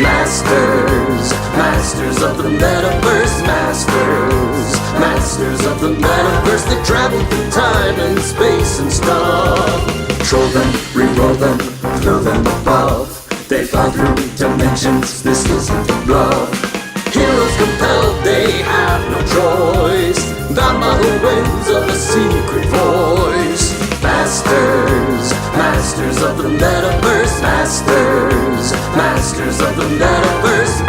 Masters of the Metaverse, Masters of the Metaverse. They travel through time and space and stuff. Troll them, re-roll them, throw them above. They fly through dimensions, this isn't a bluff. Heroes compelled, they have no choice. Bound by the winds of a secret voice. Masters of the Metaverse, Masters of the Metaverse.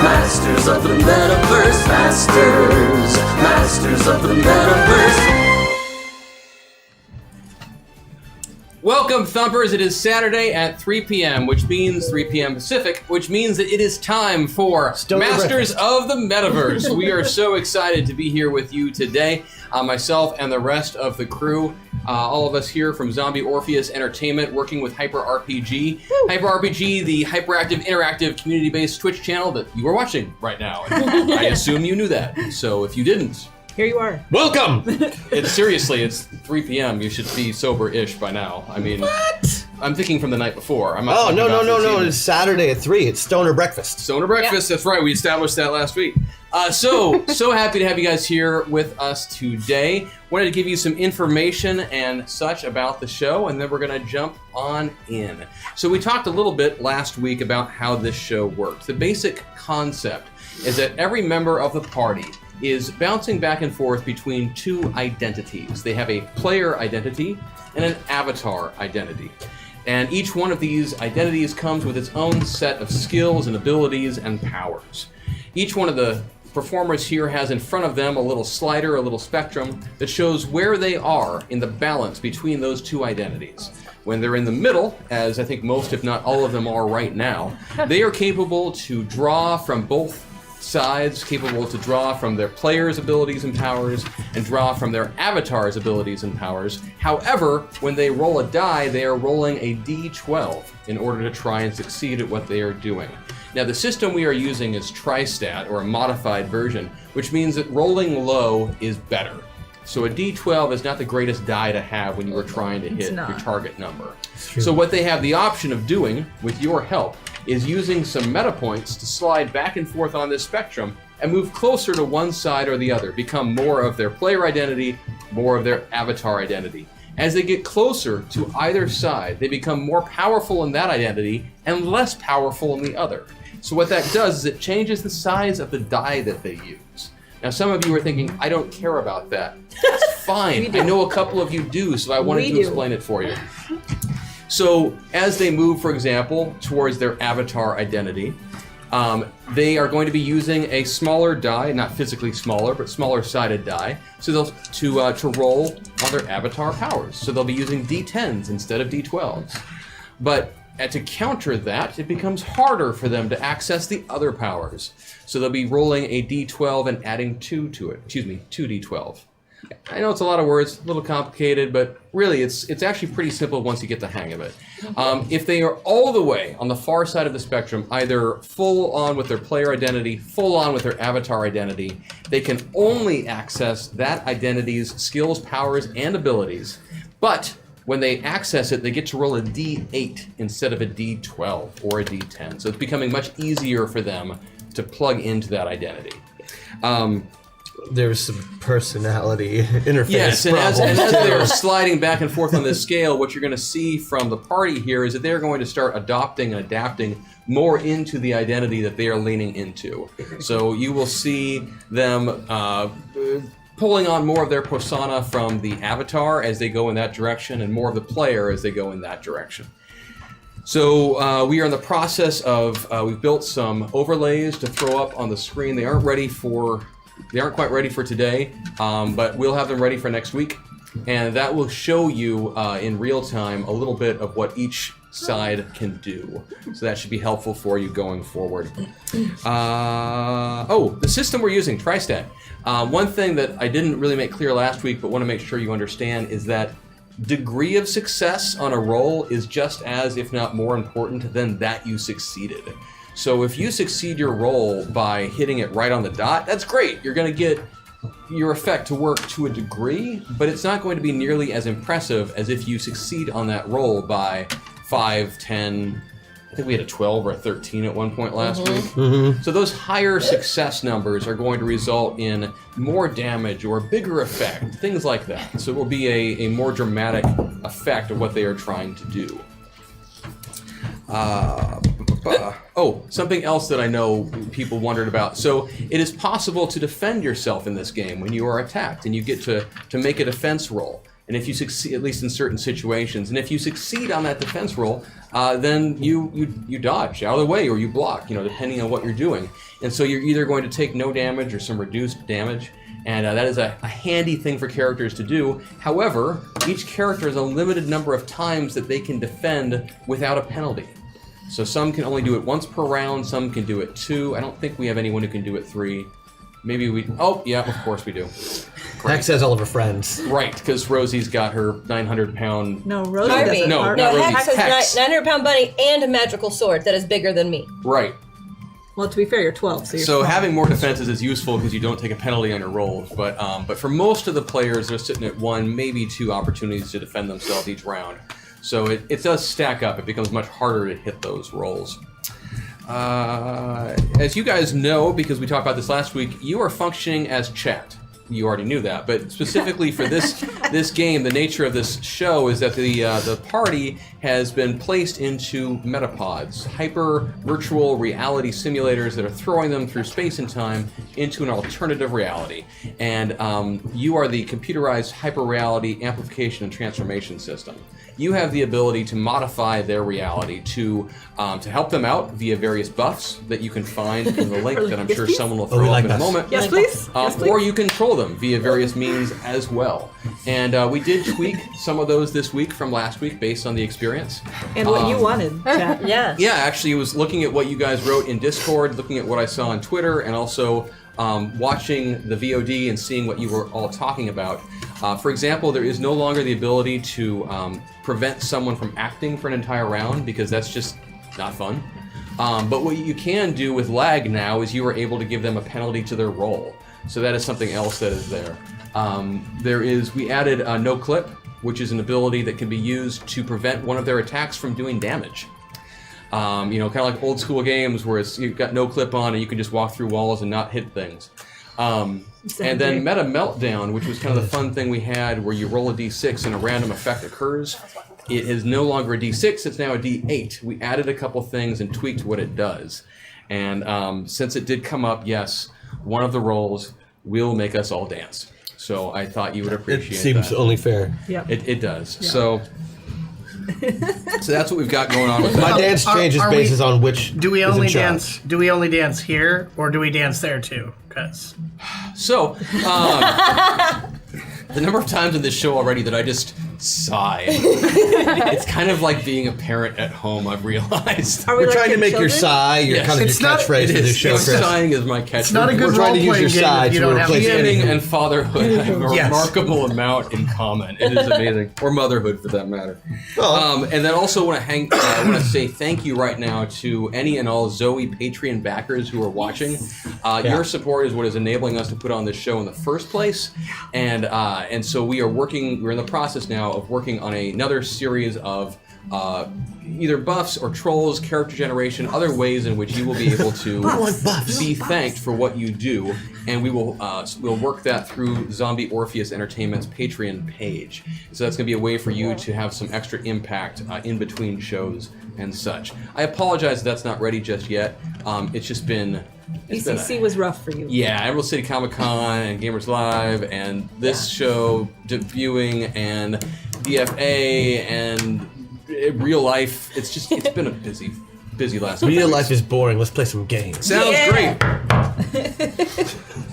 Masters of the Metaverse, Masters of the Metaverse. Welcome, Thumpers. It is Saturday at 3 p.m., which means 3 p.m. Pacific, which means that it is time for Masters of the Metaverse. We are so excited to be here with you today, myself and the rest of the crew. All of us here from Zombie Orpheus Entertainment, working with Hyper RPG. Woo. Hyper RPG, the hyperactive, interactive, community-based Twitch channel that you are watching right now. I assume you knew that. So if you didn't, here you are. Welcome! It's 3 p.m. You should be sober-ish by now. I mean, what? I'm thinking from the night before. I'm not no. It's Saturday at 3. It's Stoner Breakfast. Stoner Breakfast, yeah. That's right. We established that last week. So happy to have you guys here with us today. Wanted to give you some information and such about the show, and then we're going to jump on in. So we talked a little bit last week about how this show works. The basic concept is that every member of the party is bouncing back and forth between two identities. They have a player identity and an avatar identity. And each one of these identities comes with its own set of skills and abilities and powers. Each one of the performers here has in front of them a little slider, a little spectrum that shows where they are in the balance between those two identities. When they're in the middle, as I think most, if not all of them are right now, they are capable to draw from both sides, capable to draw from their players' abilities and powers, and draw from their avatar's abilities and powers. However, when they roll a die, they are rolling a d12 in order to try and succeed at what they are doing. Now, the system we are using is Tristat, or a modified version, which means that rolling low is better. So a d12 is not the greatest die to have when you are trying to hit your target number. So what they have the option of doing, with your help, is using some meta points to slide back and forth on this spectrum and move closer to one side or the other, become more of their player identity, more of their avatar identity. As they get closer to either side, they become more powerful in that identity and less powerful in the other. So what that does is it changes the size of the die that they use. Now, some of you are thinking, I don't care about that. That's fine. I know a couple of you do, so I wanted to explain it for you. So as they move, for example, towards their avatar identity, they are going to be using a smaller die, not physically smaller, but smaller-sided die, so they'll to roll on their avatar powers. So they'll be using d10s instead of d12s. But to counter that, it becomes harder for them to access the other powers. So they'll be rolling a d12 and adding 2 to it. 2 d12. I know it's a lot of words, a little complicated, but really it's actually pretty simple once you get the hang of it. If they are all the way on the far side of the spectrum, either full on with their player identity, full on with their avatar identity, they can only access that identity's skills, powers, and abilities. But when they access it, they get to roll a d8 instead of a d12 or a d10. So it's becoming much easier for them to plug into that identity. There's some personality interface yes, and problems. as they're sliding back and forth on this scale, what you're going to see from the party here is that they're going to start adopting and adapting more into the identity that they are leaning into. So you will see them pulling on more of their persona from the avatar as they go in that direction, and more of the player as they go in that direction. So we are in the process of, we've built some overlays to throw up on the screen. They aren't quite ready for today, but we'll have them ready for next week. And that will show you in real time a little bit of what each side can do. So that should be helpful for you going forward. The system we're using, Tristat. One thing that I didn't really make clear last week, but want to make sure you understand, is that degree of success on a roll is just as, if not more important than that you succeeded. So if you succeed your roll by hitting it right on the dot, that's great. You're going to get your effect to work to a degree, but it's not going to be nearly as impressive as if you succeed on that roll by 5, 10. I think we had a 12 or a 13 at one point last week. So those higher success numbers are going to result in more damage or a bigger effect, things like that. So it will be a more dramatic effect of what they are trying to do. Oh, something else that I know people wondered about. So it is possible to defend yourself in this game when you are attacked, and you get to make a defense roll. And if you succeed, at least in certain situations, and if you succeed on that defense roll, then you dodge out of the way or you block, depending on what you're doing. And so you're either going to take no damage or some reduced damage. And that is a handy thing for characters to do. However, each character has a limited number of times that they can defend without a penalty. So some can only do it once per round, some can do it 2. I don't think we have anyone who can do it 3. Maybe we... Oh, yeah, of course we do. Hex has all of her friends. Right, because Rosie's got her 900-pound... No, Rosie Barbie. doesn't. No, No, not Rosie. Hex has Hex. 900-pound bunny and a magical sword that is bigger than me. Right. Well, to be fair, you're 12, so you're So small. having more defenses is useful because you don't take a penalty on your rolls. But for most of the players, they're sitting at 1, maybe 2 opportunities to defend themselves each round. So it does stack up. It becomes much harder to hit those rolls. As you guys know, because we talked about this last week, you are functioning as chat. You already knew that, but specifically for this game, the nature of this show is that the party has been placed into metapods, hyper virtual reality simulators that are throwing them through space and time into an alternative reality. And you are the computerized hyper reality amplification and transformation system. You have the ability to modify their reality to help them out via various buffs that you can find in the link that I'm sure someone will throw up in a moment. Yes, please. Yes, please. Or you control them via various means as well. And we did tweak some of those this week from last week based on the experience. And what you wanted, chat. Yeah. Yeah, actually, it was looking at what you guys wrote in Discord, looking at what I saw on Twitter, and also watching the VOD and seeing what you were all talking about. For example, there is no longer the ability to prevent someone from acting for an entire round because that's just not fun. But what you can do with lag now is you are able to give them a penalty to their roll. So that is something else that is there. We added no clip, which is an ability that can be used to prevent one of their attacks from doing damage. Kind of like old school games where you've got no clip on and you can just walk through walls and not hit things. And then Meta Meltdown, which was kind of the fun thing we had where you roll a d6 and a random effect occurs. It is no longer a d6, it's now a d8. We added a couple things and tweaked what it does. And since it did come up, yes, one of the rolls will make us all dance. So I thought you would appreciate It seems that. only fair. Yeah. It does. Yeah. So that's what we've got going on with My that. dance changes are basis on which Do we is in only charge. dance? Do we only dance here, or do we dance there too? Because So, the number of times in this show already that I just sigh. It's kind of like being a parent at home, I've realized. Are we We're like trying to your make your children? sigh your Yes. kind of It's your not- catchphrase It for this is. show, Chris. Sighing is my catchphrase. it's not a good We're trying to use role-playing your game side if you to don't have replace Gaming anything. and fatherhood have a Yes. remarkable amount in common. It is amazing. Or motherhood, for that matter. Oh. And then also want to say thank you right now to any and all Zoe Patreon backers who are watching. Your support is what is enabling us to put on this show in the first place. And so we're in the process now of working on another series of either buffs or trolls, character generation, other ways in which you will be able to be thanked for what you do, and we'll work that through Zombie Orpheus Entertainment's Patreon page. So that's going to be a way for you to have some extra impact in between shows and such. I apologize if that's not ready just yet. It's just been... ECC was rough for you. Yeah, Emerald City Comic Con and Gamers Live and this show debuting and DFA and real life. It's been a busy last week. Real life is boring. Let's play some games. Sounds great.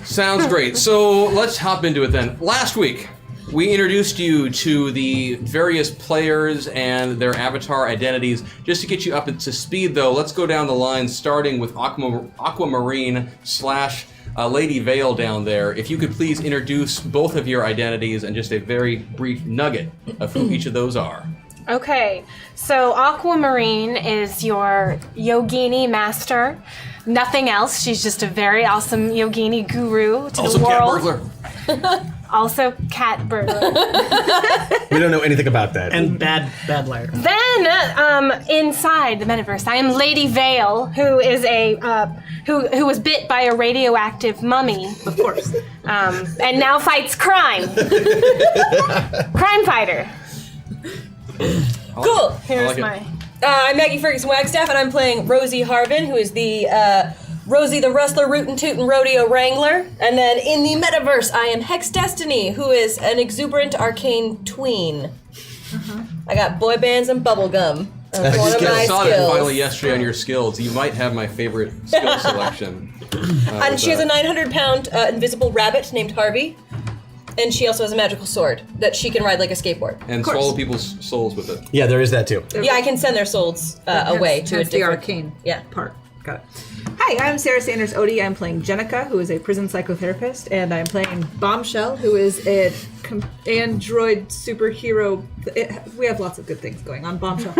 Sounds great. So let's hop into it then. Last week, we introduced you to the various players and their avatar identities. Just to get you up to speed, though, let's go down the line, starting with Aquamarine / Lady Vale down there. If you could please introduce both of your identities and just a very brief nugget of who each of those are. Okay, so Aquamarine is your Yogini master. Nothing else. She's just a very awesome Yogini guru to Also the cat world. burglar. Also cat burglar. We don't know anything about that. And bad liar. Then, inside the metaverse, I am Lady Vale, who is a who was bit by a radioactive mummy, Of course. and now fights crime. Crime fighter. Cool. Here's like it. my. I'm Maggie Ferguson Wagstaff, and I'm playing Rosie Harvin, who is the Rosie the Rustler Rootin' Tootin' Rodeo Wrangler. And then in the metaverse, I am Hex Destiny, who is an exuberant arcane tween. I got boy bands and bubblegum. That's one of my I saw that skills. finally yesterday on your skills. You might have my favorite skill selection. And she has a 900-pound invisible rabbit named Harvey. And she also has a magical sword that she can ride like a skateboard. And swallow people's souls with it. Yeah, there is that too. Yeah, I can send their souls away to a Hence the different... arcane Yeah. part. Got it. Hi, I'm Sarah Sanders Odie. I'm playing Jenica, who is a prison psychotherapist, and I'm playing Bombshell, who is an android superhero. We have lots of good things going on. Bombshell.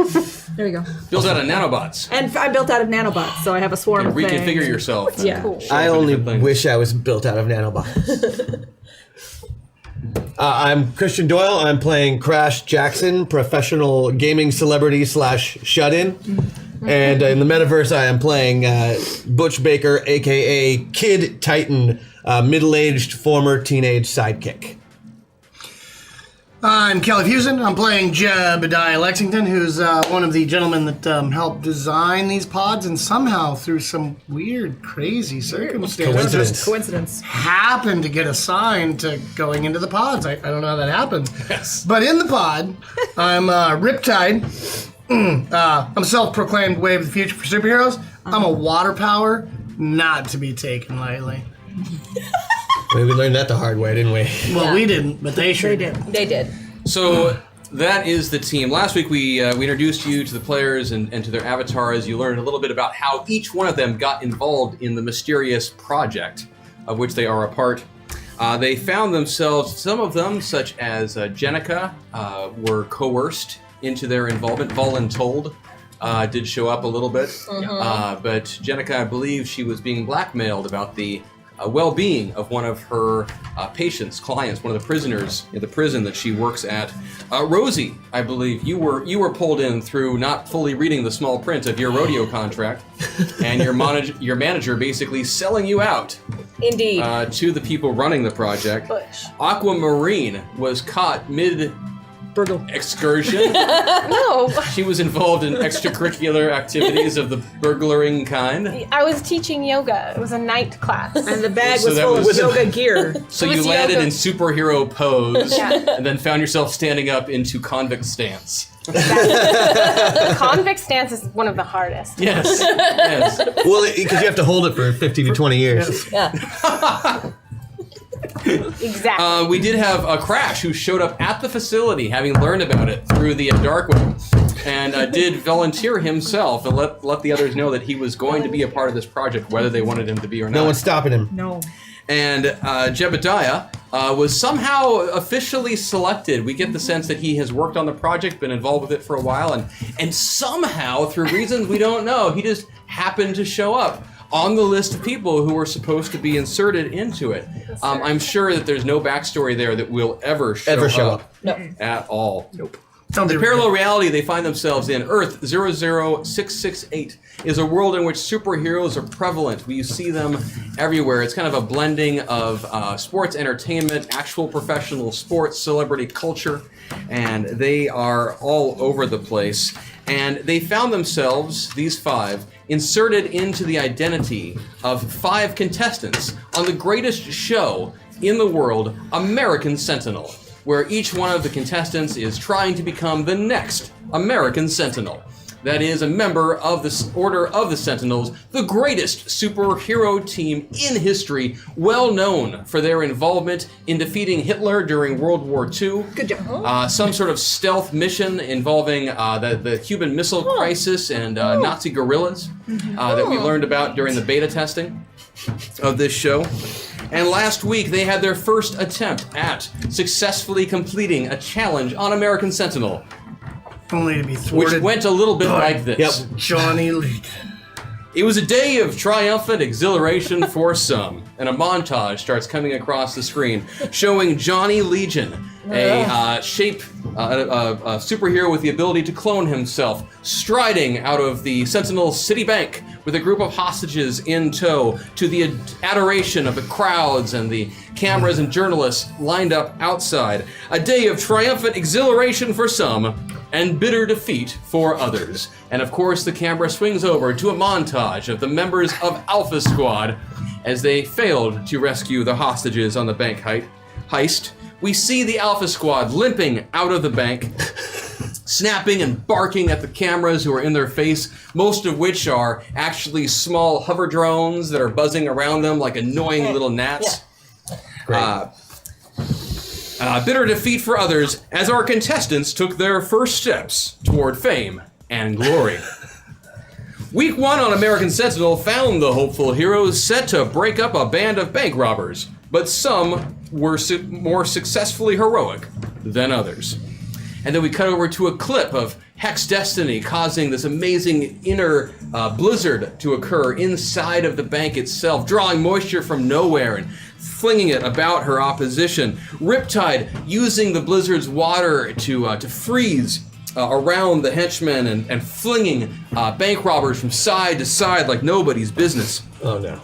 There we go. Built out of nanobots. And I'm built out of nanobots, so I have a swarm And of reconfigure things. yourself. and Yeah. show off I your only different things. wish I was built out of nanobots. I'm Christian Doyle. I'm playing Crash Jackson, professional gaming celebrity / shut-in. And in the metaverse, I am playing Butch Baker, a.k.a. Kid Titan, middle-aged former teenage sidekick. I'm Kelly Fusen. I'm playing Jebediah Lexington, who's one of the gentlemen that helped design these pods, and somehow, through some weird, crazy circumstances, Coincidence. happened to get assigned to going into the pods. I don't know how that happened. Yes. But in the pod, I'm Riptide. I'm self-proclaimed wave of the future for superheroes. I'm a water power, not to be taken lightly. We learned that the hard way, didn't we? Well, we didn't, but they sure did. They did. So that is the team. Last week we introduced you to the players and to their avatars. You learned a little bit about how each one of them got involved in the mysterious project of which they are a part. They found themselves, some of them, such as Jenica, were coerced into their involvement. Voluntold did show up a little bit. But Jenica, I believe she was being blackmailed about the well-being of one of her clients, one of the prisoners in the prison that she works at. Rosie, I believe you were pulled in through not fully reading the small print of your rodeo contract, and your manager basically selling you out. Indeed. To the people running the project. Bush. Aquamarine was caught mid Burgle. excursion. No, She was involved in extracurricular activities of the burglaring kind. I was teaching yoga. It was a night class. And the bag So was that full was- of yoga gear. So It you was landed yoga. in superhero pose, Yeah. and then found yourself standing up into convict stance. Convict stance is one of the hardest. Yes, yes. Well, because you have to hold it for 15 to 20 years. Yeah. Exactly. We did have a Crash who showed up at the facility, having learned about it through the dark web, and did volunteer himself and let the others know that he was going to be a part of this project, whether they wanted him to be or not. No one's stopping him. No. And Jebediah was somehow officially selected. We get the sense that he has worked on the project, been involved with it for a while, and somehow, through reasons we don't know, he just happened to show up on the list of people who were supposed to be inserted into it. I'm sure that there's no backstory there that will ever show up at all. Nope. The parallel reality they find themselves in, Earth 00668, is a world in which superheroes are prevalent. We see them everywhere. It's kind of a blending of sports entertainment, actual professional sports, celebrity culture, and they are all over the place. And they found themselves, these five, inserted into the identity of 5 contestants on the greatest show in the world, American Sentinel, where each one of the contestants is trying to become the next American Sentinel. That is a member of the Order of the Sentinels, the greatest superhero team in history, well known for their involvement in defeating Hitler during World War II. Good job. Some sort of stealth mission involving the Cuban Missile Crisis and Nazi guerrillas that we learned about during the beta testing of this show. And last week, they had their first attempt at successfully completing a challenge on American Sentinel, Only to be thwarted. which went a little bit like this. Yep. Johnny League. It was a day of triumphant exhilaration for some, and a montage starts coming across the screen showing Johnny Legion, a superhero with the ability to clone himself, striding out of the Sentinel City Bank with a group of hostages in tow, to the adoration of the crowds and the cameras and journalists lined up outside. A day of triumphant exhilaration for some, and bitter defeat for others. And of course, the camera swings over to a montage of the members of Alpha Squad as they failed to rescue the hostages on the bank heist. We see the Alpha Squad limping out of the bank, snapping and barking at the cameras who are in their face, most of which are actually small hover drones that are buzzing around them like annoying little gnats. Bitter defeat for others as our contestants took their first steps toward fame and glory. Week 1 on American Sentinel found the hopeful heroes set to break up a band of bank robbers, but some were more successfully heroic than others. And then we cut over to a clip of Hex Destiny causing this amazing inner blizzard to occur inside of the bank itself, drawing moisture from nowhere and flinging it about her opposition. Riptide using the blizzard's water to freeze around the henchmen and flinging bank robbers from side to side like nobody's business. Oh no.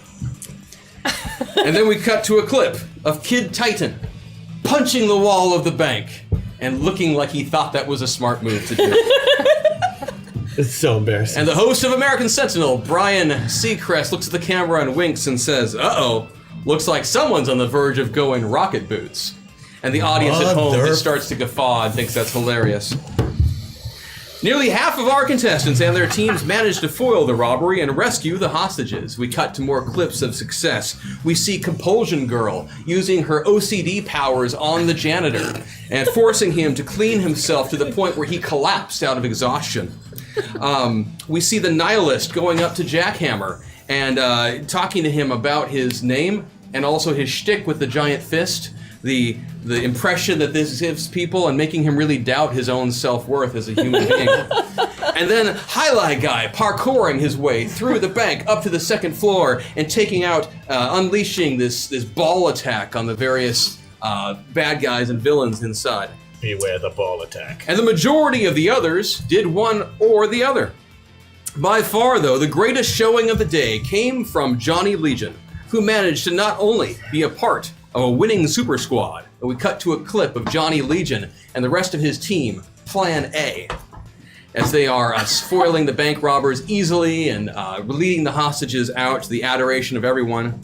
And then we cut to a clip of Kid Titan punching the wall of the bank and looking like he thought that was a smart move to do. It's so embarrassing. And the host of American Sentinel, Brian Seacrest, looks at the camera and winks and says, "Uh-oh, looks like someone's on the verge of going rocket boots." And the audience at home just starts to guffaw and thinks that's hilarious. Nearly half of our contestants and their teams managed to foil the robbery and rescue the hostages. We cut to more clips of success. We see Compulsion Girl using her OCD powers on the janitor and forcing him to clean himself to the point where he collapsed out of exhaustion. We see the Nihilist going up to Jackhammer and talking to him about his name and also his shtick with the giant fist, the impression that this gives people and making him really doubt his own self-worth as a human being. And then Highlight Guy parkouring his way through the bank up to the second floor and taking out, unleashing this ball attack on the various bad guys and villains inside. Beware the ball attack. And the majority of the others did one or the other. By far, though, the greatest showing of the day came from Johnny Legion, who managed to not only be a part of a winning super squad, and we cut to a clip of Johnny Legion and the rest of his team, Plan A, as they are foiling the bank robbers easily and leading the hostages out to the adoration of everyone.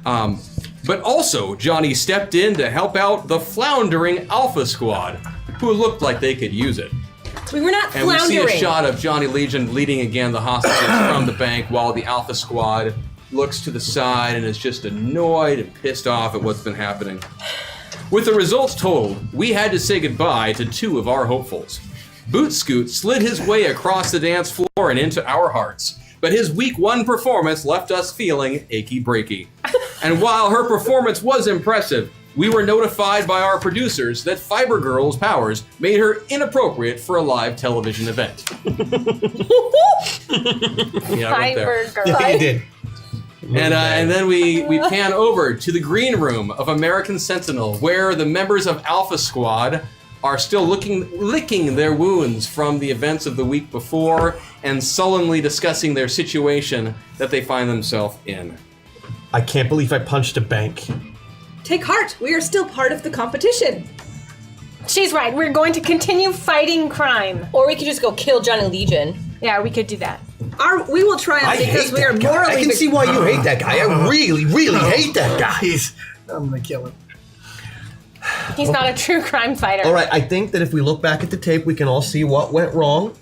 But also, Johnny stepped in to help out the floundering Alpha Squad, who looked like they could use it. We were not And floundering. we see a shot of Johnny Legion leading again the hostages from the bank while the Alpha Squad looks to the side and is just annoyed and pissed off at what's been happening. With the results told, we had to say goodbye to two of our hopefuls. Boot Scoot slid his way across the dance floor and into our hearts, but his week 1 performance left us feeling achy-breaky. And while her performance was impressive, we were notified by our producers that Fiber Girl's powers made her inappropriate for a live television event. Yeah, right there. Fiber girl. Yeah, you did. And then we pan over to the green room of American Sentinel, where the members of Alpha Squad are still licking their wounds from the events of the week before and sullenly discussing their situation that they find themselves in. I can't believe I punched a bank. Take heart, we are still part of the competition. She's right. We're going to continue fighting crime. Or we could just go kill Johnny Legion. Yeah, we could do that. We will triumph because we are morally. I can see why you hate that guy. I really, really hate that guy. I'm gonna kill him. He's not a true crime fighter. All right, I think that if we look back at the tape, we can all see what went wrong.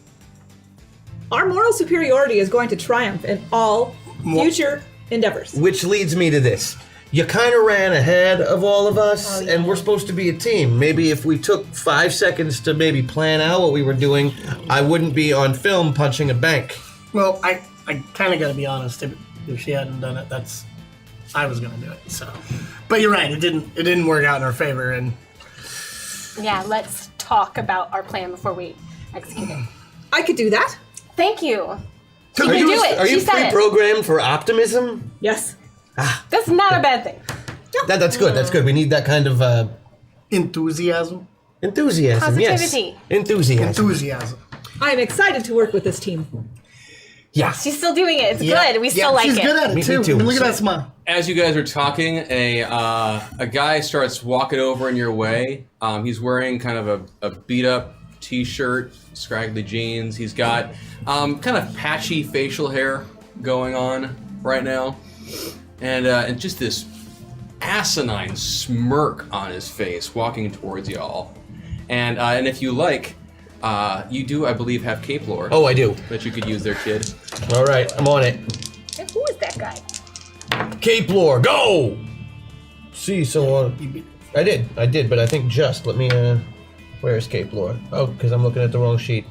Our moral superiority is going to triumph in all future endeavors. Which leads me to this. You kind of ran ahead of all of us, and we're supposed to be a team. Maybe if we took 5 seconds to maybe plan out what we were doing, I wouldn't be on film punching a bank. Well, I kind of got to be honest. If she hadn't done it, I was gonna do it. So, but you're right. It didn't work out in our favor. And Yeah, let's talk about our plan before we execute it. I could do that. Thank you. He can do it. Are She you said it. pre-programmed for optimism? Yes. That's not a bad thing. That's good. That's good. We need that kind of Enthusiasm. enthusiasm. Yes. Positivity. Enthusiasm. Enthusiasm. I am excited to work with this team. Yeah. She's still doing it. It's Yeah. good. We still like She's it. good at it Me too. too. I mean, look at that smile. As you guys are talking, a guy starts walking over in your way. He's wearing kind of a beat up t-shirt, scraggly jeans. He's got kind of patchy facial hair going on right now, and just this asinine smirk on his face, walking towards y'all. And if you like, you do, I believe, have cape lore. Oh, I do. That you could use there, kid. All right, I'm on it. Who is that guy? Cape lore, go! See, so I did, but I think just let me. Where's cape lore? Oh, because I'm looking at the wrong sheet.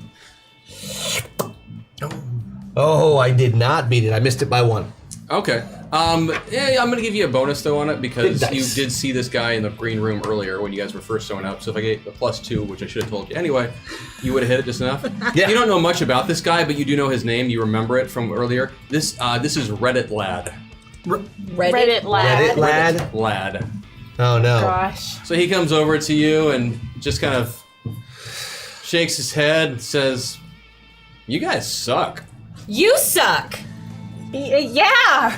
Oh, I did not beat it. I missed it by 1. Okay. Yeah, I'm gonna give you a bonus though on it because Nice. you did see this guy in the green room earlier when you guys were first showing up. So if I get a +2, which I should have told you anyway, you would have hit it just enough. Yeah. You don't know much about this guy, but you do know his name. You remember it from earlier. This is Reddit Lad. Reddit lad. Reddit lad. Lad. Oh no. Gosh. So he comes over to you and just kind of shakes his head and says, "You guys suck." You suck. Yeah.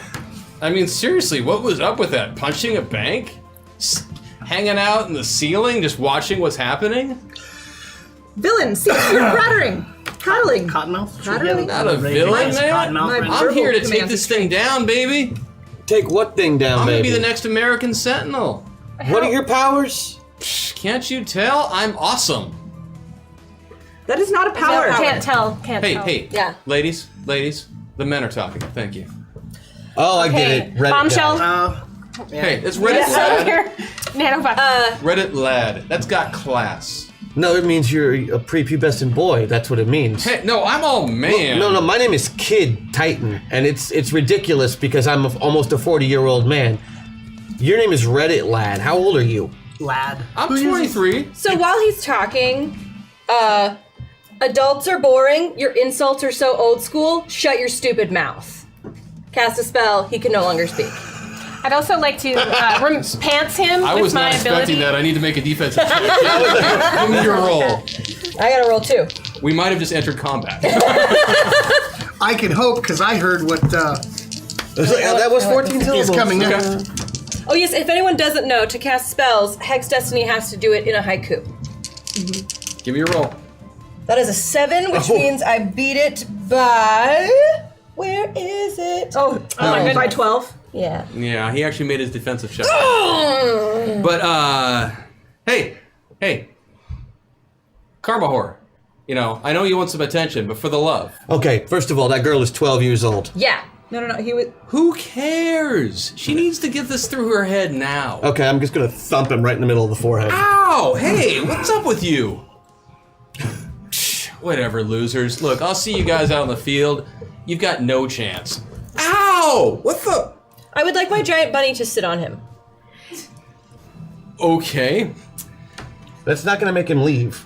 I mean, seriously, what was up with that? Punching a bank? Hanging out in the ceiling, just watching what's happening? Villain, see, you're prattling. Cottonmouth? Prattling? Not a villain, man. Cottonmouth. I'm here to Verbal take this thing down, baby. Take what thing down, I'm gonna baby? be the next American Sentinel. What are your powers? Can't you tell? I'm awesome. That is not a power. Can't tell. Hey, Yeah. ladies, the men are talking. Thank you. Oh, I Okay. get it. Reddit Bombshell. guy. Hey, it's Reddit So Lad. here. Nanobot. Reddit Lad. That's got class. No, it means you're a prepubescent boy. That's what it means. Hey, no, I'm all man. No, my name is Kid Titan, and it's ridiculous because I'm almost a 40-year-old man. Your name is Reddit Lad. How old are you? Lad. I'm 23. So while he's talking, adults are boring, your insults are so old school, shut your stupid mouth. Cast a spell, he can no longer speak. I'd also like to pants him I with was my not expecting ability. that. I need to make a defensive check. Give me your roll. I gotta roll 2. We might have just entered combat. I can hope because I heard what That was 14 syllables. is coming Okay. next. Oh yes, if anyone doesn't know, to cast spells, Hex Destiny has to do it in a haiku. Give me your roll. That is a 7, which means I beat it by... Where is it? Oh, by 12. Yeah. Yeah, he actually made his defensive check. But, hey. Karma whore. You know, I know you want some attention, but for the love. Okay, first of all, that girl is 12 years old. Yeah. No, he was. Who cares? She needs to get this through her head now. Okay, I'm just gonna thump him right in the middle of the forehead. Ow! Hey, what's up with you? Whatever, losers. Look, I'll see you guys out on the field. You've got no chance. Ow! What the? I would like my giant bunny to sit on him. Okay. That's not gonna make him leave.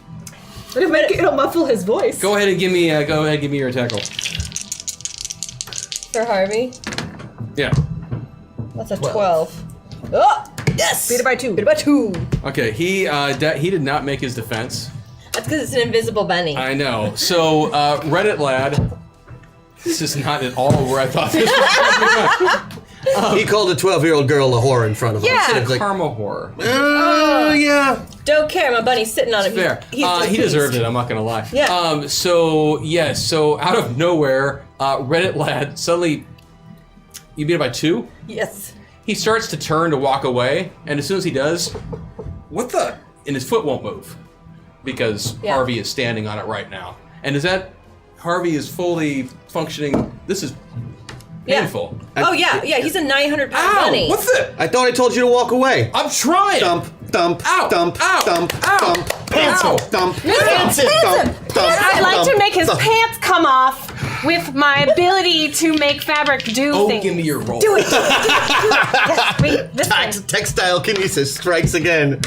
It'll muffle his voice. Go ahead and give me your attack roll. For Harvey. Yeah. That's a 12. Oh! Yes! Beat it by 2. Beat it by 2. Okay, he did not make his defense. That's because it's an invisible bunny. I know. So, Reddit Lad, this is not at all where I thought this was. He called a 12-year-old girl a whore in front of him. Yeah. So it's like, Karma horror. yeah. Don't care, my bunny's sitting on him. Fair. He's He deserved it, I'm not gonna lie. Yeah. So out of nowhere, Reddit Lad suddenly, you beat it by 2? Yes. He starts to turn to walk away, and as soon as he does, what the? And his foot won't move. Because Yeah. Harvey is standing on it right now. And is that Harvey is fully functioning? This is painful. Oh yeah, he's a 900-pound Ow! bunny. What's it? I thought I told you to walk away. I'm trying. Thump, thump, Ow! thump, Ow! thump, Ow! thump, pants Ow! him, thump, Pants him. thump, thump, I'd like to thump, make his thump. pants come off with my ability to make fabric do Oh, things. give me your roll. Do it. Yes, wait, this thing. Textile kinesis strikes again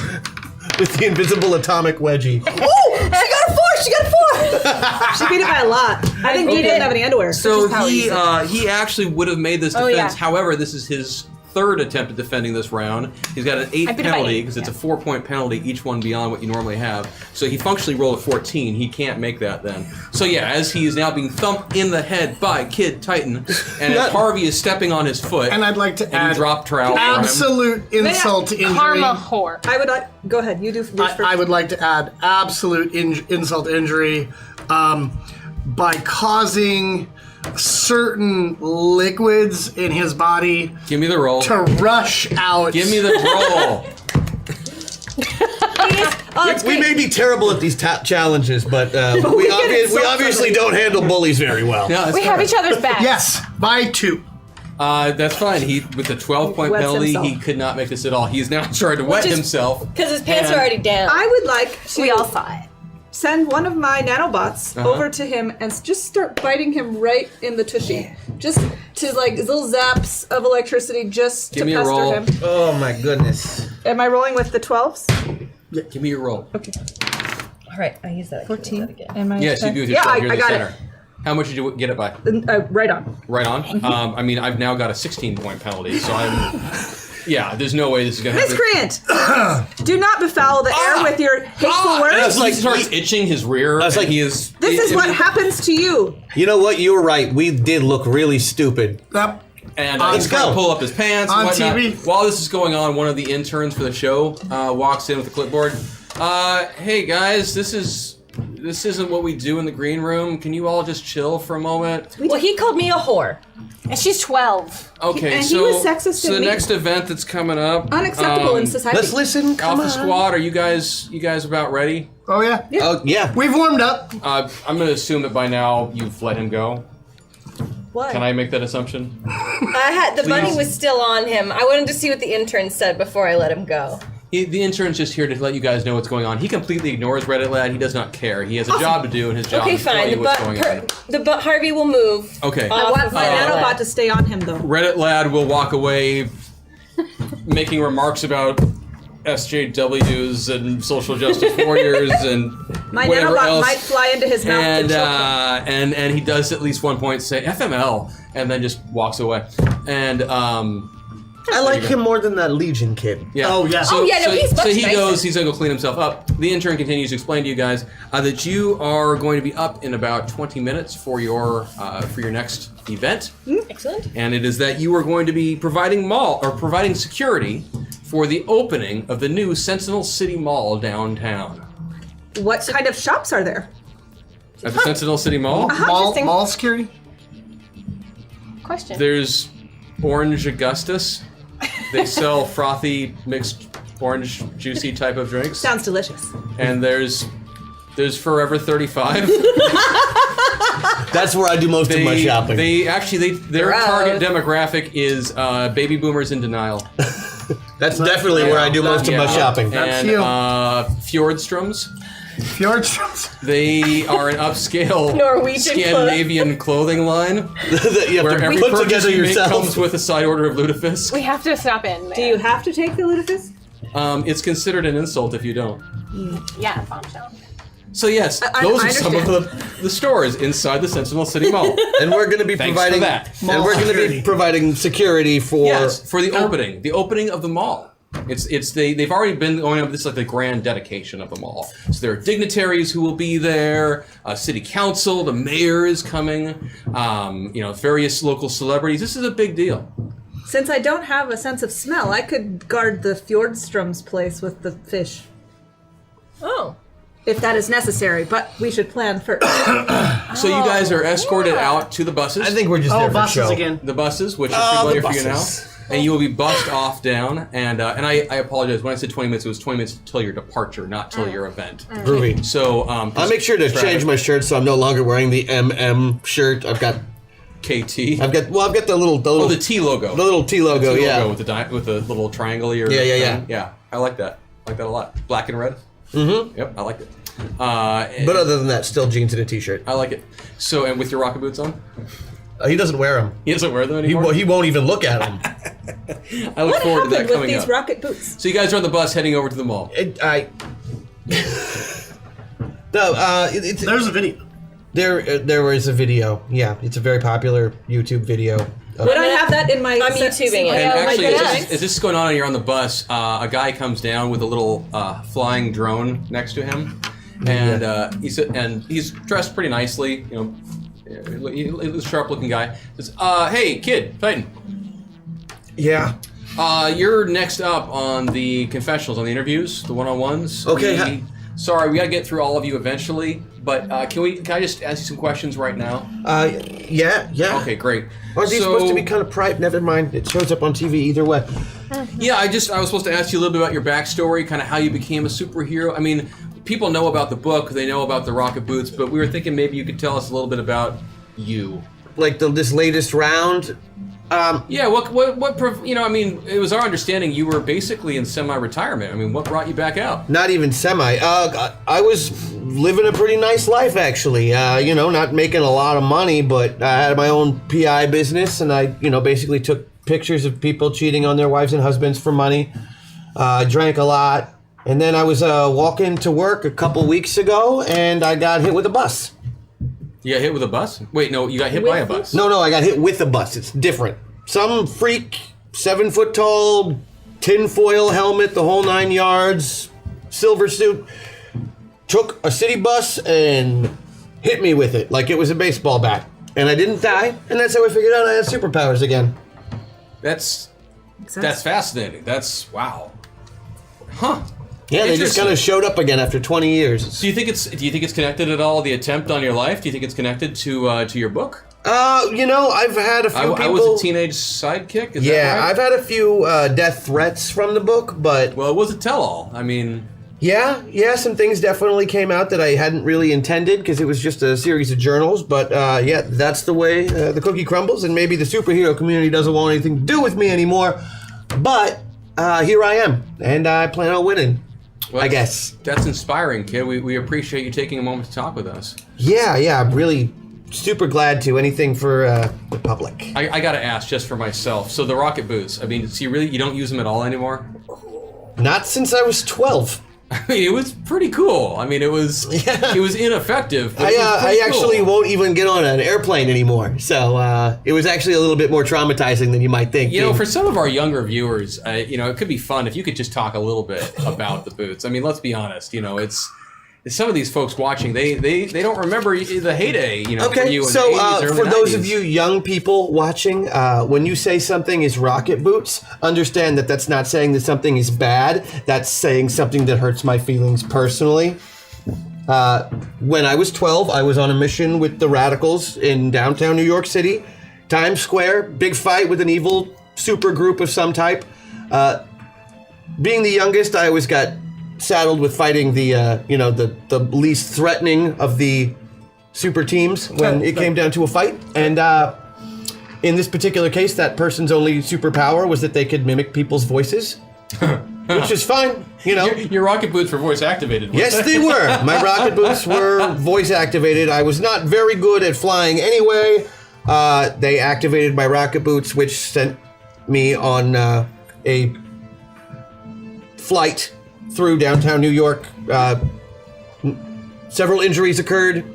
with the invisible atomic wedgie. Ooh, she got got a 4. She got a 4. She beat it by a lot. I think he didn't have any underwear. So how he easy. he actually would have made this Oh, defense. yeah. However, this is his third attempt at defending this round. He's got an 8 I beat it by penalty 8, because it's a yeah. 4-point penalty, each one beyond what you normally have. So he functionally rolled a 14. He can't make that then. So yeah, as he is now being thumped in the head by Kid Titan, and as Harvey is stepping on his foot, And I'd like to and add you drop trowel for him. absolute insult to injury. Karma whore. I would like. Go ahead. You do first. I would like to add absolute insult to injury by causing certain liquids in his body Give me the roll. to rush out. Give me the roll. We may be terrible at these challenges, but we obviously don't handle bullies very well. No, that's We have fine. each other's backs. Yes, by 2. That's fine. He with the 12-point Wets penalty, himself. he could not make this at all. He's now trying to wet is- himself Because his pants And- are already down. I would like to We all saw it. send one of my nanobots Uh-huh. over to him and just start biting him right in the tushy. Just to like little zaps of electricity just Give to me a pester roll. him. Oh my goodness. Am I rolling with the 12s? Give me your roll. Okay. All right, I use that. 14. Am I Yes, you do with your Yeah, shot. You're I the got center. How much did you get it by? it. Right on. Right on. I mean, I've now got a 16-point penalty, so I'm. Yeah, there's no way this is gonna happen. Miscreant! Do not befoul the air with your hateful And words. it's like he starts itching his rear. was and like, he is. This is what happens to you. You know what? You were right. We did look really stupid. Yep. And Let's he's trying to go. pull up his pants and On whatnot. TV. While this is going on, one of the interns for the show walks in with a clipboard. Hey guys, this isn't what we do in the green room. Can you all just chill for a moment? Well, he called me a whore. And she's 12. Okay, And he so was sexist so to the me. next event that's coming up. Unacceptable in society. Let's listen. Come Alpha on. Squad, are you guys about ready? Oh, yeah. Oh yeah. We've warmed up. I'm going to assume that by now you've let him go. What? Can I make that assumption? The bunny was still on him. I wanted to see what the intern said before I let him go. The intern's just here to let you guys know what's going on. He completely ignores Reddit Lad. He does not care. He has a job to do, and his job Okay, is to tell fine. you what's going on. Harvey will move. Okay. I want my nanobot to stay on him, though. Reddit Lad will walk away making remarks about SJWs and social justice warriors and My whatever nanobot else. might fly into his mouth and choke him. And he does at least one point say FML and then just walks away. And I like him more than that Legion kid. yeah. Oh, yeah. Oh, yeah, no, he's much so he nicer. goes. He's gonna go clean himself up. The intern continues to explain to you guys that you are going to be up in about 20 minutes for your next event, Excellent. and it is that you are going to be providing security for the opening of the new Sentinel City Mall downtown. What kind of shops are there? At the Sentinel City Mall, Mall security? Question. there's Orange Augustus. They sell frothy mixed orange juicy type of drinks. Sounds delicious. And there's Forever 35. That's where I do most of my shopping. Their Gross. target demographic is baby boomers in denial. That's definitely where I do most of my Yeah. shopping. And you. Fjordstroms. Fjordstroms. They are an upscale Norwegian Scandinavian clothing line That you have where to every put purchase together you make yourself. comes with a side order of lutefisk. We have to stop in. Do you have to take the lutefisk? It's considered an insult if you don't. Yeah, bombshell. So yes, I those are some of understand. the stores inside the Sentinel City Mall. And we're going to be Thanks providing for that. and we're going to be security. providing security for Yes, for the opening of the mall. They've already been going up. This is like the grand dedication of the mall. So there are dignitaries who will be there. City council, the mayor is coming. Various local celebrities. This is a big deal. Since I don't have a sense of smell, I could guard the Fjordstrom's place with the fish, Oh. if that is necessary. But we should plan first. So you guys are escorted out to the buses. I think we're just Oh, there for buses show. again. the buses, which are Oh, familiar the for you now. buses. And you will be bussed off down. And I apologize. When I said 20 minutes, it was 20 minutes till your departure, not till your event. Groovy. So I'll make sure to change my shirt so I'm no longer wearing the MM shirt. I've got KT. the little the T logo. the little T logo, T yeah. logo with the little triangle here. Yeah. Yeah, I like that. I like that a lot. Black and red. Mm-hmm. Yep, I like it. But other than that, still jeans and a t-shirt. I like it. So, and with your rocket boots on? He doesn't wear them. He doesn't wear them He, anymore? he won't even look at them. I look What forward to that happened with coming these up. rocket boots? So you guys are on the bus heading over to the mall. No, it's There's a video. there is a video. Yeah, it's a very popular YouTube video. Would I have that in my? I'm YouTubing it. And Oh my actually, goodness. as this is going on and you're on the bus, a guy comes down with a little flying drone next to him, and he's dressed pretty nicely. You know, he's a sharp-looking guy. Says, "Hey, kid, Titan. Yeah. You're next up on the confessionals, on the interviews, the one-on-ones. Okay. Sorry, we gotta get through all of you eventually, but can I just ask you some questions right now? Yeah. Okay, great. Aren't these supposed to be kind of private? Never mind. It shows up on TV either way. Yeah, I was supposed to ask you a little bit about your backstory, kind of how you became a superhero. I mean, people know about the book, they know about the rocket boots, but we were thinking maybe you could tell us a little bit about you. Like this latest round. Yeah, I mean, it was our understanding you were basically in semi-retirement. I mean, what brought you back out? Not even semi. I was living a pretty nice life, actually. Not making a lot of money, but I had my own PI business, and I, basically took pictures of people cheating on their wives and husbands for money. Drank a lot, and then I was walking to work a couple weeks ago, and I got hit with a bus. You got hit with a bus? Wait, no, you got hit by a bus. No, I got hit with a bus. It's different. Some freak, 7 foot tall, tinfoil helmet, the whole 9 yards, silver suit, took a city bus and hit me with it like it was a baseball bat. And I didn't die, and that's how I figured out I had superpowers again. That's fascinating. That's wow. Huh. Yeah, they just kind of showed up again after 20 years. Do you think it's connected at all? The attempt on your life? Do you think it's connected to your book? I've had a few people. I was a teenage sidekick. Is that right? I've had a few death threats from the book, but well, it was a tell-all. I mean, yeah, some things definitely came out that I hadn't really intended because it was just a series of journals. But that's the way the cookie crumbles, and maybe the superhero community doesn't want anything to do with me anymore. But here I am, and I plan on winning. Well, I guess. That's inspiring, kid. We appreciate you taking a moment to talk with us. Yeah, I'm really super glad to. Anything for the public. I gotta ask, just for myself. So the rocket boots. I mean, so you don't use them at all anymore? Not since I was 12. I mean, it was pretty cool. I mean, it was ineffective. But I actually cool. won't even get on an airplane anymore. So it was actually a little bit more traumatizing than you might think. For some of our younger viewers, it could be fun if you could just talk a little bit about the boots. I mean, let's be honest. It's some of these folks watching, they don't remember the heyday. For you in the 80s, early for those 90s. of you young people watching, when you say something is rocket boots, understand that that's not saying that something is bad. That's saying something that hurts my feelings personally. When I was 12, I was on a mission with the radicals in downtown New York City, Times Square, big fight with an evil super group of some type. Being the youngest, I always got saddled with fighting the least threatening of the super teams when it came down to a fight. And in this particular case, that person's only superpower was that they could mimic people's voices, which is fine, Your rocket boots were voice activated. Yes, they were. My rocket boots were voice activated. I was not very good at flying anyway. They activated my rocket boots, which sent me on a flight through downtown New York. Several injuries occurred.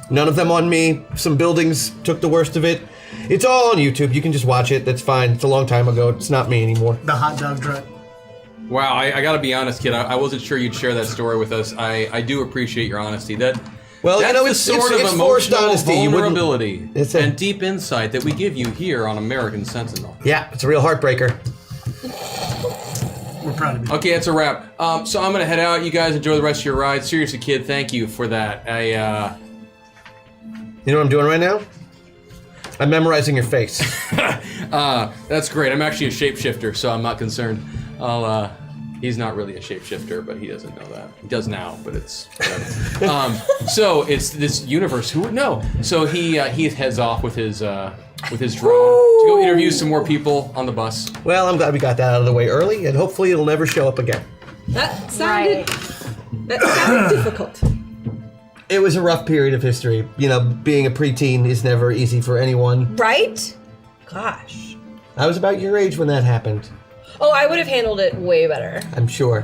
None of them on me. Some buildings took the worst of it. It's all on YouTube. You can just watch it. That's fine. It's a long time ago. It's not me anymore. The hot dog truck. Wow, I gotta be honest, kid. I wasn't sure you'd share that story with us. I do appreciate your honesty. That's the sort of emotional vulnerability and deep insight that we give you here on American Sentinel. Yeah, it's a real heartbreaker. We're proud of you. Okay, it's a wrap. So I'm gonna head out. You guys enjoy the rest of your ride. Seriously, kid, thank you for that. You know what I'm doing right now? I'm memorizing your face. That's great. I'm actually a shapeshifter, so I'm not concerned. He's not really a shapeshifter, but he doesn't know that. He does now, but it's whatever. So it's this universe. Who would know? So he heads off with his drone to go interview some more people on the bus. Well, I'm glad we got that out of the way early, and hopefully it'll never show up again. That sounded difficult. It was a rough period of history. Being a preteen is never easy for anyone. Right? Gosh. I was about your age when that happened. Oh, I would have handled it way better. I'm sure.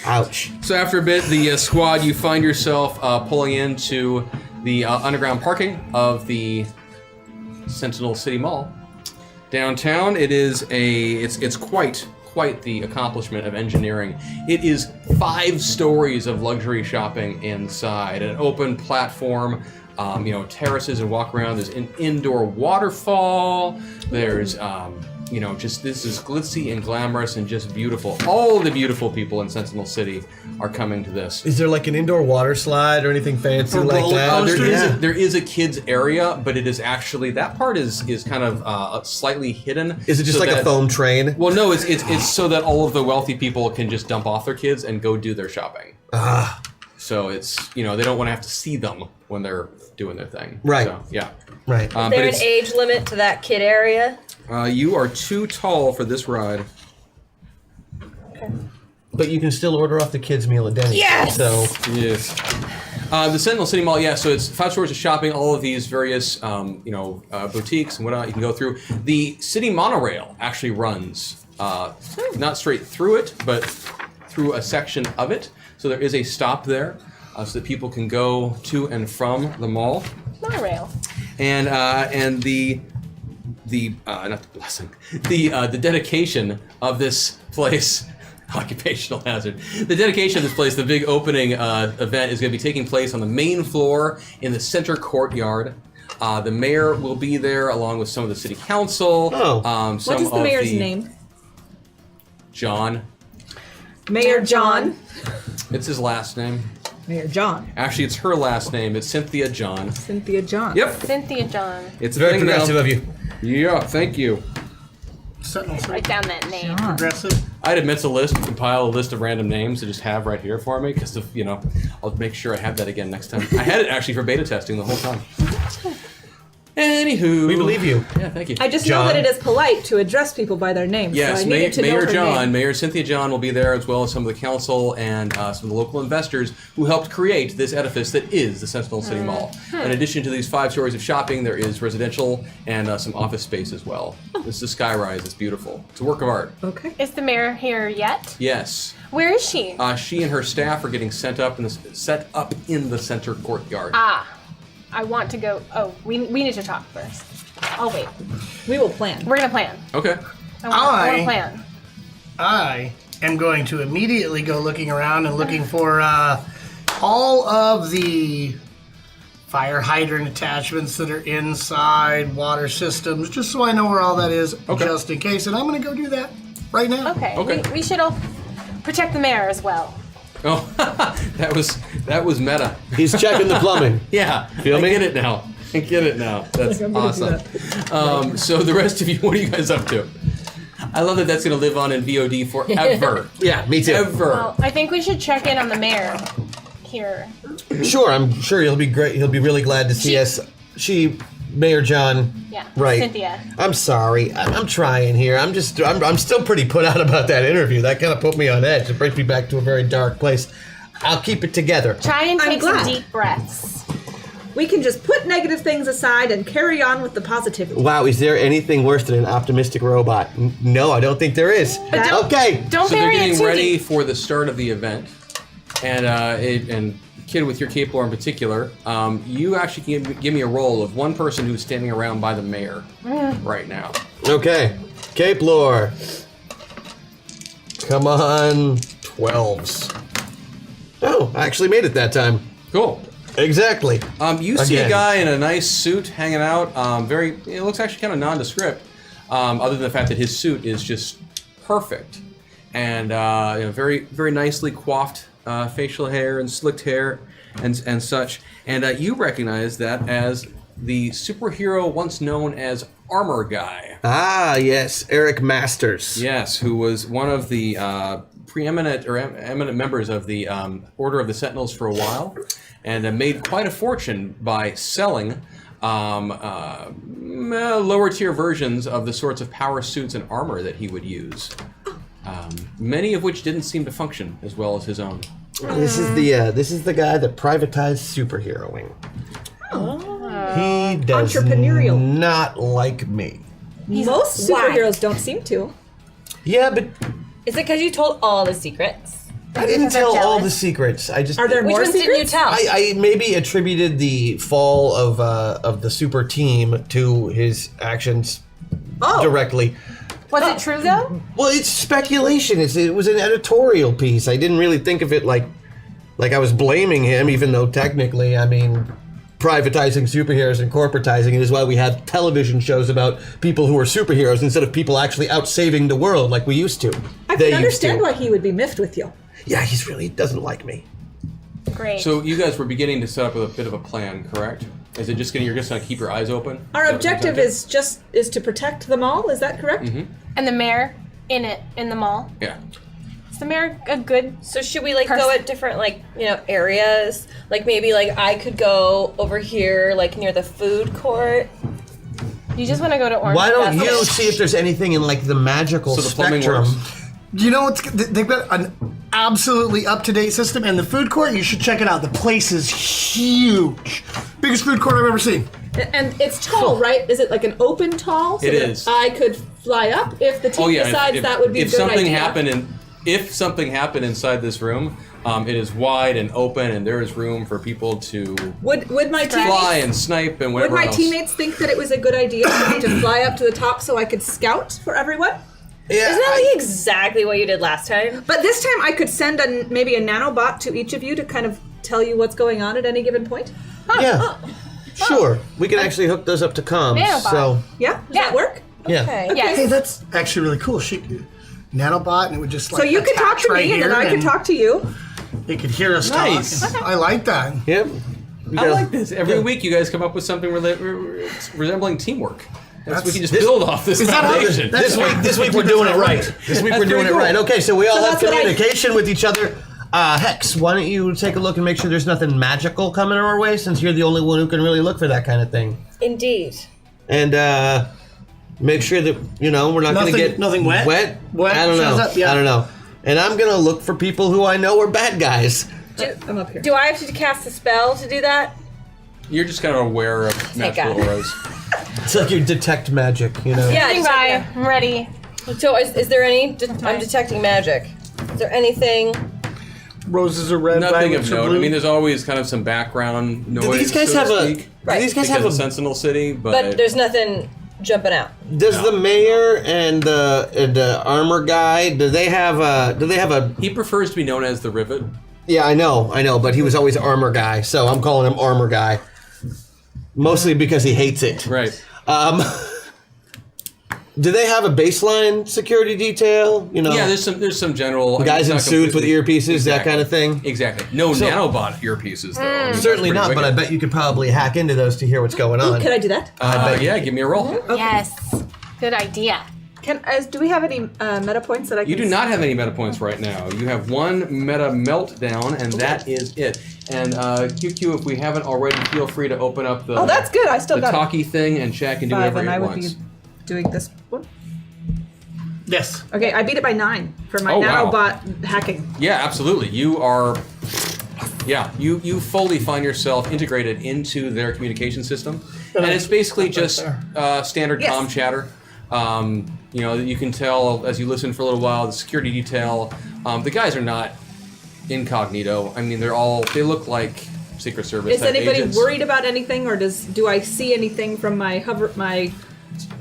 Ouch. So after a bit, the squad, you find yourself pulling into the underground parking of the Sentinel City Mall. Downtown, it's quite the accomplishment of engineering. It is 5 stories of luxury shopping inside, an open platform, terraces and walk around. There's an indoor waterfall. There's this is glitzy and glamorous and just beautiful. All the beautiful people in Sentinel City are coming to this. Is there like an indoor water slide or anything fancy like that? There is a kids area, but it is actually, that part is kind of slightly hidden. Is it just like a foam train? Well, no, it's so that all of the wealthy people can just dump off their kids and go do their shopping. So it's, they don't want to have to see them when they're doing their thing. Right. So, yeah. Right. Is there an age limit to that kid area? You are too tall for this ride. Okay. But you can still order off the kids' meal at Denny's. Yes! So Yes. The Sentinel City Mall, so it's 5 stores of shopping, all of these various, boutiques and whatnot you can go through. The city monorail actually runs, not straight through it, but through a section of it. So there is a stop there, so that people can go to and from the mall. Monorail. And the not the blessing, the dedication of this place. Occupational hazard. The dedication of this place, the big opening event, is going to be taking place on the main floor in the center courtyard. The mayor will be there along with some of the city council. What is the mayor's name? John. Mayor John. It's his last name. Mayor John. Actually, it's her last name. It's Cynthia John. Cynthia John. Yep. Cynthia John. It's a very thing progressive now. of you. Yeah, thank you. Sentinel Write down that name. progressive. I had a mental list, compile a list of random names to just have right here for me, because I'll make sure I have that again next time. I had it actually for beta testing the whole time. Anywho. We believe you. Yeah, thank you. I just John. know that it is polite to address people by their names. Yes, so I needed to know Mayor her John, name. Mayor Cynthia John will be there, as well as some of the council and some of the local investors who helped create this edifice that is the Sentinel City Mall. In addition to these 5 stories of shopping, there is residential and some office space as well. This is a skyrise. It's beautiful. It's a work of art. Okay. Is the mayor here yet? Yes. Where is she? She and her staff are getting set up in the center courtyard. I want to go. Oh, we need to talk first. I'll wait. We will plan. We're gonna plan. Okay. I want to plan. I am going to immediately go looking around and looking for all of the fire hydrant attachments that are inside water systems, just so I know where all that is, just in case. And I'm going to go do that right now. Okay. We should all protect the mayor as well. Oh, that was meta. He's checking the plumbing. Yeah, Feel me? I get it now. That's I'm gonna do awesome. So the rest of you, what are you guys up to? I love that that's going to live on in VOD forever. Yeah, me too. Ever. Well, I think we should check in on the mayor here. Sure, I'm sure he'll be great. He'll be really glad to see us. Mayor John. Yeah. Right. Cynthia. I'm sorry. I'm trying here. I'm still pretty put out about that interview. That kind of put me on edge. It brings me back to a very dark place. I'll keep it together. Try and I'm take some glad. deep breaths. We can just put negative things aside and carry on with the positivity. Wow, is there anything worse than an optimistic robot? No, I don't think there is. Okay. Don't So they're bury it getting too ready deep. for the start of the event, and Kid, with your cape lore in particular, you actually can give me a roll of one person who's standing around by the mayor right now. Okay. Cape lore. Come on. 12s. Oh, I actually made it that time. Cool. Exactly. You see a Again. guy in a nice suit hanging out. It looks actually kind of nondescript, other than the fact that his suit is just perfect, and very, very nicely coiffed facial hair and slicked hair, and such. And you recognize that as the superhero once known as Armor Guy. Ah, yes, Eric Masters. Yes, who was one of the preeminent or eminent members of the Order of the Sentinels for a while, and made quite a fortune by selling lower tier versions of the sorts of power suits and armor that he would use. Many of which didn't seem to function as well as his own. This is the guy that privatized superheroing. He does Entrepreneurial. not like me. Most Why? superheroes don't seem to. Yeah, but Is it because you told all the secrets? I didn't Because they're tell all jealous. the secrets. I just Are there Which more ones didn't you secrets? tell? I maybe attributed the fall of the super team to his actions directly. Was it true though? Well, it's speculation. It was an editorial piece. I didn't really think of it like I was blaming him, even though technically, I mean, privatizing superheroes and corporatizing it is why we have television shows about people who are superheroes instead of people actually out saving the world like we used to. I can understand why he would be miffed with you. Yeah, he doesn't like me. Great. So you guys were beginning to set up a bit of a plan, correct? Is it just you're just gonna keep your eyes open? Our Is that objective is to protect them all. Is that correct? Mm-hmm. and the mayor in the mall. Yeah. Is the mayor a good? So should we like go Person. at different areas? Like maybe I could go over here near the food court. You just want to go to Orange. Why don't Festival? you see if there's anything in like the magical So the plumbing spectrum? works. You know what's? They've got an absolutely up-to-date system, and the food court. You should check it out. The place is huge, biggest food court I've ever seen. And it's tall, right? Is it like an open tall? So It that is. I could fly up if the team Oh yeah. decides if, that would be a if good something idea. happened if something happened inside this room, it is wide and open, and there is room for people to Would my fly teammates and snipe and would whatever my else. teammates think that it was a good idea for me to fly up to the top so I could scout for everyone? Yeah, Isn't that exactly what you did last time? But this time I could send maybe a nanobot to each of you to kind of tell you what's going on at any given point. yeah. Sure, we can actually hook those up to comms. Nanobot. So Yeah? Does that work? yeah. Okay. Yes. Hey, that's actually really cool. Nanobot, and it would just So you could talk attach to right me and then here, I could talk to you. They could hear us Nice. talk. I like that. Yep. I like this. Every week you guys come up with something resembling teamwork. That's we can just This- build off this is that how foundation. This week we're doing it right. This week we're doing it pretty right. cool. Okay, so we all So have that's what I- communication with each other. Hex, why don't you take a look and make sure there's nothing magical coming our way, since you're the only one who can really look for that kind of thing. Indeed. And make sure that we're not going to get Nothing wet? Wet? Wet I don't shows know. up, yeah. I don't know. And I'm going to look for people who I know are bad guys. I'm up here. Do I have to cast a spell to do that? You're just kind of aware of magical God. auras. It's like you detect magic, Yeah. Standing just- by. I'm ready. So is there any? I'm detecting magic. Is there anything? Roses are red, Nothing violets of are note. blue. I mean, there's always kind of some background noise. Do these guys so have to a? speak, Do these guys because have of a? Sentinel City, But there's nothing jumping out. Does the mayor and the armor guy? Do they have a? he prefers to be known as the Rivet. Yeah, I know, but he was always armor guy, so I'm calling him armor guy. Mostly because he hates it. Right. Do they have a baseline security detail? Yeah, there's some general guys I mean, in it's not suits with completely- earpieces, that kind of thing. Exactly. No So- nanobot earpieces though. I mean, that's Certainly pretty not, but I wicked. bet you could probably hack into those to hear what's going on. Can I do that? Yeah, give me a roll. Yes. Good idea. Do we have any meta points that I can? You do not have any meta points right now. You have one meta meltdown, and that is it. And QQ, if we haven't already, feel free to open up the Oh, that's good. I still the got it. talkie thing and check and do 5, whatever and I it would wants. be doing this one. Yes. Okay, I beat it by 9 for my Oh, wow. nanobot hacking. Yeah, absolutely. You are. Yeah, you fully find yourself integrated into their communication system, and it's basically just standard Yes. comm chatter. You can tell as you listen for a little while. The security detail, the guys are not incognito. I mean, they look like Secret Service. Is type anybody agents. worried about anything, or do I see anything from my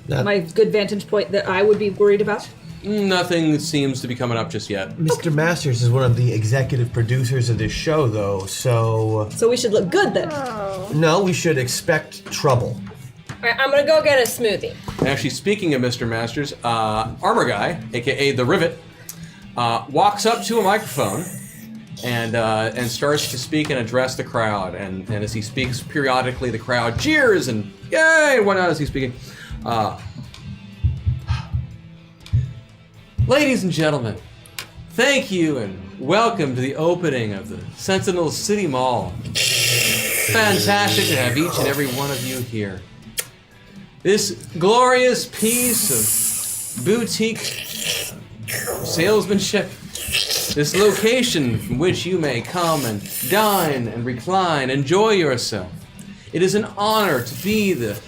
my good vantage point that I would be worried about? Nothing seems to be coming up just yet. Mr. Masters is one of the executive producers of this show, though, so So we should look good then. no, we should expect trouble. All right, I'm gonna go get a smoothie. And actually, speaking of Mr. Masters, Armor Guy, aka the Rivet, walks up to a microphone and starts to speak and address the crowd. And as he speaks, periodically the crowd cheers and yay and whatnot as he's speaking. Ladies and gentlemen, thank you and welcome to the opening of the Sentinel City Mall. Fantastic to have each and every one of you here. This glorious piece of boutique salesmanship, this location from which you may come and dine and recline, enjoy yourself. It is an honor to be the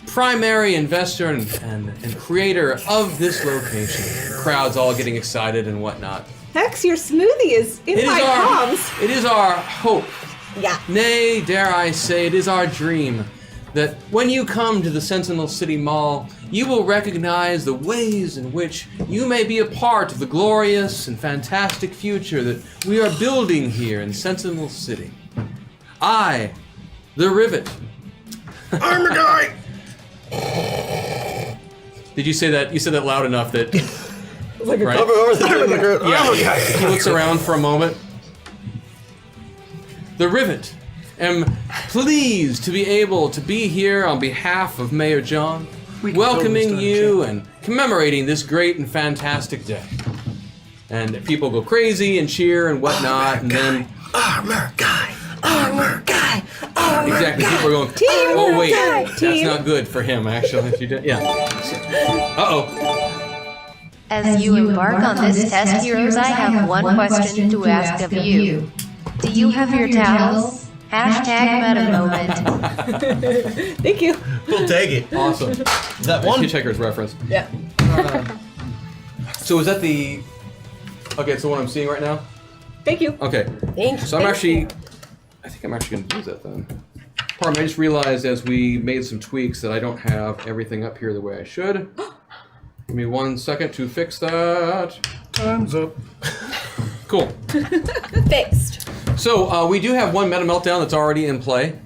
primary investor and creator of this location. Crowds all getting excited and whatnot. Hex, your smoothie is in my palms. It is our hope. Yeah. Nay, dare I say, it is our dream that when you come to the Sentinel City Mall, you will recognize the ways in which you may be a part of the glorious and fantastic future that we are building here in Sentinel City. I, the Rivet. Armor guy! Did you say that? You said that loud enough that... Like a right? Yeah, he looks around for a moment. The Rivet. Am pleased to be able to be here on behalf of Mayor John, welcoming you and commemorating this great and fantastic day. And people go crazy and cheer and whatnot, and then Armor guy! Armor guy! Armor exactly guy! people are going, oh wait, that's not good for him actually. If you did, yeah. As you embark on this test, heroes, I have one question to ask of you. Do you have your towels? Hashtag meta moment. Thank you. We'll take it. Awesome. That one? Hitchhiker's reference. Yeah. So is that the? Okay, it's the one I'm seeing right now. Thank you. Okay. Thank you. So I think I'm actually going to use that then. Pardon me, I just realized as we made some tweaks that I don't have everything up here the way I should. Give me 1 second to fix that. Time's up. Cool. Fixed. So we do have one meta meltdown that's already in play,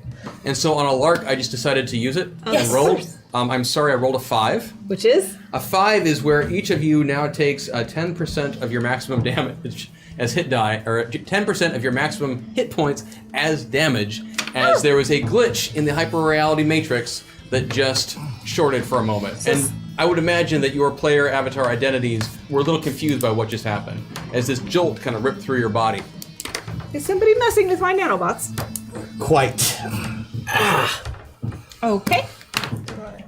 and so on a lark, I just decided to use it Yes. and rolled. I'm sorry, I rolled a 5. Which is? A 5 is where each of you now takes 10% of your maximum damage as hit die, or 10% of your maximum hit points as damage, as there was a glitch in the hyper-reality matrix that just shorted for a moment. And I would imagine that your player avatar identities were a little confused by what just happened, as this jolt kind of ripped through your body. Is somebody messing with my nanobots? Quite. Okay.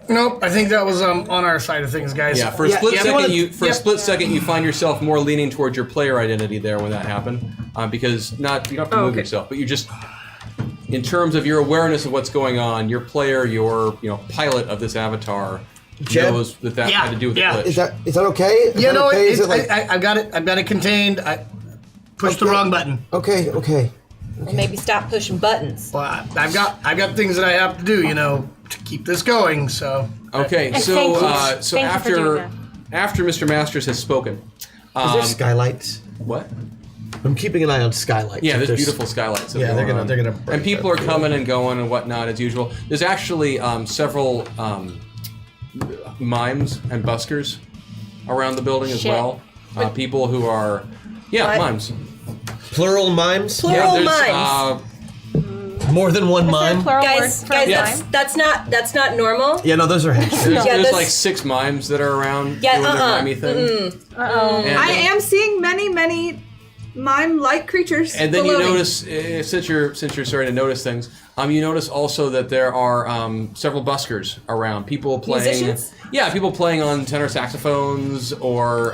Nope, I think that was on our side of things, guys. Yeah, for a split second, a split second, you find yourself more leaning towards your player identity there when that happened, because you don't have to move yourself, but you just, in terms of your awareness of what's going on, your player, your pilot of this avatar Jeb? knows that had to do with the glitch. Is that okay? Is Yeah, that no, okay? it's, Is it like I've got it contained. I pushed the wrong button. okay? Well, maybe stop pushing buttons. Well, I've got things that I have to do, to keep this going. So Okay, And so thank you. so Thank you for doing after Mr. Masters has spoken, is there skylights? what? I'm keeping an eye on skylights. Yeah, If there's beautiful skylights. that Yeah, go they're on. gonna break And people up. are coming and going and whatnot as usual. There's actually several mimes and buskers around the building as Shit. well. People who are, What? mimes. Plural mimes. Plural there's, mimes. More than one Is there a mime. plural Guys, word for guys, mime? that's not normal. Yeah, no, those are henchmen. There's, Yeah, there's that's- like 6 mimes that are around Yeah, doing their uh-uh. mimey thing. Uh-oh. And, I am seeing many mime-like creatures. And then you below me. notice, since you're starting to notice things, you notice also that there are several buskers around. People playing, Musicians? yeah, people playing on tenor saxophones or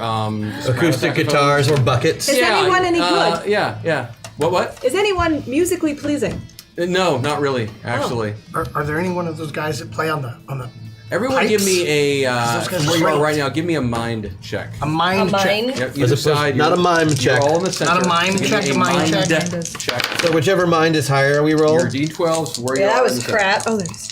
Acoustic guitars or buckets. Is anyone any good? Yeah. What? Is anyone musically pleasing? No, not really. Actually, are there any one of those guys that play on the everyone, pipes? give me a Those guys from where you are great. right now. Give me a mind check. a mind A check? mine? Yep, As either opposed- side. not a you're- mime check. You're all in the center. Not a mime Give me check, a mind check. check. So whichever mind is higher, we roll. Your D12s where you Yeah, are. that in was the center. crap. Oh, there's.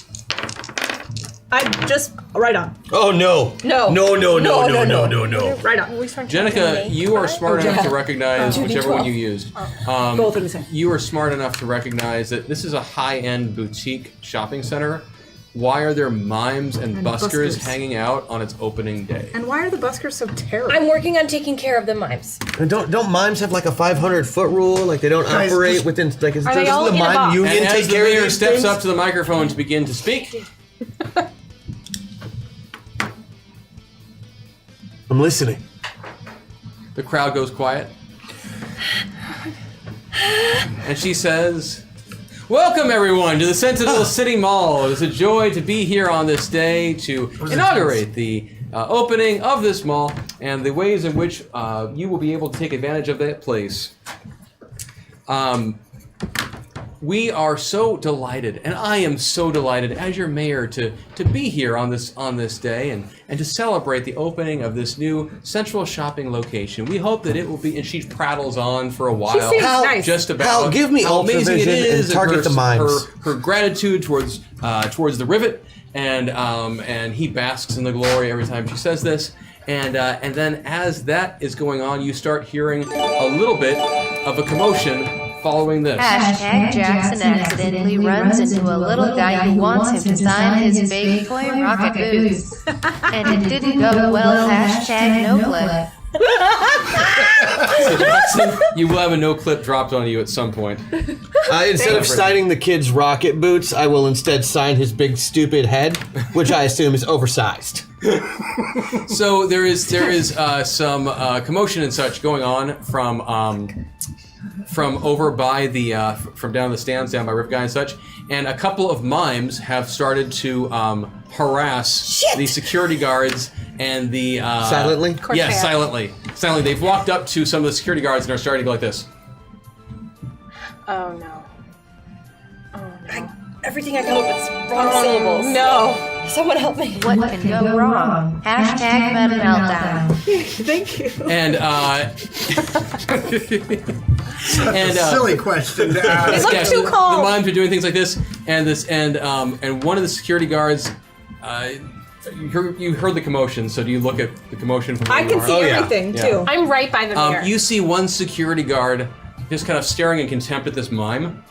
I just right on. Oh no! No. No! No, no, No! Right on. Jenica, you are smart enough to recognize Oh. whichever one you 2d12. used. Both are the same. You are smart enough to recognize that this is a high-end boutique shopping center. Why are there mimes and buskers buskers. hanging out on its opening day? And why are the buskers so terrible? I'm working on taking care of the mimes. And don't mimes have like a 500-foot rule? Like they don't Guys, operate just- within like Are they all doesn't the in a mime box? union And as take the care of mayor these steps things? up to the microphone to begin to speak, I'm listening. the crowd goes quiet. And she says, "Welcome everyone to the Sentinel City Mall. It is a joy to be here on this day to inaugurate the opening of this mall and the ways in which you will be able to take advantage of that place. we are so delighted, and I am so delighted as your mayor to be here on this day and to celebrate the opening of this new central shopping location. We hope that it will be, and she prattles on for a while. seems nice. Just about Hal, give me how amazing it ultravision is and target the mimes. her gratitude towards the rivet, and he basks in the glory every time she says this. And then as that is going on, you start hearing a little bit of a commotion following this. Hashtag Jackson accidentally runs into a little guy who wants him to sign his big toy rocket boots. And it didn't go well. Hashtag no clip. So Jackson, you will have a no clip dropped on you at some point. Instead of signing the kid's rocket boots, I will instead sign his big stupid head, which I assume is oversized. So there is some commotion and such going on from over by the from down the stands down by Rip Guy and such, and a couple of mimes have started to harass the security guards and the Silently? Yes, silently. They've walked up to some of the security guards and are starting to go like this. Oh no. Everything I come up with is wrong syllables. No. Someone help me. What can go wrong? Hashtag meta meltdown. Thank you. And Silly question to ask. look too calm. The mimes are doing things like this, and one of the security guards. You heard the commotion, so do you look at the commotion from where I you can are? see everything too. I'm right by the mirror. You see one security guard just kind of staring in contempt at this mime.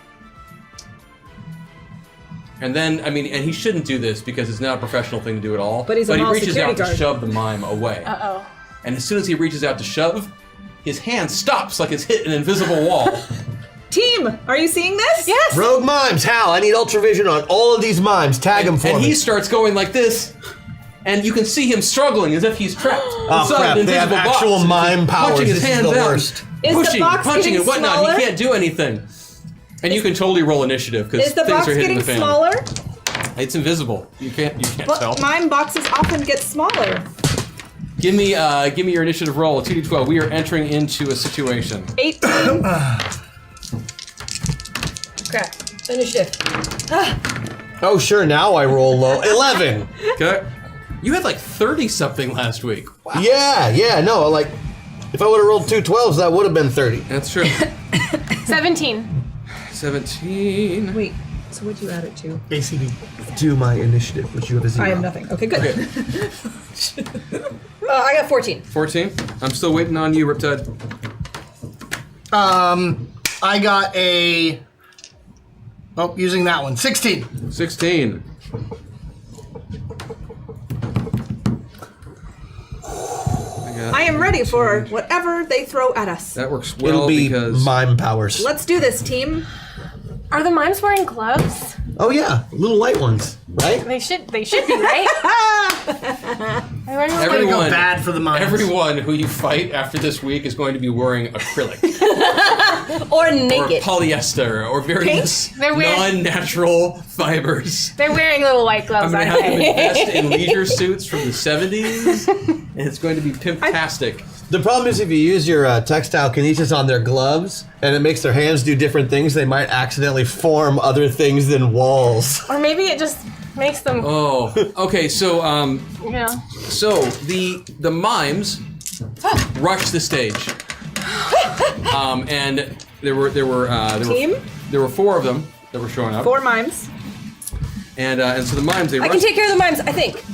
And then, and he shouldn't do this because it's not a professional thing to do at all. But he's a he mall reaches out security to guard. shove the mime away. Uh-oh. And as soon as he reaches out to shove, his hand stops like it's hit an invisible wall. Team, are you seeing this? Yes. Rogue mimes, Hal, I need ultravision on all of these mimes. Tag them for And me. he starts going like this. And you can see him struggling as if he's trapped Oh inside crap, an they have invisible actual box. mime powers. Punching his This is hands the out. worst. Is the Pushing, box punching, getting and whatnot. smaller? He can't do anything. And you can totally roll initiative because Is the things box are hitting getting the fan. smaller? It's invisible. You can't Well, tell. mime boxes often get smaller. Give me your initiative roll. 2d12. We are entering into a situation. 18. Crap. Initiative. Oh, sure, now I roll low. 11. Okay. You had like 30 something last week. Wow. Yeah, no, like, if I would have rolled 2 12s, that would have been 30. That's true. 17. 17. Wait, so what'd you add it to? ACD. Do my initiative, which you have a 0. I am nothing. Okay, good. Okay. I got 14. 14. I'm still waiting on you, Riptide. I got a... Oh, using that one. 16. 16. I am ready for whatever they throw at us. That works well It'll be because mime powers. Let's do this, team. Are the mimes wearing gloves? Oh yeah, little light ones, right? They should be, right? Are they wearing It's gonna Everyone- go bad for the minds. everyone who you fight after this week is going to be wearing acrylic Or or naked. polyester or various They're wearing- non-natural fibers. They're wearing little white gloves, I'm going to aren't have them they? invest in leisure suits from the 70s, and it's going to be pimptastic. The problem is if you use your textile kinesis on their gloves and it makes their hands do different things, they might accidentally form other things than walls. Or maybe it just makes them, Oh, okay. So, you know. so the mimes rushed the stage, and there were Team? there were 4 of them that were showing up, 4 mimes. and so the mimes I can take care of the mimes, I think.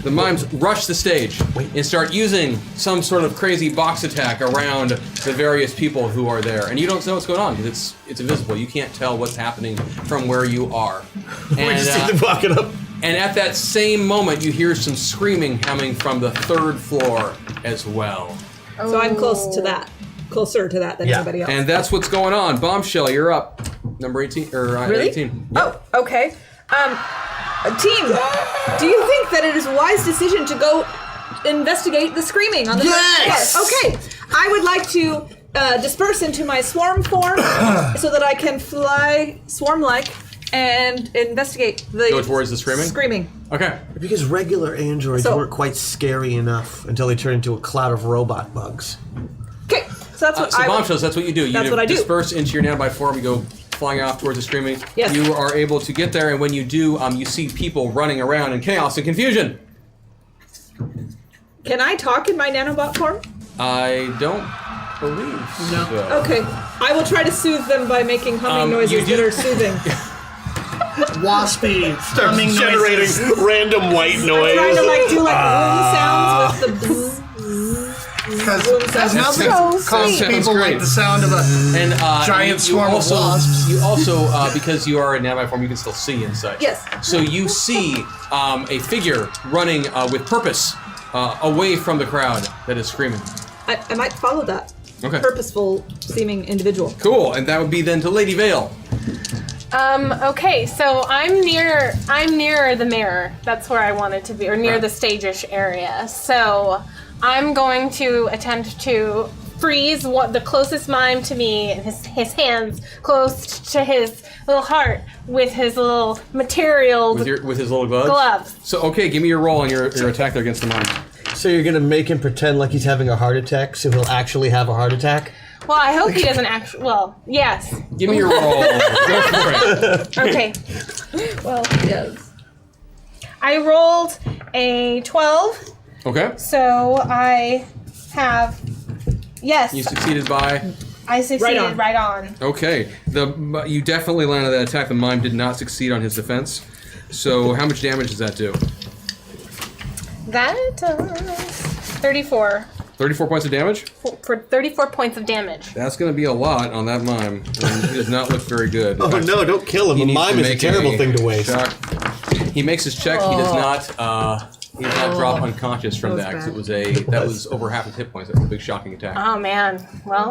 The mimes rush the stage and start using some sort of crazy box attack around the various people who are there, and you don't know what's going on because it's invisible. You can't tell what's happening from where you are. We just see them walking up. And at that same moment, you hear some screaming coming from the 3rd floor as well. So I'm close to that. Closer to that than Yeah. anybody else. And that's what's going on. Bombshell, you're up. Number 18 or Really? 18. Oh, okay. Team, do you think that it is a wise decision to go investigate the screaming on the Yes! first floor? Okay, I would like to disperse into my swarm form so that I can fly swarm-like and investigate the Go towards the screaming? Screaming. Okay. Because regular androids So- weren't quite scary enough until they turned into a cloud of robot bugs. Okay, So that's what So I would- bombshells, that's what you do. That's You what I do. disperse into your nanobot form. You go flying off towards the screaming. Yes. You are able to get there, and when you do, you see people running around in chaos and confusion. Can I talk in my nanobot form? I don't believe so. Okay. I will try to soothe them by making humming you noises do- that are soothing. Waspy, humming generating noises. random white I'm trying to noise. do womb sounds with the bzzz. Because nothing Sounds causes people great. like the sound of a And giant swarm of also, wasps. You also, because you are in nanobot form, you can still see and such. Yes. So you see a figure running with purpose away from the crowd that is screaming. I might follow that. Okay. Purposeful seeming individual. Cool, and that would be then to Lady Vale. Okay, so I'm nearer the mirror. That's where I wanted to be, or near Right. the stage-ish area. So I'm going to attempt to freeze the closest mime to me, and his hands close to his little heart with his little material With his little gloves? gloves. So, okay, give me your roll and your attack there against the mime. So you're gonna make him pretend like he's having a heart attack, so he'll actually have a heart attack? Well, I hope he doesn't actually. Well, yes. Give me your roll. Go for it. Okay. Well, yes. I rolled a 12, Okay. so I have. Yes, You succeeded by... I succeeded right on. Okay. You definitely landed that attack. The mime did not succeed on his defense. So how much damage does that do? That does 34. 34 points of damage? For 34 points of damage. That's going to be a lot on that mime. And he does not look very good. Oh no, don't kill him. He A needs mime to is a make terrible thing to waste. shock. He makes his check. He does not. He does not drop unconscious from that. 'Cause that was over half his hit points. That's a big shocking attack. Oh man. Well,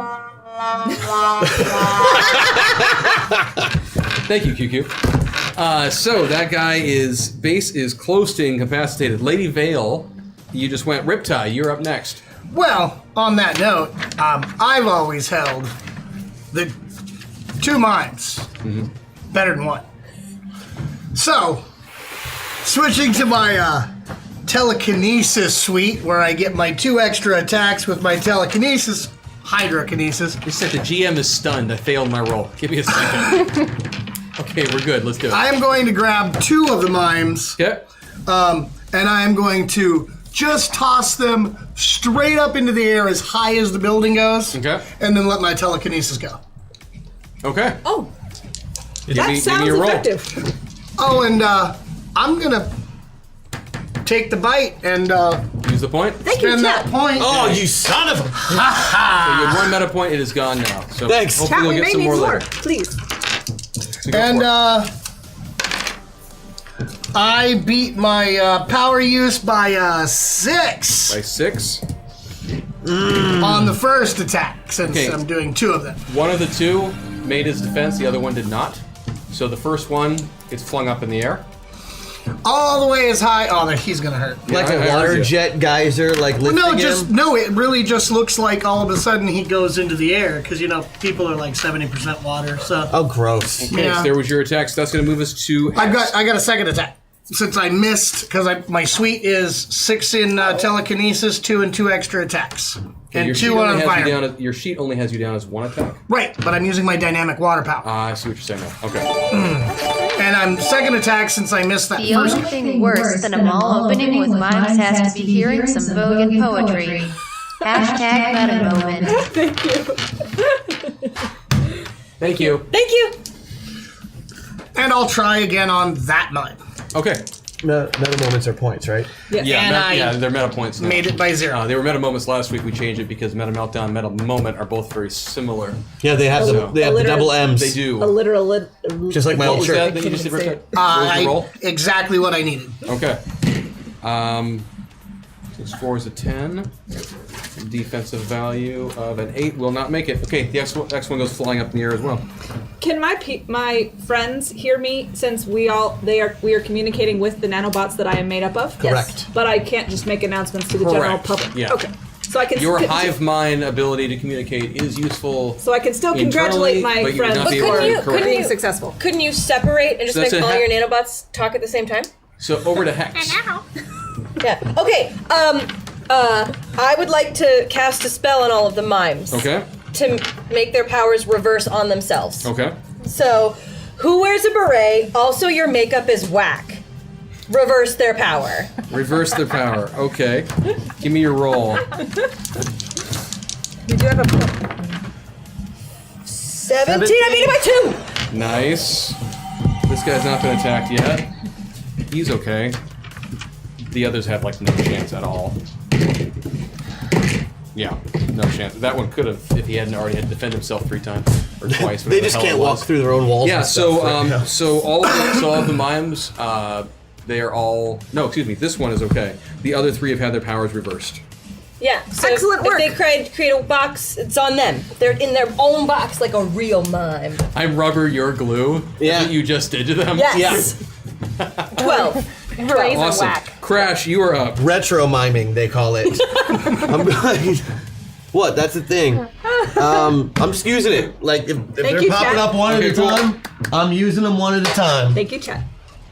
Thank you, QQ. So that guy base is close to incapacitated. Lady Vale, you just went Riptide. You're up next. Well, on that note, I've always held the two mimes better than one. So, switching to my telekinesis suite, where I get my 2 extra attacks with my telekinesis, hydrokinesis. You said the GM is stunned. I failed my roll. Give me a second. Okay, we're good. Let's do it. I am going to grab 2 of the mimes, Okay. and I am going to just toss them straight up into the air as high as the building goes, Okay. and then let my telekinesis go. Okay. Oh, Give that me sounds your roll. effective. Oh, and I'm gonna take the bite and Use the point. Thank you, spend chat. that point. Oh, you son of a... So you had 1 meta point. It is gone now. So Thanks. hopefully Chat, you'll we get may some need more more. later. Please. So go And for it. I beat my power use by 6 By 6. on the first attack, since Okay. I'm doing 2 of them. One of the 2 made his defense. The other one did not. So the first one gets flung up in the air. All the way as high. Oh, he's gonna hurt. Like I a heard water you. jet geyser, like lifting him? No, it really just looks like all of a sudden he goes into the air, because, people are like 70% water, so. Oh, gross. Okay, Yeah. so there was your attack. So that's going to move us to. I Hex. got a second attack. Since I missed, because my suite is 6 in telekinesis, 2 and 2 extra attacks. Okay, And your 2 sheet on only has you fire. down as, your sheet only has you down as 1 attack. Right, but I'm using my dynamic water power. I see what you're saying now. Okay. And I'm second attack since I missed that The first only thing worse than a mall opening with mimes has to be hearing some Vogan poetry. Hashtag meta moment. Thank you. Thank you. And I'll try again on that mine. Okay. Meta moments are points, right? Yeah, And I they're meta points now. Made it by 0. They were meta moments last week. We changed it because meta meltdown, meta moment are both very similar. Yeah, they have the double M's. They do. A literal. Just like my What old was shirt. that you just did? Riptide? What was your roll? Exactly what I needed. Okay. So score is a 10. Defensive value of an 8 will not make it. Okay, the X one goes flying up in the air as well. Can my friends hear me since we are communicating with the nanobots that I am made up of? Correct. But I can't just make announcements to the general Correct. public. Yeah. Okay. So I can. Your hive mind ability to communicate is useful. So I can still internally, congratulate my but you would friends not be able for to correct. being successful. Couldn't you separate and just So make that's all a your nanobots talk at the same time? So over to Hex. Yeah. Okay. I would like to cast a spell on all of the mimes. Okay. to make their powers reverse on themselves. Okay. So, who wears a beret? Also, your makeup is whack. Reverse their power. Reverse their power. Okay. Give me your roll. You do have a 17. I beat it by 2. Nice. This guy's not been attacked yet. He's okay. The others have like no chance at all. Yeah, no chance. That one could have if he hadn't already had to defend himself 3 times or twice. They whatever just the hell can't it walk was. through their own walls. Yeah. and stuff, right? So all of the mimes, they are all. No, excuse me. This one is okay. The other 3 have had their powers reversed. Yeah. So Excellent work. If they create a box, it's on them. They're in their own box like a real mime. I'm rubber, you're glue. That's Yeah. what you just did to them. Yes. 12. Razor Awesome. whack. Crash, you are up. Retro miming, they call it. I'm going. What? That's the thing. I'm just using it. Like if they're you, popping chat. up one Okay, at a cool. time, I'm using them one at a time. Thank you, chat.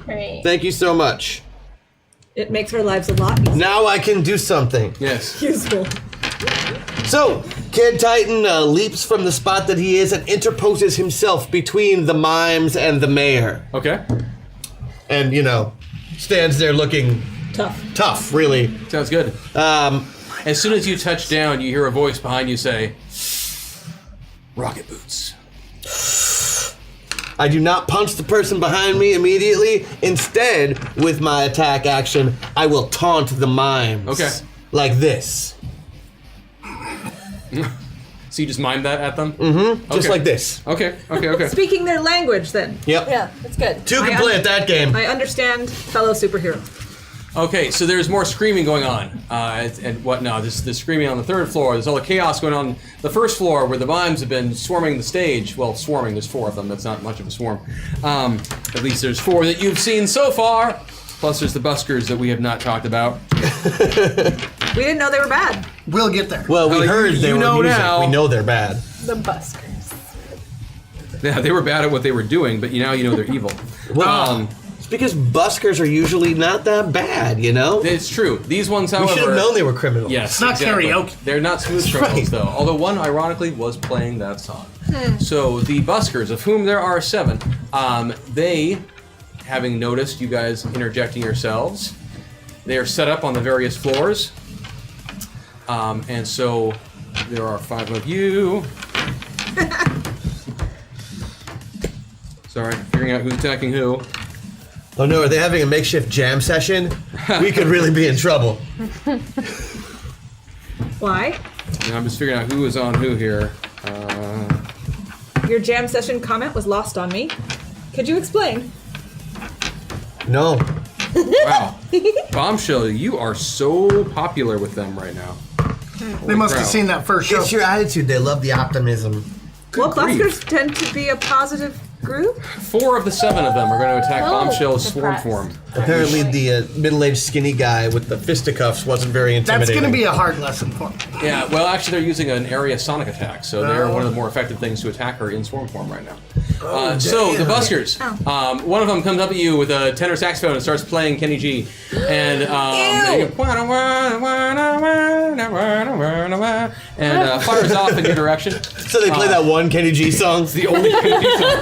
Great. Thank you so much. It makes our lives a lot easier. Now I can do something. Yes. Useful. So, Kid Titan leaps from the spot that he is and interposes himself between the mimes and the mayor. Okay. And, stands there looking tough, really. Sounds good. As soon as you touch down, you hear a voice behind you say, "Rocket boots." I do not punch the person behind me immediately. Instead, with my attack action, I will taunt the mimes. Okay. Like this. So you just mime that at them? Just Okay. like this. Okay. Speaking their language, then. Yep. Yeah, that's good. 2 can play at that game. I understand, fellow superhero. Okay, so there's more screaming going on. And what now? There's screaming on the 3rd floor. There's all the chaos going on the 1st floor where the mimes have been swarming the stage. Well, swarming, there's 4 of them. That's not much of a swarm. At least there's 4 that you've seen so far. Plus there's the buskers that we have not talked about. We didn't know they were bad. We'll get there. Well, we Well, heard you they were know music. now. We know they're bad. The buskers. Yeah, they were bad at what they were doing, but now you know they're evil. Well, it's because buskers are usually not that bad, It's true. These ones, We however... should have known they were criminals. Yes, It's not exactly. karaoke. They're not smooth criminals, right. though. Although one, ironically, was playing that song. So the buskers, of whom there are 7, they, having noticed you guys interjecting yourselves, they are set up on the various floors. And so there are 5 of you. Sorry, figuring out who's attacking who. Oh no, are they having a makeshift jam session? We could really be in trouble. Why? And I'm just figuring out who is on who here. Your jam session comment was lost on me. Could you explain? No. Wow. Bombshell, you are so popular with them right now. They must crap. have seen that first show. It's your attitude. They love the optimism. Well, grief. buskers tend to be a positive group. 4 of the 7 of them are going to attack Oh, Bombshell's swarm surprise. form. Apparently, the middle-aged skinny guy with the fisticuffs wasn't very That's intimidating. going to be a hard lesson for me. Yeah, well, actually, they're using an area sonic attack, so they're one of the more effective things to attack her in swarm form right now. So, the buskers. One of them comes up at you with a tenor saxophone and starts playing Kenny G. And and fires off in your direction. So they play that one Kenny G song. It's the only Kenny G song.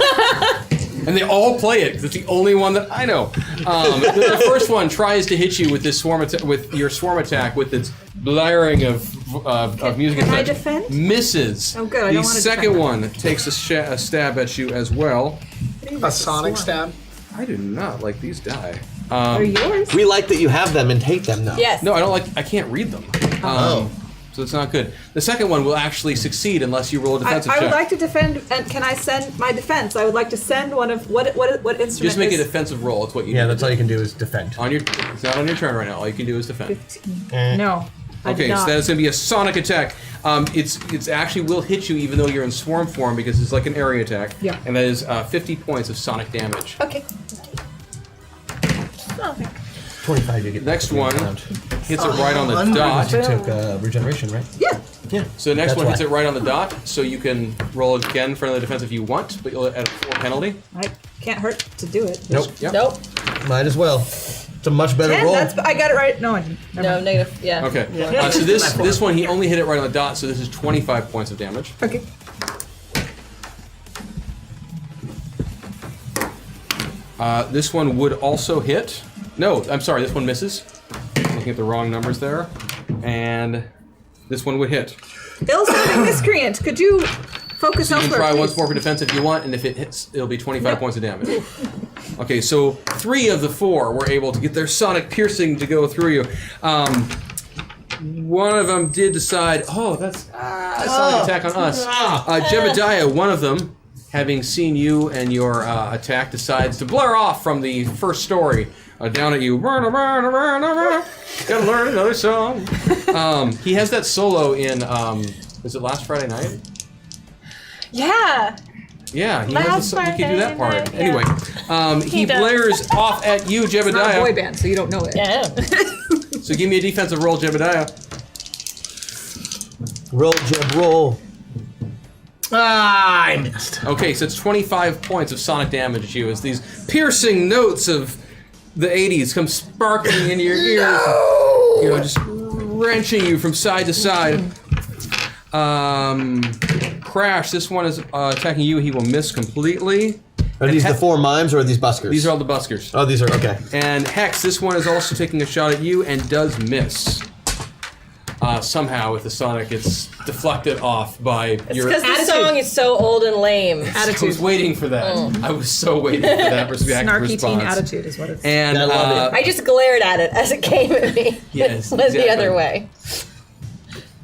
And they all play it because it's the only one that I know. The first one tries to hit you with this with your swarm attack with its blaring of music. Can and I such. defend? Misses. Oh, good, I The don't wanna second defend. one takes a stab at you as well. A sonic stab. I do not like these die. They're yours. We like that you have them and hate them now. Yes. No, I don't like. I can't read them. So it's not good. The second one will actually succeed unless you roll a defensive I check. would like to defend, and can I send my defense? I would like to send one of what instrument? Just make a is defensive roll. It's what you Yeah, need that's to all do. you can do is defend. It's not on your turn right now. All you can do is defend. 15. No. I Okay, did so not. that is going to be a sonic attack. It's actually will hit you even though you're in swarm form because it's like an area attack. Yeah. And that is 50 points of sonic damage. Okay. 25 you get. Next one hits it right on the Unreal. dot. You took regeneration, right? Yeah. Yeah. So the next That's one hits why. it right on the dot, so you can roll again for another defense if you want, but you'll at a 4 penalty. I can't hurt to do it. Nope. Yep. Nope. Might as well. It's a much better 10. roll. I got it right. No, I didn't. Never No, mind. negative. Yeah. Okay. So this one, he only hit it right on the dot, so this is 25 points of damage. Okay. This one would also hit. No, I'm sorry, this one misses. Looking at the wrong numbers there. And this one would hit. Ill-serving miscreant. Could you focus You can elsewhere, try please? once more for defense if you want, and if it hits, it'll be 25 points of damage. Okay, so 3 of the 4 were able to get their sonic piercing to go through you. One of them did decide, that's a sonic attack on us. Jebediah, one of them, having seen you and your attack, decides to blur off from the first story down at you. Gotta learn another song. He has that solo in, is it Last Friday Night? Yeah. Yeah, he Last has we could do that Friday part. night, Anyway, he does. blares off at you, It's not a boy Jebediah. band, so you don't know it. Yeah. So give me a defensive roll, Jebediah. Roll, Jeb, roll. I missed. Okay, so it's 25 points of sonic damage at you as these piercing notes of the 80s come sparkling into your ears. You know, just wrenching you from side to side. Crash, this one is attacking you. He will miss completely. Are these the 4 mimes or are these buskers? These are all the buskers. Oh, these are, okay. And Hex, this one is also taking a shot at you and does miss. Somehow with the sonic, it's deflected off by It's your. because the Attitude. song is so old and lame. I was waiting for that. I was so waiting for that Snarky response. teen attitude is what it's. And I love I just glared at it as it came at me. Yes, Went the exactly. other way.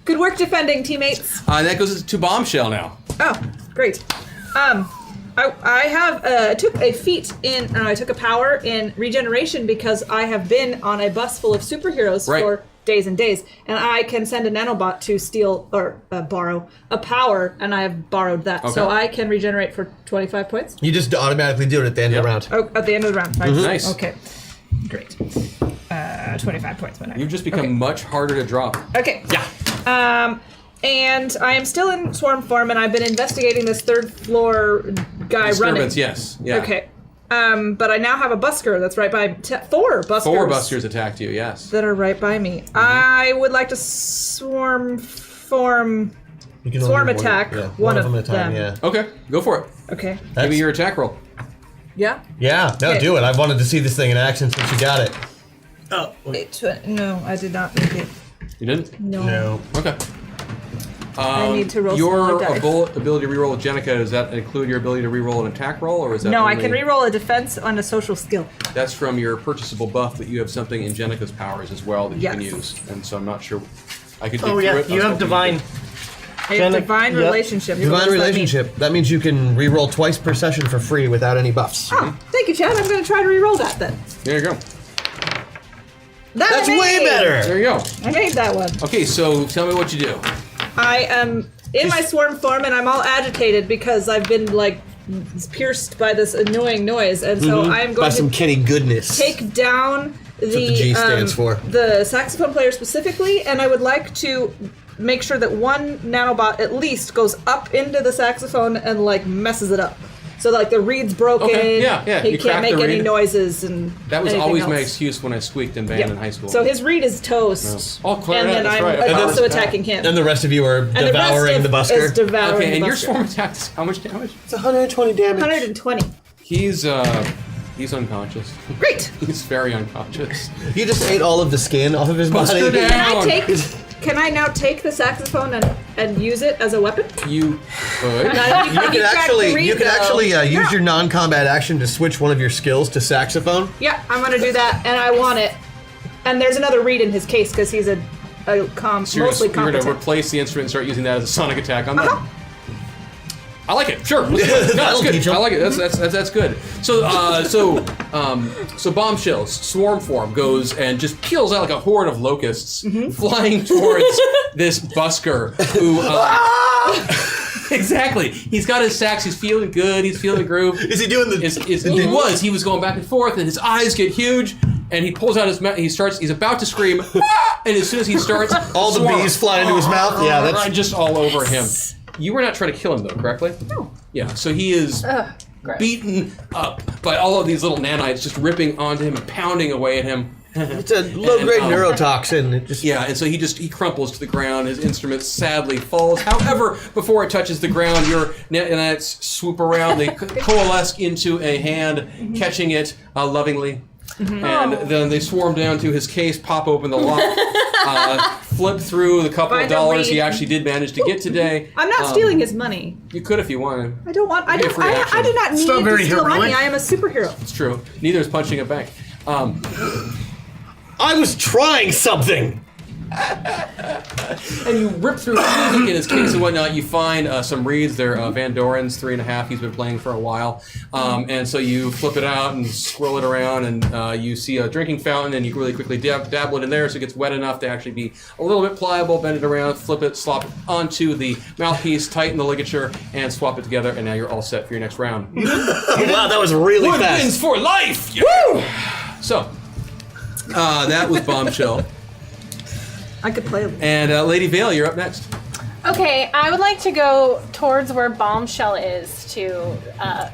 Good work defending, teammates. And that goes to Bombshell now. Oh, great. I took a feat in. I took a power in regeneration because I have been on a bus full of superheroes Right. for days and days, and I can send a nanobot to steal or borrow a power, and I have borrowed that, so Okay. I can regenerate for 25 points. You just automatically do it at the end of the round. Oh, at the end of the round. Right? Nice. Okay. Great. 25 points. You've just become much harder to drop. Okay. Yeah. And I am still in swarm form, and I've been investigating this 3rd floor guy running. Disturbance, yes. Yeah. Okay. But I now have a busker that's right by 4 buskers. 4 buskers attacked you, yes. that are right by me. I would like to swarm form. You can Swarm only attack one of of them at a time, them. yeah. Okay, go for it. Okay. Give me your attack roll. Yeah. Yeah, no, Okay. do it. I've wanted to see this thing in action since you got it. Oh, No, I did not make it. You didn't? No. Okay. I need to roll Your smaller dice. ability to reroll with Jenica, does that include your ability to reroll an attack roll, or is that No, I only- can reroll a defense on a social skill. That's from your purchasable buff that you have something in Jenica's powers as well that you can Yes. use, and so I'm not sure. I could. oh dig yeah, through it. I you was have hoping divine. I have Yep. divine relationship. What Divine does that mean? relationship. That means you can reroll twice per session for free without any buffs. Oh, thank you, Chad. I'm going to try to reroll that then. There you go. That's I way made. better. There you go. I made that one. Okay, so tell me what you do. I am in my swarm form, and I'm all agitated because I've been pierced by this annoying noise, and so I'm By going some to kitty goodness. take down what the G stands for. the saxophone player specifically, and I would like to make sure that one nanobot at least goes up into the saxophone and messes it up. So the reed's broken. Okay, yeah, He you can't crack make the any reed. noises and That was anything always else. my excuse when I squeaked in band Yeah. in high school. So his reed is toast. Oh, clarinet, and then that's I'm right. I'm And also then- attacking him. And the rest of you are And the rest devouring of the busker. is devouring Okay, the and your busker. swarm attack is how much damage? It's 120 damage. 120. He's unconscious. Great. He's very unconscious. You just ate all of the skin off of his Buster body. down. Can I now take the saxophone and use it as a weapon? You could. Now, if You can actually, use Yeah. your non-combat action to switch one of your skills to saxophone. Yeah, I'm gonna do that, and I want it. And there's another reed in his case because he's mostly You're going competent. to replace the instrument and start using that as a sonic attack on them. I like it. Sure. Let's do it. No, That'll that's teach good. 'em. I like it. That's good. So Bombshells swarm form goes and just peels out like a horde of locusts flying towards this busker who. Exactly. He's got his sax. He's feeling good. He's feeling the groove. Is he doing the? He was going back and forth, and his eyes get huge. And he pulls out his mouth. He's about to scream, and as soon as he starts, all the swarm. bees fly into his mouth. Yeah, that's. Just all over him. You were not trying to kill him, though, correctly? No. Yeah, so he is beaten up by all of these little nanites just ripping onto him and pounding away at him. It's a low-grade neurotoxin. It just Yeah, and so he crumples to the ground. His instrument sadly falls. However, before it touches the ground, your nanites swoop around. They coalesce into a hand, catching it lovingly. And then they swarm down to his case, pop open the lock, flip through the couple Find of a dollars he reed. actually did manage to get today. I'm not stealing his money. You could if you wanted. I don't want. I Be a don't. free action. I do not need not to very steal money. heroic. I am a superhero. It's true. Neither is punching a bank. I was trying something. And you rip through the music in his case and whatnot. You find some reeds. They're Van Doren's 3.5. He's been playing for a while. And so you flip it out and swirl it around, and you see a drinking fountain, and you really quickly dabble it in there so it gets wet enough to actually be a little bit pliable. Bend it around, flip it, slop it onto the mouthpiece, tighten the ligature, and swap it together, and now you're all set for your next round. Wow, that was really Wood fast. wins for life! Woo! So, that was Bombshell. I could play. And Lady Vale, you're up next. Okay, I would like to go towards where Bombshell is to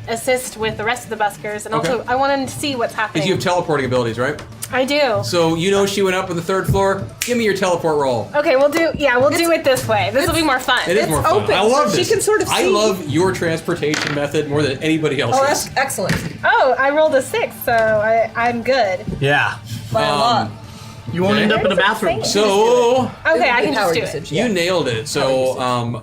assist with the rest of the buskers, and also Okay. I want to see what's happening. Because you have teleporting abilities, right? I do. So you know she went up on the 3rd floor. Give me your teleport roll. Okay, we'll do it this way. This will be more fun. It is more fun. open, I love so she this. can sort of I see. love your transportation method more than anybody else's. Oh, that's excellent. Oh, I rolled a 6, so I'm good. Yeah. By a lot. You won't end up in a bathroom. So Okay, I can Power just do it. usage. you nailed it. So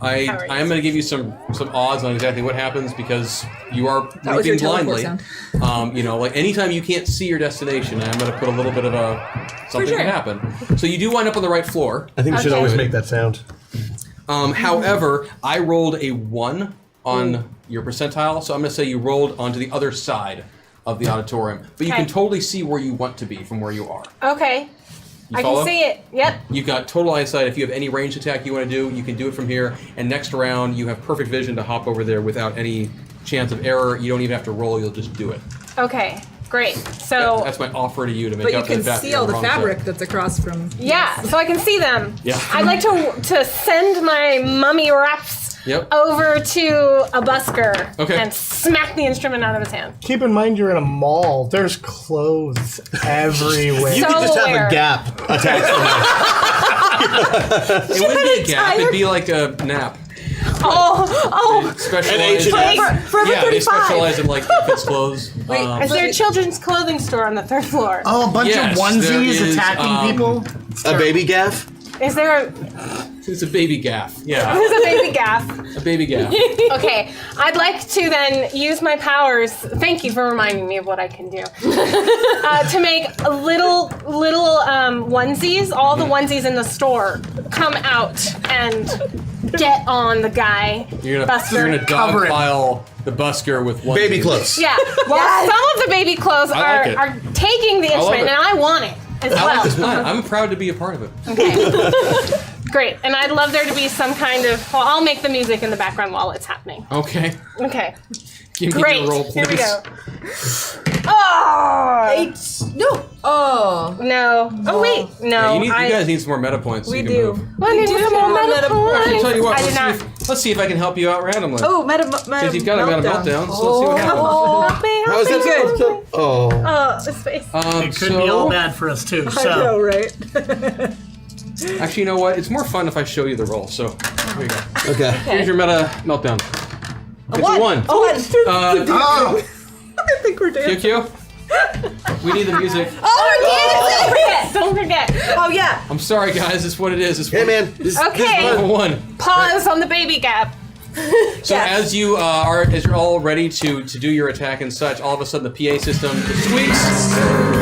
I Power am going to give you some odds on exactly what happens because you are That was your leaping teleport blindly. sound. You know, like anytime you can't see your destination, I'm going to put a little bit of something sure. can happen. So you do wind up on the right floor. I think we should Okay. always make that sound. However, I rolled a 1 on your percentile, so I'm going to say you rolled onto the other side of the auditorium. But you Okay. can totally see where you want to be from where you are. Okay, You I follow? can see it. Yep. You've got total eyesight. If you have any ranged attack you want to do, you can do it from here. And next round, you have perfect vision to hop over there without any chance of error. You don't even have to roll. You'll just do it. Okay, great. So That's my offer to you to make But you up for can the fact that see you're all the wrong fabric side. that's across from. yeah, so I can see them. Yeah. I'd like to send my mummy wraps Yep. over to a busker Okay. and smack the instrument out of his hand. Keep in mind you're in a mall. There's clothes everywhere. You So could just have aware. a gap attached to It wouldn't be a gap. tired- It'd be like a nap. Oh, Specialized. H&M. Forever Yeah, they 35. specialize in like infants' clothes. is there a children's clothing store on the 3rd floor? Oh, a bunch Yes, of onesies there is, attacking people. a baby gaff. Is there It's a baby gaff. Yeah, there's a baby gaff? a baby gaff. Okay, I'd like to then use my powers. Thank you for reminding me of what I can do. To make little onesies, all the onesies in the store, come out and get on the guy. You're busker. gonna Cover it. dogpile the busker with one Baby clothes. Yeah. Well, some of the baby clothes I like it. are taking the love instrument, it. and I want it as I well. like this plan. I'm proud to be a part of it. Okay. Great. And I'd love there to be some kind of. Well, I'll make the music in the background while it's happening. Okay. Okay. Give me Great. the roll, Here please. we go. Oh No. Oh. no! Oh wait, no! Yeah, you guys need some more meta points. So We you can do. Move. Well, I need do some need more more meta meta points. Actually, tell you what. I did not. Let's see if I can help you out randomly. Oh, meta. Because you've got a meltdown, so let's see what happens. Oh, help me, How is help that me. supposed to? Oh. Oh, this face. It could be all bad for us too. I know, So right? Actually, you know what? It's more fun if I show you the roll. So here you go. Okay. Here's your meta meltdown. It's What? a 1. Oh, oh, I think we're dead. QQ? We need the music. Don't forget. Oh yeah. I'm sorry, guys. It's what it is. It's Hey, man. This Okay. level 1. Pause on the baby gap. So as you as you're all ready to do your attack and such, all of a sudden the PA system squeaks,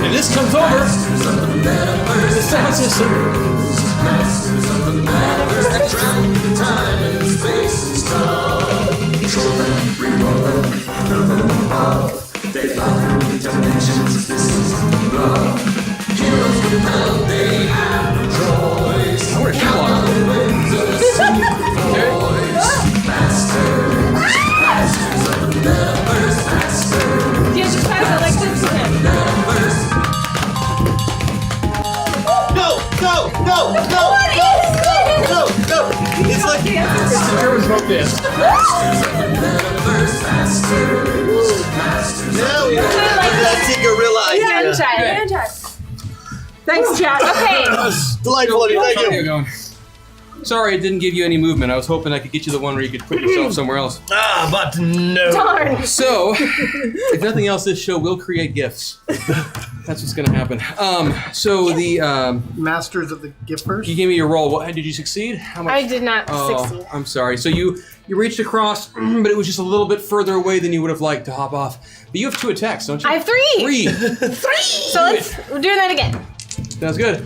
and this comes over. The sound system. Masters of the metaverse that travel time and space and stuff. Control them, re-roll them, throw them off. They fly through dimensions, this is love. Heroes compelled, they have no choice. I want to shoot one. The winds of the super voice. Masters, masters of the metaverse, masters. Yeah, just pass it like this to him. Metaverse. No. It's like there was both this. Masters of the metaverse, masters. No, yeah. That's a gorilla idea. Thanks, chat. Okay. Delightful of you. Thank you. Going. Sorry, it didn't give you any movement. I was hoping I could get you the one where you could put yourself somewhere else. But no. Darn. So, if nothing else, this show will create gifts. That's what's going to happen. The Masters of the Gifters. you gave me your roll. What did you succeed? How much? I did not succeed. I'm sorry. So you reached across, but it was just a little bit further away than you would have liked to hop off. But you have 2 attacks, don't you? I have 3. 3. So we're doing that again. Sounds good.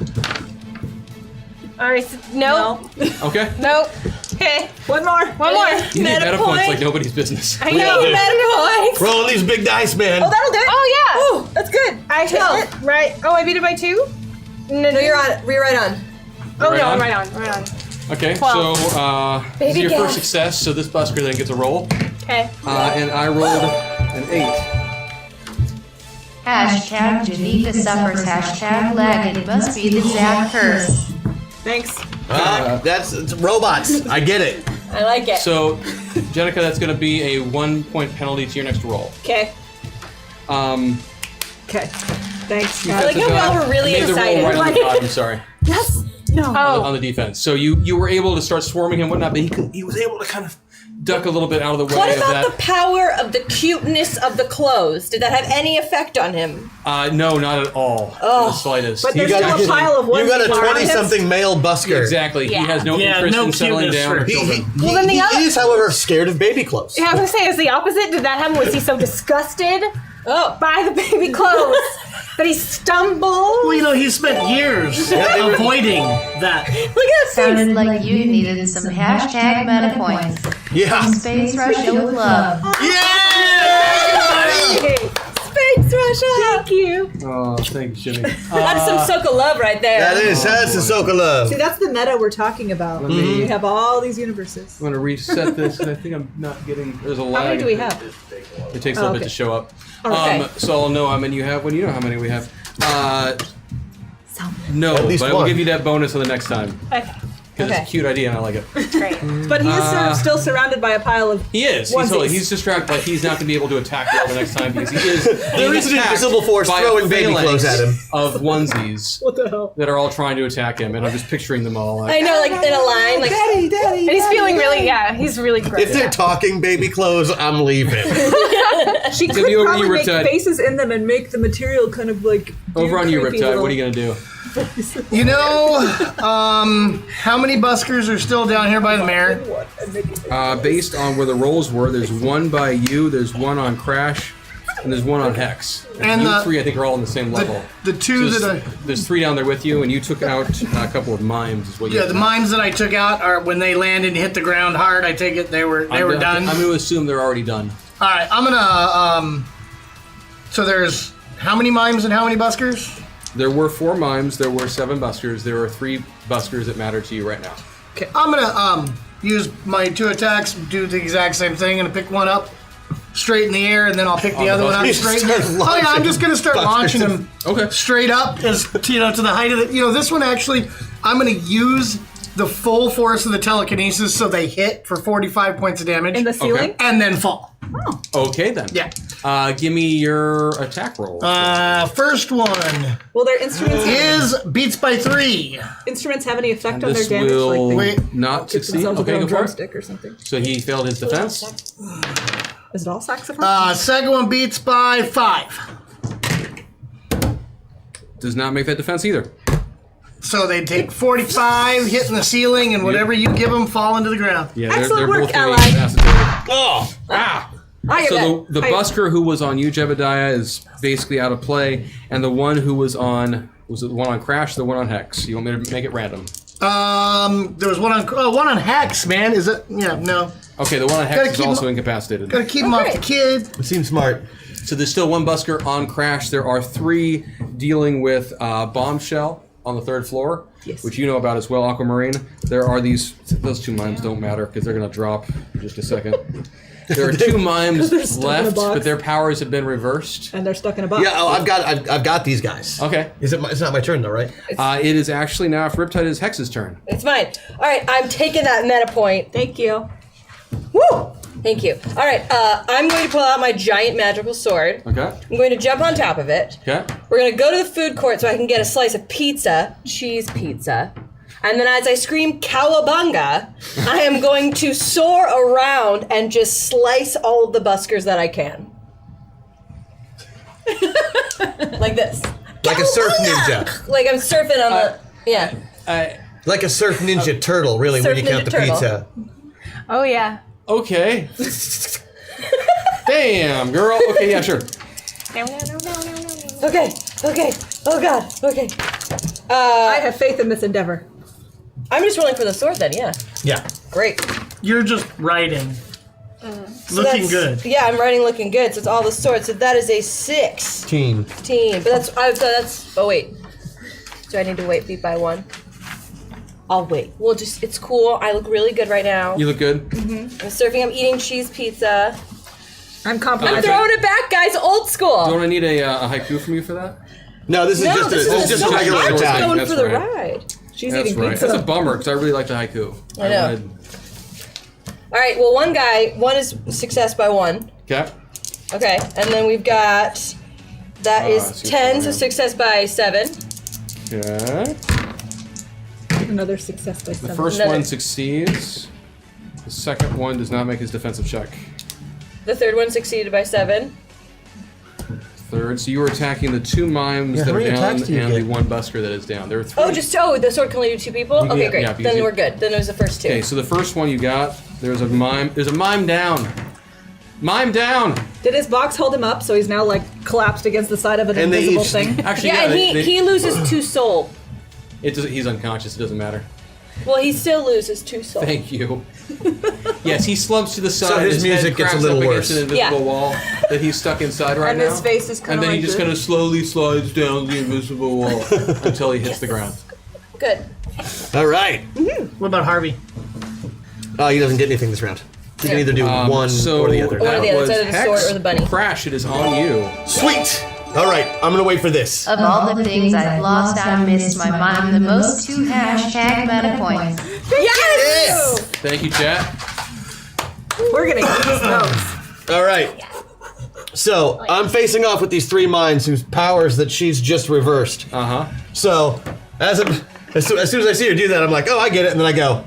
All right. No. Okay. Nope. Okay. One more. You need meta points like nobody's business. I know. Meta points. Rolling these big dice, man. Oh, that'll do it. Oh yeah. Oh, that's good. I hit it. Right. Oh, I beat it by 2. No, No, you're on. You're right on. Oh Right no, on? I'm right on. Okay, 12. so this Baby is your gas. first success, so this busker then gets a roll. Okay. And I rolled an 8. Hashtag Janika suffers. Hashtag lag. It must be the Zach curse. Thanks. It's robots. I get it. I like it. So, Jenica, that's going to be a 1-point penalty to your next roll. Okay. Okay. Thanks. I like how we all were really I made the roll excited. right on the bottom, sorry, Yes. No. on the defense. So you were able to start swarming him and whatnot, but he was able to kind of duck a little bit out of the way What of about that. the power of the cuteness of the clothes? Did that have any effect on him? No, not at all. In the slightest. But there's You got still a pile of ones. You got a around him. 20-something male busker. Exactly. Yeah. He has no Yeah, interest no in settling cuteness down or for- children. Well, then the He other- is, however, scared of baby clothes. Yeah, I was gonna say, is the opposite? Did that happen? Was he so disgusted Oh. by the baby clothes that he stumbled? Well, he spent years avoiding that. Look at Sounded like you needed some hashtag meta points. Yeah. Space Russia with love. Hey, Space Russia. thank you. Oh, thanks, Jimmy. That's some soak of love right there. That's the soak of love. See, that's the meta we're talking about. me- We have all these universes. I'm going to reset this, and I think I'm not getting... There's a lag. How many do we have? It takes a little bit okay. to show up. Okay. So I'll know how many you have when you know how many we have. No, At least but I will one. give you that bonus on the next time. Okay, Because it's a cute idea and I like it. great. But he is still surrounded by a pile of. He is. Onesies. He's distracted. Like he's not going to be able to attack you all the next time because he is. There is an attacked invisible force by a throwing baby phalanx clothes at him. of onesies What the hell? that are all trying to attack him, and I'm just picturing them all. I Like, know, like in a line, like Daddy. And he's feeling really, he's really If great. they're talking baby clothes, I'm leaving. She could Maybe over probably you, make Riptide. faces in them and make the material kind of like. over on you, creepy Riptide. little- What are you going to do? You know, how many buskers are still down here by the mayor? Based on where the rolls were, there's one by you, there's one on Crash, and there's one on Hex. And you the- three, I think, are all on the same level. The two So that there's 3 down there with you, and you took out a couple of mimes. Is what you the mimes that I took out are when they landed and hit the ground hard. I take it they were done. I'm going to assume they're already done. All right, I'm gonna. So there's how many mimes and how many buskers? There were 4 mimes, there were 7 buskers, there are 3 buskers that matter to you right now. Okay, I'm gonna use my 2 attacks, do the exact same thing, and pick one up straight in the air, and then I'll pick the the other one up buskers? straight. Start Oh yeah, I'm just gonna start launching launching them Okay. straight up as to the height of it. This one actually, I'm gonna use the full force of the telekinesis so they hit for 45 points of damage In the ceiling? and then fall. Okay then. Yeah. Give me your attack roll. First one Will their instruments is beats by 3. instruments have any effect on their this damage? will Like they Wait. not give succeed. themselves with their Okay, own go for it. drumstick or something? So he failed his defense. Is it all saxophone? Second one beats by 5. Does not make that defense either. So they take 45, hitting the ceiling, and whatever you give them fall into the ground. Yeah, Excellent they're work, both getting ally. incapacitated. Oh! Ah! Hi, So the Hi. busker who was on you, Jebediah, is basically out of play, and the one who was on the one on Crash, the one on Hex. You want me to make it random? There was one on Hex, man. Is it? Yeah, no. Okay, the one on Gotta Hex is keep also him- incapacitated. Gotta keep them off the kid. It seems smart. So there's still one busker on Crash. There are 3 dealing with Bombshell on the 3rd floor, Yes. which you know about as well, Aquamarine. There are those 2 mimes don't matter because they're going to drop in just a second. There are 2 mimes They're stuck in a left, box. but their powers have been reversed. And they're stuck in a box. Yeah, I've got these guys. Okay. It's not my turn though, right? It is actually now, if Riptide is Hex's turn. it's mine. All right, I'm taking that meta point. Thank you. Woo! Thank you. All right, I'm going to pull out my giant magical sword. Okay. I'm going to jump on top of it. Okay. We're going to go to the food court so I can get a slice of pizza, cheese pizza. And then as I scream cowabunga, I am going to soar around and just slice all of the buskers that I can. Like this. Like a surf ninja. Like I'm surfing on the... Yeah. Like a surf ninja turtle, really, when Surf you count ninja the turtle. pizza. Oh yeah. Okay. Damn, girl. Okay, yeah, sure. No. Okay. Oh God. Okay. I have faith in this endeavor. I'm just rolling for the sword then, yeah. Yeah. Great. You're just riding. So Looking that's- good. Yeah, I'm riding looking good, so it's all the swords. So that is a 16. But that's, oh wait. Do I need to beat by 1? I'll wait. It's cool. I look really good right now. You look good. I'm surfing, I'm eating cheese pizza. I'm I'm compromising. throwing it back, guys, old school. Don't I need a haiku from you for that? No, this is just a sword. regular I'm just attack. going That's for the right. ride. She's That's eating right. pizza. That's a bummer because I really like the haiku. I know. All right, well, one is success by 1. Okay. Okay, and then we've got, that is see 10, what so I success by 7. Okay. Another success by The 7. first Another. one succeeds. The second one does not make his defensive check. The third one succeeded by 7. Third, so you were attacking the 2 mimes Yeah, that how are many down attacks do you and the get? 1 busker that is down. There are 3. The sword can only do 2 people? Okay, Yeah, great. yeah, because Then you- we're good. Then it was the first 2. Okay, so the first one you got, there's a mime down. Mime down! Did his box hold him up so he's now like collapsed against the side of an And they invisible each- thing? Actually, Yeah, and he loses 2 soul. he's unconscious, it doesn't matter. Well, he still loses 2 soul. Thank you. Yes, he slumps to the side. So his head music gets a cracks little up worse. against an invisible Yeah. wall that he's stuck inside right And now. his face is kinda And then he like just this. kind of slowly slides down the invisible wall until he hits the ground. Good. All right. What about Harvey? Oh, he doesn't get anything this round. He can either do one so or the other. One or the other, was it's either the sword or the bunny. Crash, it is on you. Sweet. All right, I'm gonna wait for this. Of all the things I've lost, I missed my mom the most. 2 meta points. Yes! Thank you, chat. We're gonna use those. All right. So I'm facing off with these 3 mines whose powers that she's just reversed. Uh-huh. So as soon as I see her do that, I'm like, oh, I get it, and then I go.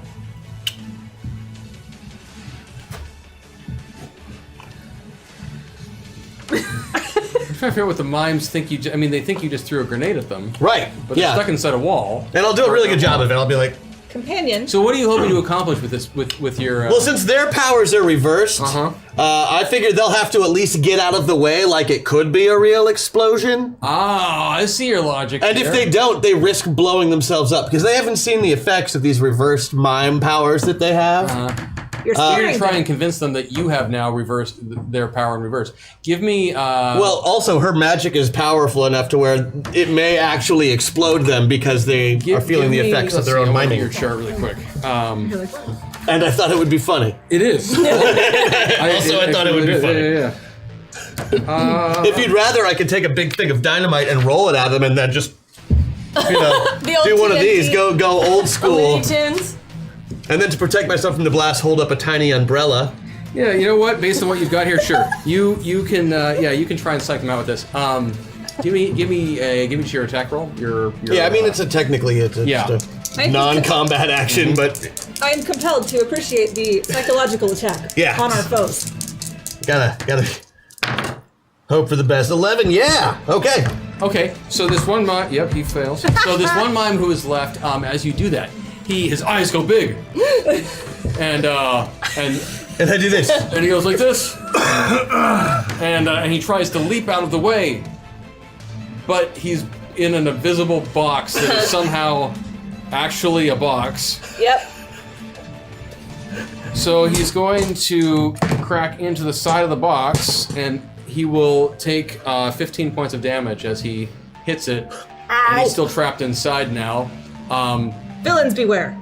I'm trying to figure out what the mimes think you. They think you just threw a grenade at them, Right. but they're yeah. stuck inside a wall. And I'll do a really good job of it. I'll be like, Companion. So what are you hoping to accomplish with this? With your? well, since their powers are reversed, Uh-huh. I figured they'll have to at least get out of the way, like it could be a real explosion. I see your logic. And if there. they don't, they risk blowing themselves up because they haven't seen the effects of these reversed mime powers that they have. You're You're gonna scaring try them. and convince them that you have now reversed their power in reverse. Give me. Well, also her magic is powerful enough to where it may actually explode them because they are feeling the give me- effects of let's their see, own I wanna do miming. your chart really quick. And I thought it would be funny. It is. I thought it would be funny. Yeah. If you'd rather, I could take a big thing of dynamite and roll it at them, and then just The old do one of TNT. these. Go old school. Looney Tunes. And then to protect myself from the blast, hold up a tiny umbrella. Yeah, you know what? Based on what you've got here, sure. You can you can try and psych them out with this. Give me your attack roll. Your Yeah, I mean it's technically it's Yeah. just a non-combat action, but I am compelled to appreciate the psychological attack Yeah. on our foes. gotta hope for the best. 11, yeah, okay. Okay, so this one mime, yep, he fails. So this one mime who is left, as you do that, his eyes go big, and And I do this. he goes like this, and he tries to leap out of the way, but he's in an invisible box that is somehow actually a box. Yep. So he's going to crack into the side of the box, and he will take 15 points of damage as he hits it. And he's still trapped inside now. Villains beware.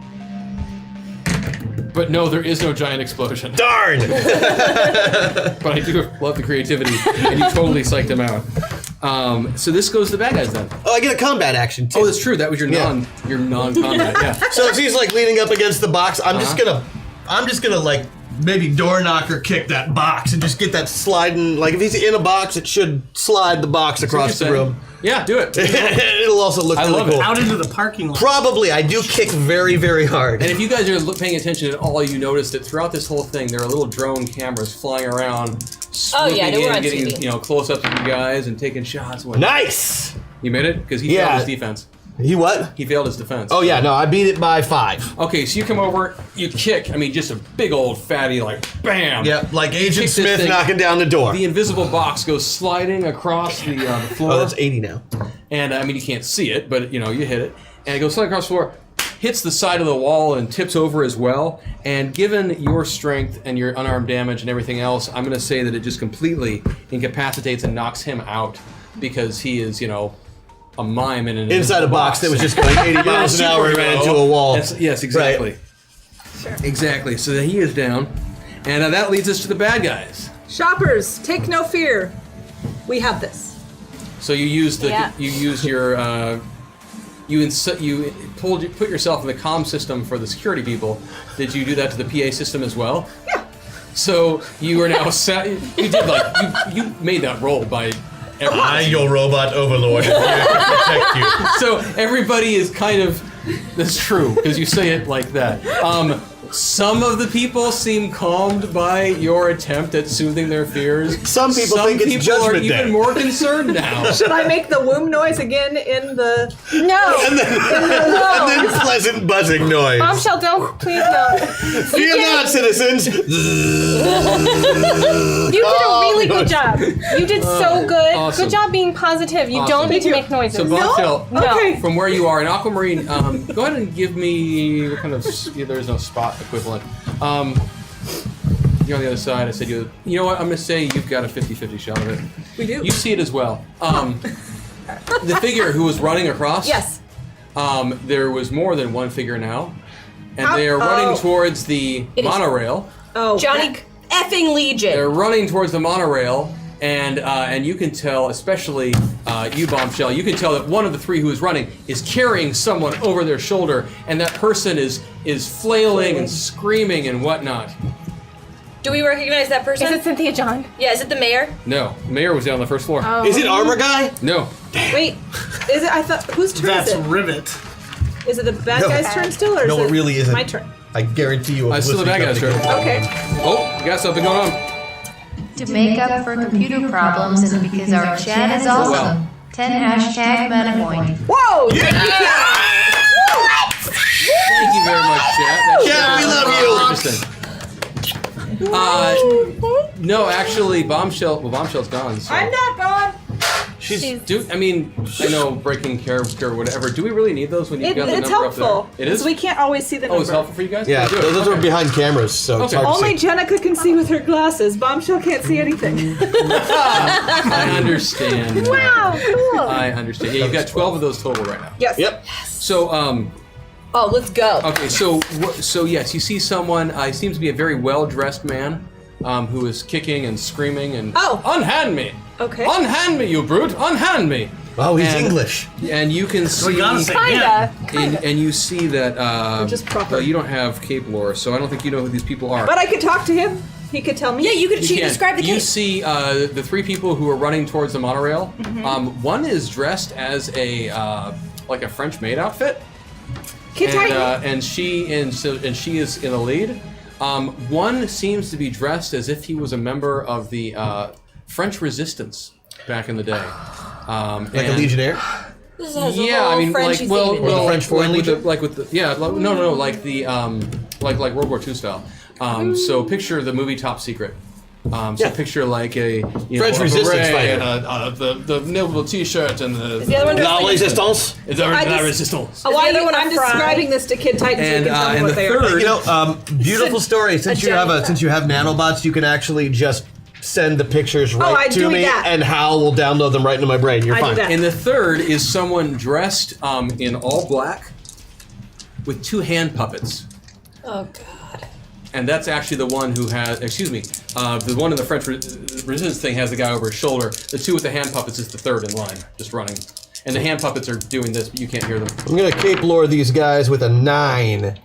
But no, there is no giant explosion. Darn! But I do love the creativity, and you totally psyched him out. So this goes to the bad guys then. Oh, I get a combat action too. Oh, that's true. That was your Yeah. non-combat. Yeah. So if he's like leaning up against the box, I'm just gonna like maybe door knocker kick that box and just get that sliding. Like if he's in a box, it should slide the box across the room. Yeah, do it. It'll also look really love it. cool. Out into the parking lot. Probably. I do kick very, very hard. And if you guys are paying attention at all, you notice that throughout this whole thing, there are little drone cameras flying around, swooping we're on in, getting TV. Close up to you guys and taking shots. Nice! You made it? Because he failed his defense. He what? He failed his defense. Oh yeah, no, I beat it by 5. Okay, so you come over, you kick. I mean, just a big old fatty, like bam. Yep, like Agent Kick this Smith thing. knocking down the door. The invisible box goes sliding across the floor. Oh, that's 80 now. And I mean, you can't see it, but you hit it, and it goes sliding across the floor, hits the side of the wall, and tips over as well. And given your strength and your unarmed damage and everything else, I'm going to say that it just completely incapacitates and knocks him out because he is, a mime in an Inside a box that was just going 80 miles an hour and ran into a wall. Yes, exactly. Right. Sure. Exactly. So then he is down, and that leads us to the bad guys. Shoppers, take no fear. We have this. So you use Yeah. your you put yourself in the comm system for the security people. Did you do that to the PA system as well? Yeah. So you are now you did you made that roll by. I, your robot overlord, am here to protect you. So everybody is kind of. That's true because you say it like that. Some of the people seem calmed by your attempt at soothing their fears. Some people think it's people Judgment are Day. even more concerned now. Should I make the womb noise again in the... No. And then pleasant buzzing noise. Bombshell, don't. Please don't. Fear not, citizens. You did a really good job. You did so good. Awesome. Good job being positive. You Awesome. don't need to Thank make So noises. Bombshell, No. Okay. from where you are in Aquamarine, go ahead and give me what kind of there is no spot equivalent. You're on the other side. I said you know what? I'm going to say you've got a 50-50 shot of it. We do. You see it as well. The figure who was running across. Yes. There was more than one figure now, and How- they are running towards the is- monorail. Oh, Johnny effing Legion. They're running towards the monorail, and you can tell, especially you, Bombshell, you can tell that one of the three who is running is carrying someone over their shoulder, and that person is flailing and screaming and whatnot. Do we recognize that person? Is it Cynthia John? Yeah, is it the mayor? No, the mayor was down on the first floor. Oh. Is it Armor Guy? No, Wait, is it? I thought whose turn That's is it? Rivet. Is it the bad No. guy's turn still, or No, is it really isn't. my turn? I guarantee you. it's still the bad guy's turn. Okay. Oh, you got something going on. To make up for computer problems and because our chat is awesome. Well. 10 hashtag MetaPoint. Whoa! Thank you very much, chat. Chat, we love you. Interesting. No, actually, Bombshell's gone. So. I'm not gone. I know breaking character or whatever. Do we really need those when you've got the It's number helpful. up there? It is? We can't always see the number. Oh, it's helpful for you guys? Yeah, Good. those are behind cameras, so it's Okay. hard to Only see. Jenica can see with her glasses. Bombshell can't see anything. I understand. Wow, cool. I understand. Yeah, you've got 12 of those total right now. Yes. Yep. So, Oh, let's go. okay, so yes, you see someone, he seems to be a very well-dressed man, who is kicking and screaming and, Oh. unhand me! Okay. Unhand me, you brute! Unhand me! Oh, he's And- English. And you can see, We gotta say yeah. Kinda. and you see that, just proper. you don't have cape lore, so I don't think you know who these people are. But I could talk to him. He could tell me. Yeah, you could You can. describe the You case. see the three people who are running towards the monorail. Mm-hmm. One is dressed as a like a French maid outfit, Kid Titan. and she is in the lead. One seems to be dressed as if he was a member of the French Resistance back in the day, Like a Legionnaire. This has a Yeah, whole I mean, Frenchy like well, theme in it. the French Foreign Legion? like with the like the like World War II style. So picture the movie Top Secret. So Yeah. picture like a French a resistance beret fighter. and the naval T-shirt and the other one the dressed La like- Resistance. La Resistance. Why the other one I'm a fry? describing this to Kid Titan so you And, can tell me and what the they are. third- You know, beautiful story. Since you have nanobots, you can actually just send the pictures right I'm to doing me, that. and Hal will download them right into my brain. You're I do fine. that. And the third is someone dressed in all black with two hand puppets. Oh god. And that's actually the one who has, the one in the French resistance thing has the guy over his shoulder. The two with the hand puppets is the third in line, just running. And the hand puppets are doing this, but you can't hear them. I'm gonna cape lore these guys with a 9,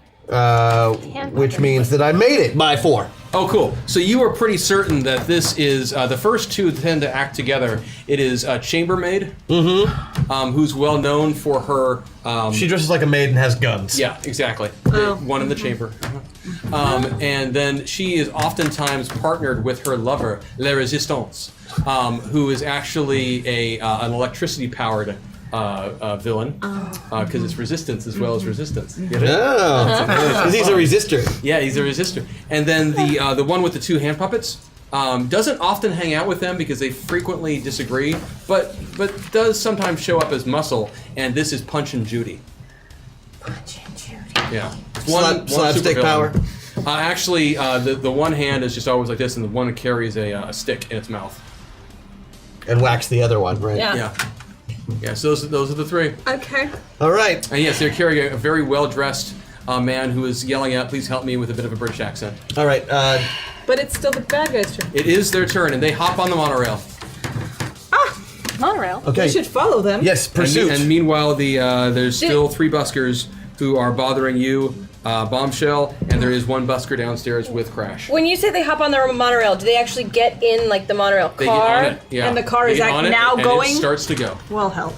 which means that I made it by 4. Oh, cool. So you are pretty certain that this is the first two tend to act together. It is Chambermaid, who's well known for her. She dresses like a maid and has guns. Yeah, exactly. One in the chamber. And then she is oftentimes partnered with her lover, La Resistance, who is actually an electricity-powered villain, because it's resistance as well as resistance. Get it? Oh, because he's a resistor. Yeah, he's a resistor. And then the one with the two hand puppets doesn't often hang out with them because they frequently disagree, but does sometimes show up as muscle. And this is Punch and Judy. Punch and Judy. Yeah, Slapstick power. Actually, the one hand is just always like this, and the one carries a stick in its mouth. And whacks the other one, right? Yeah. Yeah, so those are the three. Okay. All right. And yes, they're carrying a very well-dressed man who is yelling out, "Please help me," with a bit of a British accent. All right. But it's still the bad guy's turn. It is their turn, and they hop on the monorail. Monorail. Okay. We should follow them. Yes, pursuit. And meanwhile, there's still three buskers who are bothering you, Bombshell, and there is one busker downstairs with Crash. When you say they hop on the monorail, do they actually get in like the monorail car? They get on it, yeah. And the car They is get on it, now and going? It starts to go. Well, hell.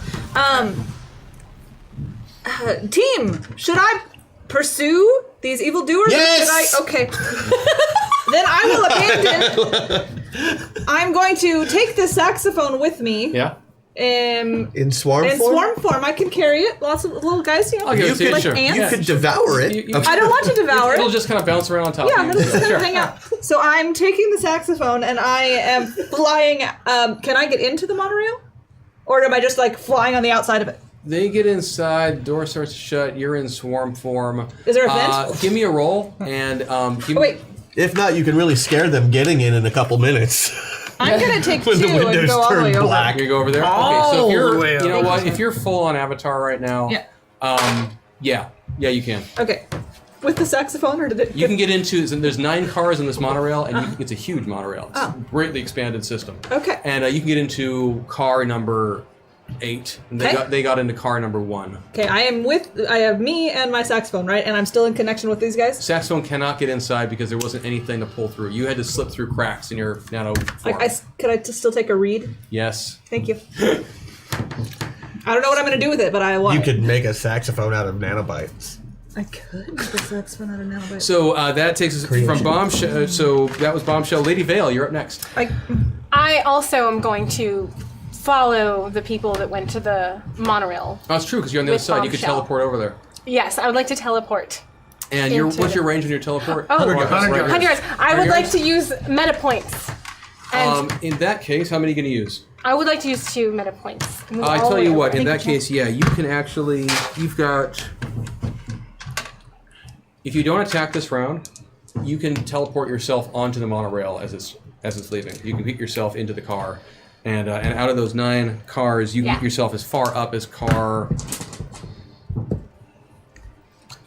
Team, should I pursue these evildoers? Yes! Or should I? Okay. Then I will abandon. I'm going to take the saxophone with me. Yeah. In swarm In form? swarm form, I can carry it. Lots of little guys, you know. I'll give it to you, like sure. ants. You could devour it. You- I don't want to devour It'll it. just kind of bounce around on top Yeah, of it'll you. just kind Sure. of hang out. So I'm taking the saxophone and I am flying. Can I get into the monorail? Or am I just like flying on the outside of it? They get inside, door starts to shut, you're in swarm form. Is there a vent? Give me a roll, and give Oh, wait. If not, you can really scare them getting in a couple minutes. I'm going to take When two the and windows go all the turn way over. black. You go over there. All Okay, so if the you're, way you know over. what? If you're full on Avatar right now, yeah, you can. Okay. With the saxophone, or did it? You can get into. There's 9 cars in this monorail, and it's a huge monorail. It's Oh. a greatly expanded system. Okay. And you can get into car number 8. And Okay. they got into car number 1. Okay, I have me and my saxophone, right? And I'm still in connection with these guys? Saxophone cannot get inside because there wasn't anything to pull through. You had to slip through cracks in your nano form. Could I just still take a read? Yes. Thank you. I don't know what I'm going to do with it, but I want You it. could make a saxophone out of nanobites. I could make a saxophone out of nanobites. So that takes us Creation. from Bombshell. So that was Bombshell. Lady Vale, you're up next. I also am going to follow the people that went to the monorail. Oh, it's true because you're on the other With side. You could Bombshell. teleport over there. Yes, I would like to teleport. And Into what's your the- range on your teleport? Oh, 100 yards. 100 yards. I would like to use meta points. And In that case, how many are you going to use? I would like to use 2 meta points. Move I all tell the you way what. over. In Thank that you, case, yeah, you can actually. You've got. If you don't attack this round, you can teleport yourself onto the monorail as it's leaving. You can get yourself into the car, and out of those 9 cars, you can Yeah. get yourself as far up as car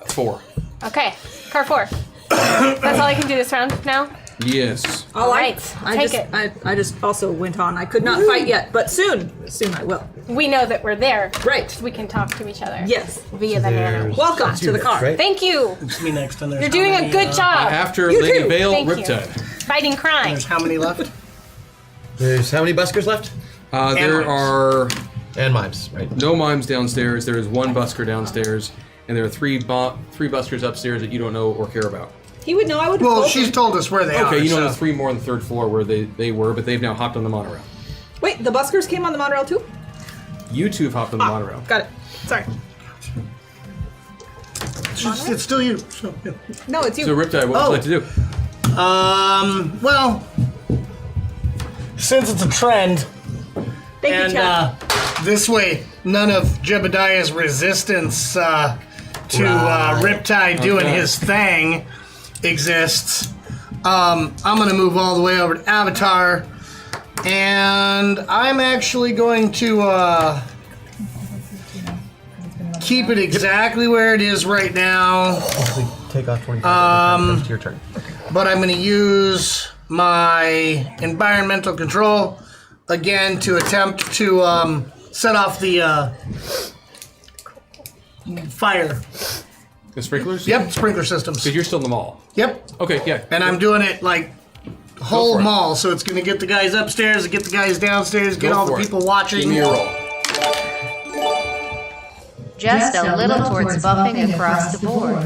4. Okay, car 4. That's all I can do this round now? Yes. All right, take it. I just also went on. I could not fight yet, but soon I will. We know that we're there. Right. We can talk to each other. Yes. Via the nano. Welcome to the car. Right? Thank you. It's me next, and there's You're how doing many, a good job. After You Lady too. Vale, Thank you. Riptide. Fighting crime. There's how many left? There's how many buskers left? There mimes. are And mimes, right? no mimes downstairs. There is 1 busker downstairs, and there are 3 buskers upstairs that you don't know or care about. He would know. I would. Well, have she's told us where they are. Okay, you know so- there's 3 more on the 3rd floor where they were, but they've now hopped on the monorail. Wait, the buskers came on the monorail too? You 2 have hopped on the monorail. Got it. Sorry. It's still you. So, yeah. No, it's you. So Riptide, what would you like to do? Well, since it's a trend, Thank and you, Chad. this way, none of Jebediah's resistance to Riptide doing Okay. his thing exists. I'm gonna move all the way over to Avatar, and I'm actually going to keep it exactly where it is right now. Take off 25. It's your turn. But I'm going to use my environmental control again to attempt to set off the fire. The sprinklers? Yep, sprinkler systems. Because you're still in the mall. Yep. Okay, yeah. And I'm doing it like Go whole for it. mall, so it's going to get the guys upstairs, get the guys downstairs, get Go all the for it. people watching. Give me a roll. Just a little towards buffing across the board.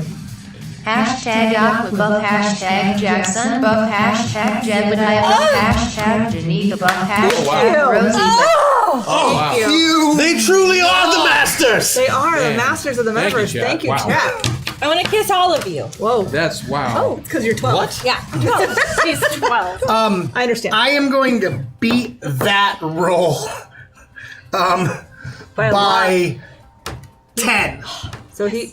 Hashtag Aqua buff, hashtag Jackson buff, hashtag Jedediah buff, hashtag Janika buff, hashtag Rosie buff. Oh, wow. You. They truly are the masters. They are Man. the masters of the Thank you, metaverse. chat. Thank you, Wow. chat. I want to kiss all of you. Whoa. That's wow. Oh, it's because you're 12. What? Yeah. She's 12. I understand. I am going to beat that roll by a lot. by 10. So he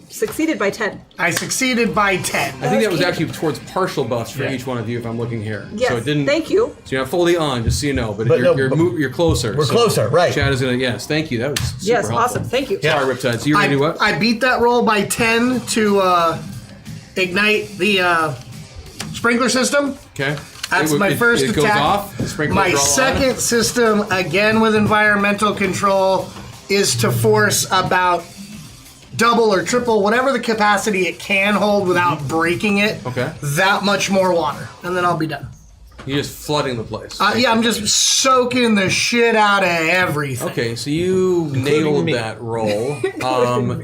succeeded by 10. I succeeded by 10. I think that was actually towards partial buffs for each one of you if I'm looking here. Yes. So it didn't. Thank you. So you're not fully on, just so you know, but, But you're, no, but you're closer. we're closer, right. Chad is gonna. Yes, thank you. That was super Yes, helpful. awesome. Thank you. Sorry, Riptide. So you're gonna do what? I beat that roll by 10 to ignite the sprinkler system. Okay. That's It- my it- first it goes attack. off. The sprinklers My are all on. second system, again with environmental control, is to force about double or triple whatever the capacity it can hold without breaking it. Okay. That much more water, and then I'll be done. You're just flooding the place. Yeah, I'm just soaking the shit out of everything. Okay, so you nailed me. that roll.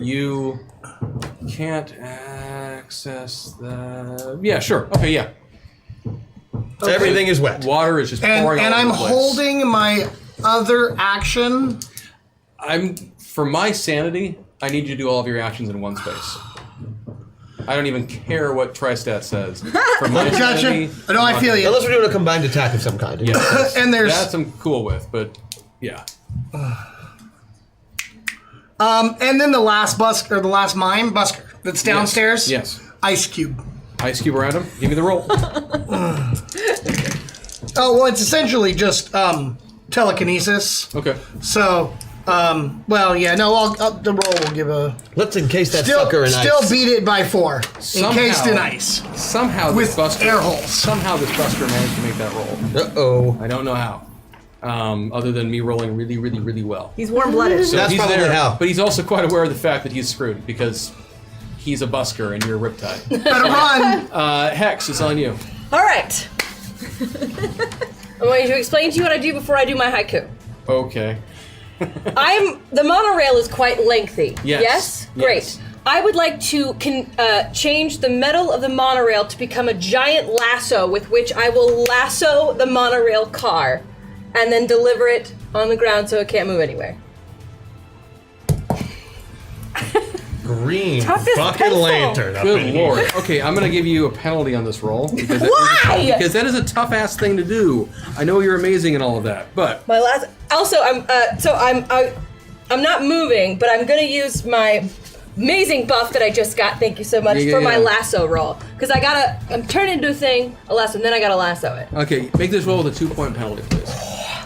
You can't access the. Yeah, sure. Okay, yeah. So everything is wet. Water is just And pouring all I'm over the place. holding my other action. For my sanity, I need you to do all of your actions in one space. I don't even care what Tristat says. For my Gotcha. sanity, No, I feel you. Unless we're doing a combined attack of some kind. Yeah, that's- And there's that's I'm cool with, but yeah. and then the last the last mine busker that's downstairs. Yes. Ice cube. Ice cube around him. Give me the roll. Oh well, it's essentially just telekinesis. Okay. So, well, yeah, no, the roll will give a Let's encase that still sucker in ice. beat it by 4, encased in ice. Somehow With this buster air holes. Somehow this buster managed to make that roll. Uh-oh. I don't know how. Other than me rolling really, really, really well. He's warm-blooded. So That's he's probably there, how. but he's also quite aware of the fact that he's screwed because he's a busker and you're a riptide. Better run. Hex, it's on you. All right. I'm going to explain to you what I do before I do my haiku. Okay. The monorail is quite lengthy. Yes. Great. Yes. I would like to change the metal of the monorail to become a giant lasso with which I will lasso the monorail car and then deliver it on the ground so it can't move anywhere. Green Tough as fucking pencil. lantern up Good in lord. here. Okay, I'm gonna give you a penalty on this roll. Because Why? Because that is a tough ass thing to do. I know you're amazing and all of that, but My last. Also, I'm not moving, but I'm gonna use my amazing buff that I just got. Thank you so much Yeah, for my yeah. lasso roll because I'm turning into a thing, a lasso, and then I gotta lasso it. okay, make this roll with a 2-point penalty, please.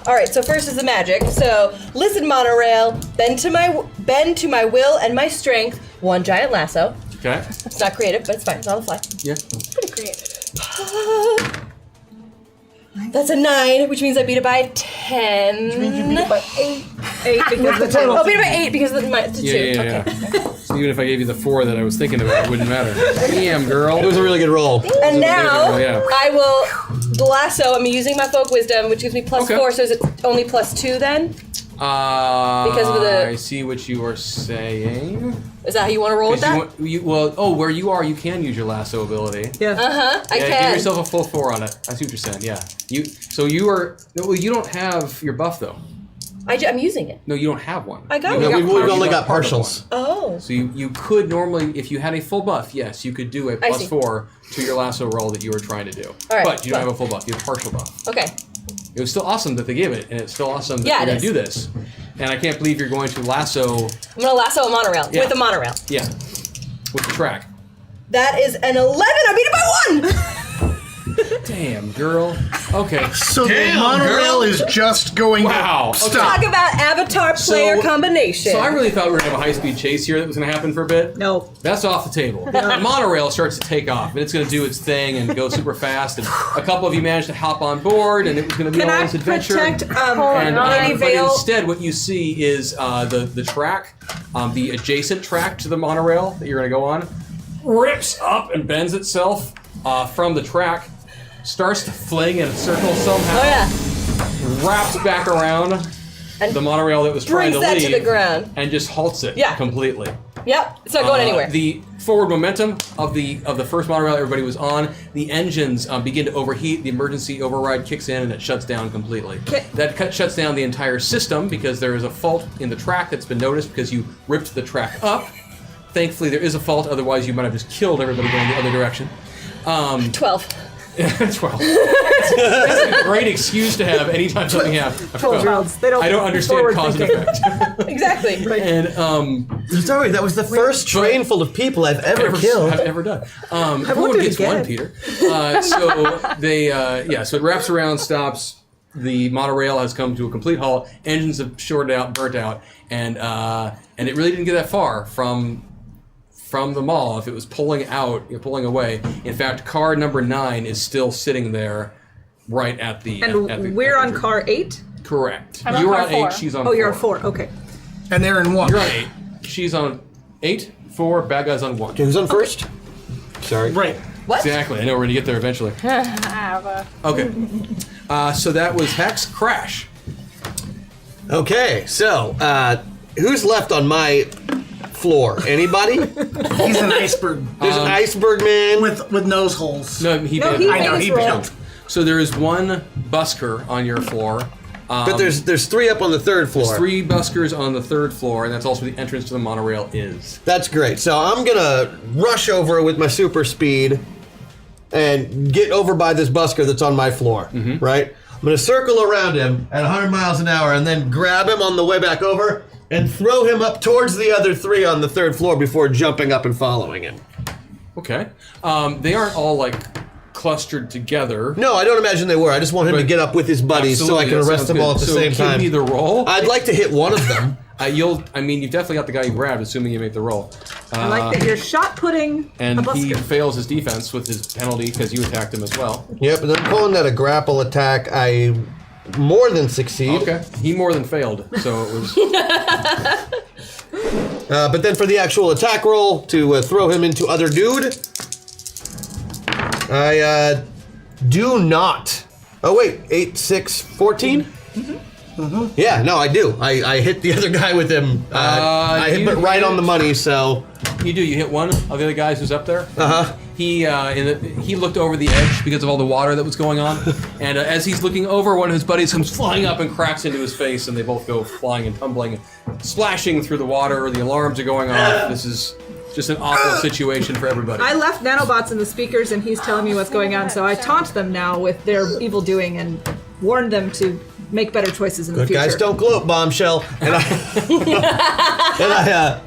All right, so first is the magic. So listen, monorail, bend to my will and my strength. One giant lasso. Okay. It's not creative, but it's fine. It's on the fly. Yeah. Pretty creative. That's a 9, which means I beat it by 10. Which means you beat it by 8. 8 because the total. Oh, beat it by 8 because it's a 2. Yeah. So even if I gave you the 4 that I was thinking about, it wouldn't matter. Damn, girl. It was a really good roll. And now Yeah. I will lasso. I'm using my folk wisdom, which gives me plus Okay. 4. So is it only plus 2 then? Because of the- I see what you are saying. Is that how you want to roll with that? Where you are, you can use your lasso ability. Yeah. I Yeah, can. give yourself a full 4 on it. I see what you're saying. Yeah. You don't have your buff though. I'm using it. No, you don't have one. I got You one. only We've got only got part of partials. one. Oh. So you could normally, if you had a full buff, yes, you could do a I plus see. 4 to your lasso roll that you were trying to do. All right, But you don't well. have a full buff. You have partial buff. Okay. It was still awesome that they gave it, and it's still awesome that Yeah, you're it going to is. do this. And I can't believe you're going to lasso, I'm gonna lasso a monorail Yeah. with a monorail. yeah, with the track. That is an 11. I beat it by 1. Damn, girl. Okay. So the monorail is just going Wow. to Okay. stop. Talk about avatar player combination. So I really thought we were going to have a high-speed chase here that was going to happen for a bit. No. That's off the table. The monorail starts to take off, and it's going to do its thing and go super fast. And a couple of you managed to hop on board, and it was going to be Can all I this adventure. protect And, Lady but Vale? instead, what you see is the track, the adjacent track to the monorail that you're going to go on. rips up and bends itself from the track, starts to fling in a circle somehow. Oh yeah. Wraps back around And the monorail that was trying brings to that leave to the ground. and just halts it Yeah. completely. Yep. It's not going anywhere. The forward momentum of the first monorail everybody was on, the engines begin to overheat. The emergency override kicks in and it shuts down completely. That shuts down the entire system because there is a fault in the track that's been noticed because you ripped the track up. Thankfully, there is a fault. Otherwise, you might have just killed everybody going the other direction. 12. 12. That's a great excuse to have anytime something happens. 12-year-olds. They don't. I don't understand forward cause and thinking. effect. Exactly. And Sorry, that was the first train full of people I've ever killed. I've ever done. won't Everyone do it gets one, again. Peter. So they, so it wraps around, stops. The monorail has come to a complete halt. Engines have shorted out, burnt out, and it really didn't get that far from the mall. If it was pulling away. In fact, car number 9 is still sitting there, right at the. And we're on car 8. Correct. I'm on You're car on 4. 8. She's on. Oh, 4. you're on 4. Okay. And they're in 1. You're on 8. She's on 8. 4. Bad guys on 1. Okay, who's on first? Sorry. Right. What? Exactly. I know we're gonna get there eventually. Okay. So that was Hex Crash. Okay, so who's left on my floor? Anybody? He's an iceberg There's an iceberg man. with nose holes. No, he No, did. he I know, made he his roll. built. So there is one busker on your floor. But there's 3 up on the 3rd floor. 3 buskers on the 3rd floor, and that's also where the entrance to the monorail is. That's great. So I'm gonna rush over with my super speed and get over by this busker that's on my floor. Right? I'm gonna circle around him at 100 miles an hour and then grab him on the way back over and throw him up towards the other 3 on the 3rd floor before jumping up and following him. Okay. They aren't all like clustered together. No, I don't imagine they were. I just want him to get up with his buddies so I Absolutely, can that arrest sounds them all at the good. same So time. give me the roll. I'd like to hit one of them. You've definitely got the guy you grabbed, assuming you make the roll. I like that you're shot putting a And he busker. fails his defense with his penalty because you attacked him as well. Yep, and then pulling that a grapple attack, I more than succeed. Okay. He more than failed, so it was. But then for the actual attack roll to throw him into other dude, I do not. Oh wait, 8, 6, 14? Yeah, no, I do. I hit the other guy with him. I hit it right on the money, so. You do. You hit one of the other guys who's up there. Uh-huh. He looked over the edge because of all the water that was going on, and as he's looking over, one of his buddies comes flying up and cracks into his face, and they both go flying and tumbling, splashing through the water. The alarms are going off. This is just an awful situation for everybody. I left nanobots in the speakers, and he's telling me what's going on. So I taunt them now with their evil doing and warn them to make better choices in the Good future. guys don't gloat, bombshell. And I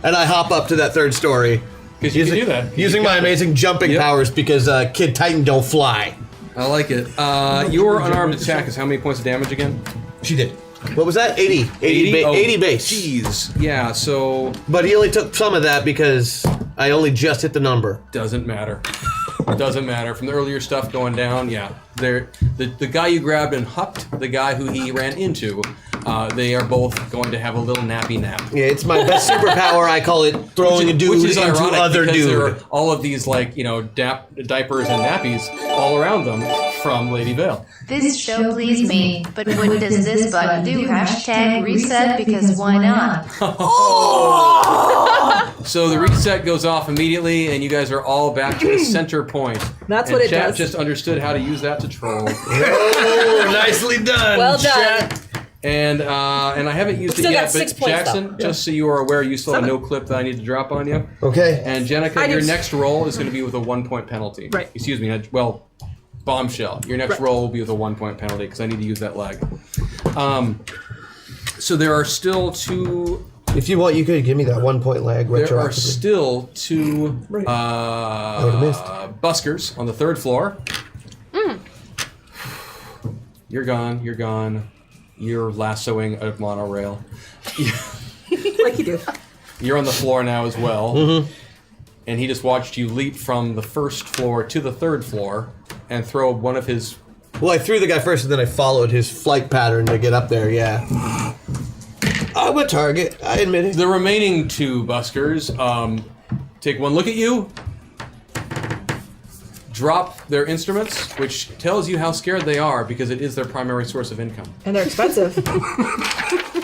and I hop up to that 3rd story. Because you can do that. Using my amazing jumping Yep. powers because Kid Titan don't fly. I like it. Your unarmed attack is how many points of damage again? She did. What was that? 80. 80, Oh, 80 base. Jeez. Yeah. So But he only took some of that because I only just hit the number. doesn't matter. Doesn't matter. From the earlier stuff going down, yeah. The guy you grabbed and hucked, the guy who he ran into, they are both going to have a little nappy nap. Yeah, it's my best superpower. I call it throwing a dude Which is into ironic other because there are dude. all of these diapers and nappies all around them from Lady Vale. This show pleased me, but what does this button do? Hashtag reset because why not? So the reset goes off immediately, and you guys are all back to the center point. That's and what it chat does. just understood how to use that to troll. Oh, nicely done. Well done. chat. And I haven't used Still it got yet, 6 but points, Jackson, just so you are aware, you still have no clip that I need to drop on you. Okay. And I Jenica, your just- next roll is going to be with a 1-point penalty. Right. Excuse me. Bombshell. Your next Right. roll will be with a 1-point penalty because I need to use that leg. So there are still 2. If you want, you could give me that 1-point lag There are retroactively. still 2 would've missed. buskers on the 3rd floor. You're gone. You're gone. You're lassoing a monorail. Like you do. You're on the floor now as well. And he just watched you leap from the 1st floor to the 3rd floor and throw one of his. Well, I threw the guy first, and then I followed his flight pattern to get up there. Yeah. I'm a target. I admit it. The remaining 2 buskers take one look at you drop their instruments, which tells you how scared they are because it is their primary source of income. And they're expensive.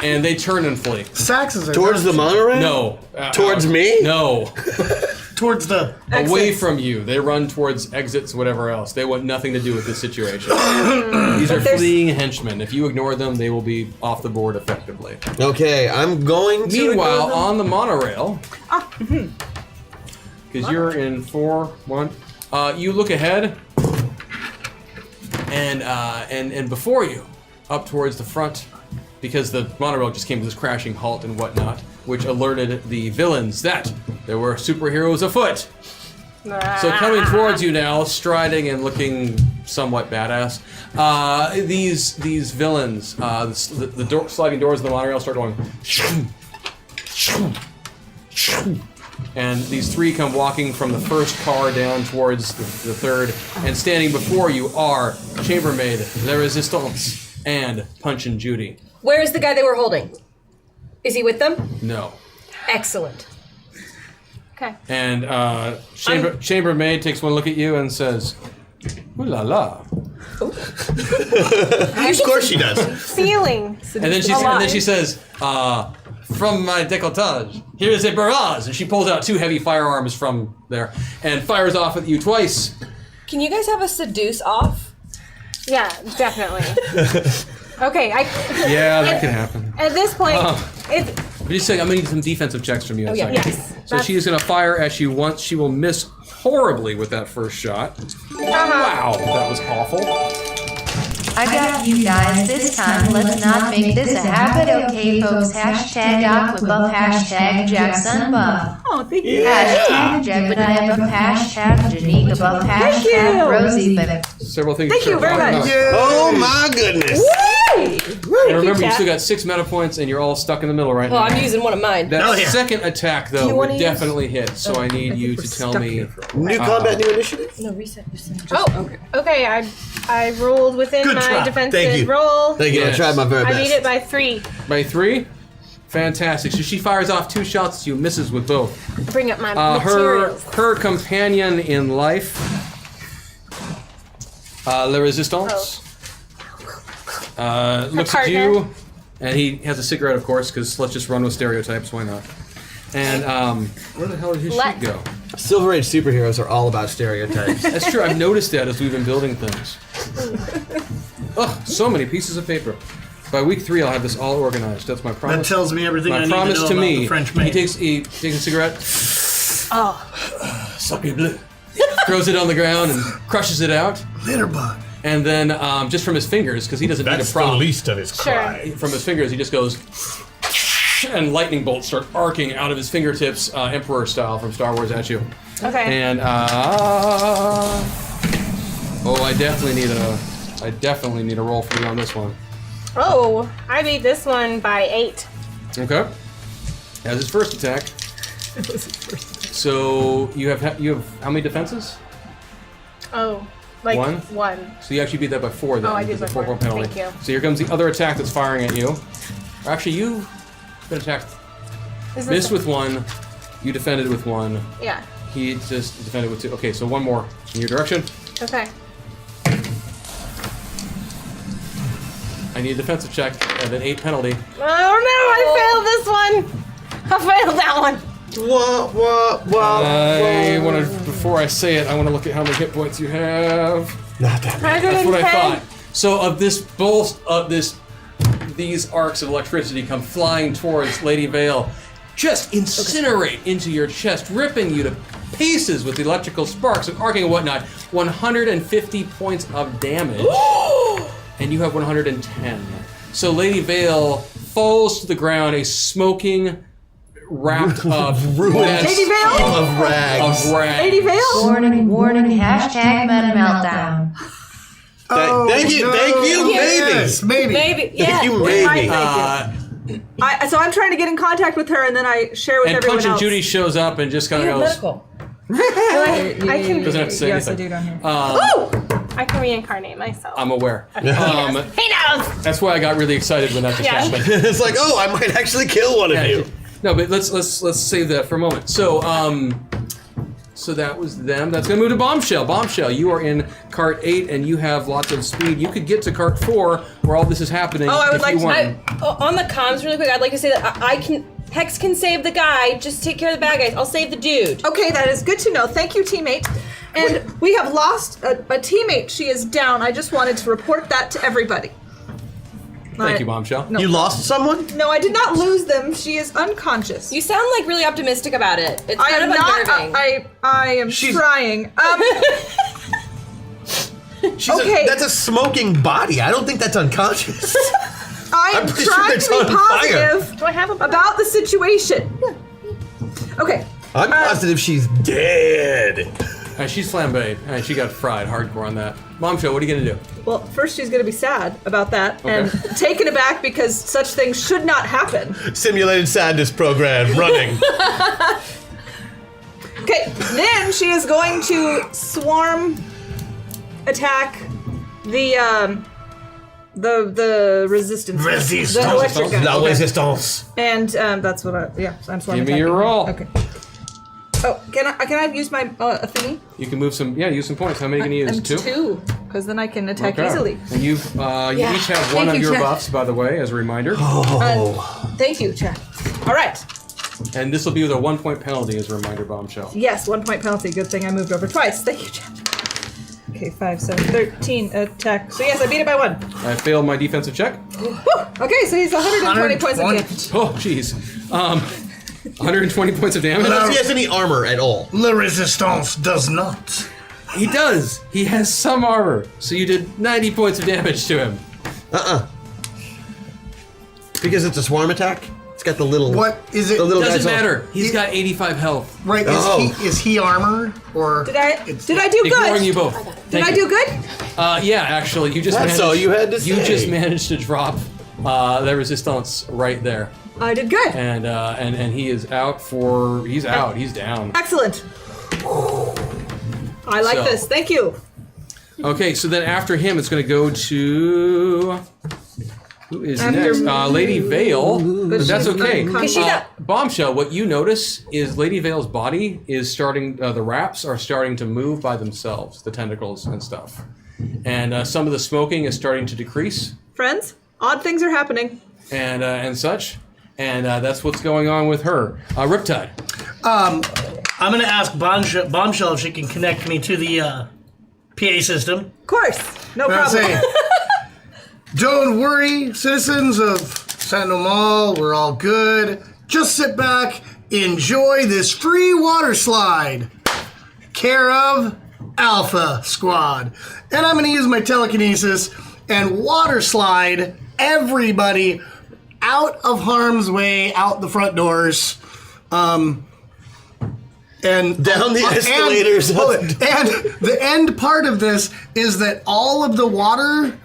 And they turn and flee. Saxes are Towards the monorail? No. Towards me? No. towards the Away from you. They run towards exits, whatever else. They want nothing to do with this situation. These are fleeing henchmen. If you ignore them, they will be off the board effectively. Okay, I'm going to. Meanwhile, on the monorail, because you're in 4-1, you look ahead, and before you, up towards the front, because the monorail just came to this crashing halt and whatnot, which alerted the villains that there were superheroes afoot. So coming towards you now, striding and looking somewhat badass, these villains, the sliding doors of the monorail start going, and these three come walking from the first car down towards the third, and standing before you are Chambermaid, La Resistance, and Punch and Judy. Where is the guy they were holding? Is he with them? No. Excellent. Okay. And Chambermaid takes one look at you and says, "Ooh la la." Of course she does. Feeling. And then she says, "From my décolletage, here is a barrage." And she pulls out two heavy firearms from there and fires off at you twice. Can you guys have a seduce off? Yeah, definitely. Okay, Yeah, that could happen. At this point, it's But just saying, I'm gonna need some defensive checks from you in a second. yes. So she's gonna fire at you once. She will miss horribly with that first shot. Wow, that was awful. I got you guys this time. Let's not make this a habit, okay, folks? Hashtag Aquabuff, hashtag JacksonBuff. Oh, thank you. Hashtag Jebediah Buff, hashtag Janika Buff, hashtag you. Rosie Buff. Several things. Thank you very much. Oh my goodness. And remember, you still got 6 meta points, and you're all stuck in the middle right Well, now. I'm using one of mine. That second attack, though, you would wanna definitely hit. So I need you to tell me. New combat, new initiative? No, reset. Oh, okay. I rolled within Good my try. defensive Thank you. roll. Thank you. Yes. I tried my very I best. beat it by 3. By 3? Fantastic. So she fires off 2 shots at you, misses with both. Bring up my Her materials. companion in life, La Resistance, looks at you, and he has a cigarette, of course, because let's just run with stereotypes. Why not? And where the hell did his sheet go? Silver Age superheroes are all about stereotypes. That's true. I've noticed that as we've been building things. Ugh, so many pieces of paper. By week 3, I'll have this all organized. That's my promise. that tells me everything I My need to promise know to about me. the French He maid. takes a cigarette, Oh, sacre bleu, throws it on the ground and crushes it out, Litterbug. and then just from his fingers, because he doesn't need a That's the prop. least of his sure. crime. From his fingers, he just goes, and lightning bolts start arcing out of his fingertips, Emperor style from Star Wars at you. Okay. And I definitely need a roll for you on this one. Oh, I beat this one by 8. Okay. As his first attack. So you have how many defenses? Oh, like One? 1. So you actually beat that by 4 then. Oh, I did because by of 4. penalty. Thank you. So here comes the other attack that's firing at you. Actually, you've been attacked. Is this Missed with 1. You defended with 1. Yeah. He just defended with 2. Okay, so one more in your direction. Okay. I need a defensive check and an 8 penalty. Oh no, I failed this one. I failed that one. I want to, before I say it, I want to look at how many hit points you have. Not that many. That's what I 110. thought. So of this these arcs of electricity come flying towards Lady Vale, just incinerate into your chest, ripping you to pieces with the electrical sparks and arcing and whatnot. 150 points of damage, and you have 110. So Lady Vale falls to the ground, a smoking, wrapped up mess Lady Vale? Of rags. of rags. Lady Vale? Warning, hashtag Meta Meltdown. Thank you, maybe. Yes, maybe. Maybe. Yeah. Thank you, maybe. So I'm trying to get in contact with her, and then I share with And everyone Punch and else. Judy shows up and just kind You of have goes. medical. I can. Doesn't have to say Yes, I anything. do down here. I can reincarnate myself. I'm aware. He knows. That's why I got really excited when that just Yeah. happened. It's like, oh, I might actually kill one of you. No, but let's save that for a moment. So, So that was them. That's going to move to Bombshell. Bombshell, you are in cart 8 and you have lots of speed. You could get to cart 4 where all this is happening. Oh, I would if like you to. want. On the comms, really quick, I'd like to say that I can. Hex can save the guy. Just take care of the bad guys. I'll save the dude. Okay, that is good to know. Thank you, teammate. And we have lost a teammate. She is down. I just wanted to report that to everybody. Thank you, Bombshell. No. You lost someone? No, I did not lose them. She is unconscious. You sound like really optimistic about it. It's I kind am of not. unnerving. I am trying. Okay. That's a smoking body. I don't think that's unconscious. I'm pretty sure trying it's to be on fire. positive Do I have a about the situation. Okay. I'm positive she's dead. She's flambéed. She got fried hardcore on that. Bombshell, what are you going to do? Well, first she's going to be sad about that Okay. and taken aback because such things should not happen. Simulated sadness program running. Okay, then she is going to swarm attack the resistance. Resistance. The electric guy. La resistance. And that's what I'm swarming. Give me your roll. Okay. Oh, can I use my thingy? You can move some, use some points. How many can you use? And two, because then I can attack Okay. easily. And you each have one Thank of you, your Chad. buffs, by the way, as a reminder. Thank you, Chad. All right. And this will be with a 1-point penalty as a reminder, Bombshell. Yes, 1 point penalty. Good thing I moved over twice. Thank you, Chad. Okay, 5, 7, 13 attack. So yes, I beat it by 1. I failed my defensive check. Whew. Okay, so he's 120 points of 120. damage. Oh, jeez. 120 points of damage. Unless he has any armor at all. La Resistance does not. He does. He has some armor. So you did 90 points of damage to him. Because it's a swarm attack? It's got the little... What is it? The little Doesn't guys on- matter. He's got 85 health. Right? Is he armor or Did I do Ignoring good? you both. Did I do good? Yeah, actually, you just That's managed, all you had to You say. just managed to drop the resistance right there. I did good. And he is out for... He's out. He's down. Excellent. I like So- this. Thank you. Okay, so then after him, it's going to go to... Who is After next? Lady Vale. But that's she's okay. unconscious. She's not- Bombshell, what you notice is Lady Vale's body is starting... the wraps are starting to move by themselves, the tentacles and stuff. And some of the smoking is starting to decrease Friends, odd things are happening. and such. And that's what's going on with her. Riptide. I'm gonna ask Bombshell if she can connect me to the PA system. Of course. No And I problem. say, don't worry, citizens of Sentinel Mall, we're all good. Just sit back, enjoy this free water slide. Care of Alpha Squad. And I'm gonna use my telekinesis and water slide everybody out of harm's way, out the front doors. And Down the escalators. And the end part of this is that all of the water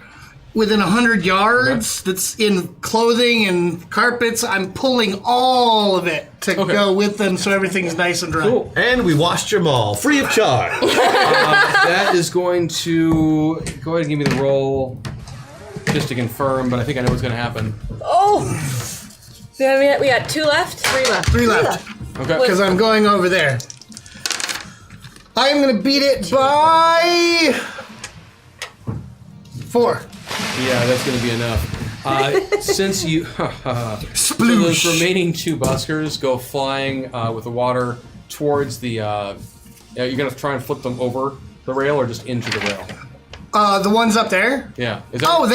within 100 yards that's in clothing and carpets, I'm pulling all of it to go with them so everything's nice and dry. Cool. And we washed your mall, free of charge. That is going to... Go ahead and give me the roll just to confirm, but I think I know what's going to happen. Oh! We got 2 left? 3 left. 3 left. Okay. Because I'm going over there. I am going to beat it by 4. Yeah, that's going to be enough. Since you... so those Sploosh. remaining 2 buskers go flying with the water towards the... you're going to try and flip them over the rail or just into the rail? The ones up there? Yeah. Is that, Oh,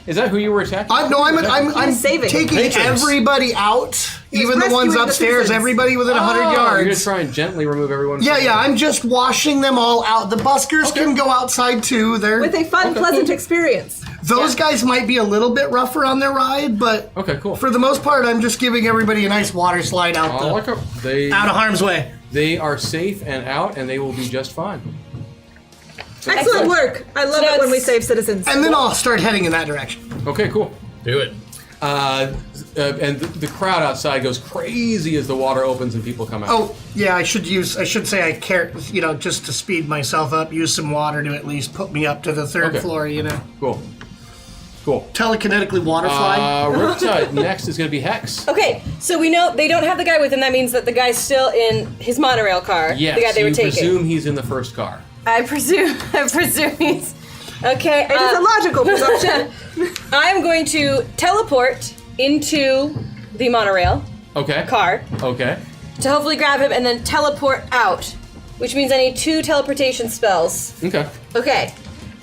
is that who you were attacking? I'm saving. taking Patrons. everybody out, even the ones rescuing the upstairs, citizens. everybody within 100 You're going to yards. try and gently remove everyone Yeah, from yeah, I'm just washing them all out. The buskers can go outside too. They're With a fun, pleasant experience. those guys might be a little bit rougher on their ride, but Okay, cool. for the most part, I'm just giving everybody a nice water slide out I like 'em. out of harm's way. They are safe and out, and they will be just fine. Excellent work. I love it when we save citizens. And then I'll start heading in that direction. Okay, cool. Do it. And the crowd outside goes crazy as the water opens and people come out. Oh, yeah, I should say I care, just to speed myself up, use some water to at least put me up to the 3rd Okay. floor, Cool. Cool. Telekinetically water slide. Riptide, next is going to be Hex. Okay, so we know they don't have the guy with him. That means that the guy's still in his monorail car. Yes, the guy they were you taking. presume he's in the first car. I presume he's. Okay. It is a logical presumption. I'm going to teleport into the monorail Okay. car Okay. to hopefully grab him and then teleport out, which means I need 2 teleportation spells. Okay. Okay.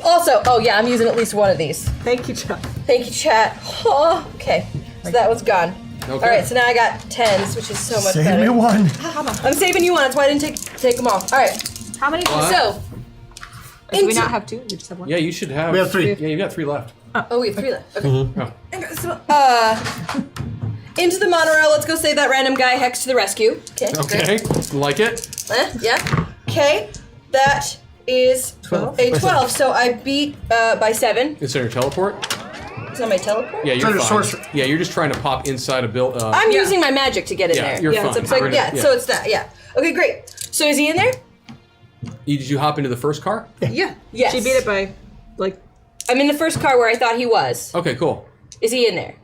Also, oh yeah, I'm using at least one of these. Thank you, Chuck. Thank you, chat. Oh, okay. So that one's gone. Okay. All right, so now I got 10s, which is so much Save better. me one. I'm saving you one. That's why I didn't take them all. All right. How many? What? So. Do we into- not have 2? We just have 1. Yeah, you should have. We have 3. Yeah, you got 3 left. Oh, we have 3 left. Okay. Oh. So, into the monorail. Let's go save that random guy Hex to the rescue. Okay. Okay. Like it. Yeah. Okay. That is 12. a 12. So I beat by 7. Is there a teleport? Is that my teleport? Yeah, you're So fine. sorcerer. Yeah, you're just trying to pop inside a build. I'm using my magic to get in Yeah, there. you're yeah, fine. So, We're yeah, gonna- so it's that. Yeah. Okay, great. So is he in there? Did you hop into the first car? Yeah. Yes. She beat it by, like, I'm in the first car where I thought he was. Okay, cool. Is he in there?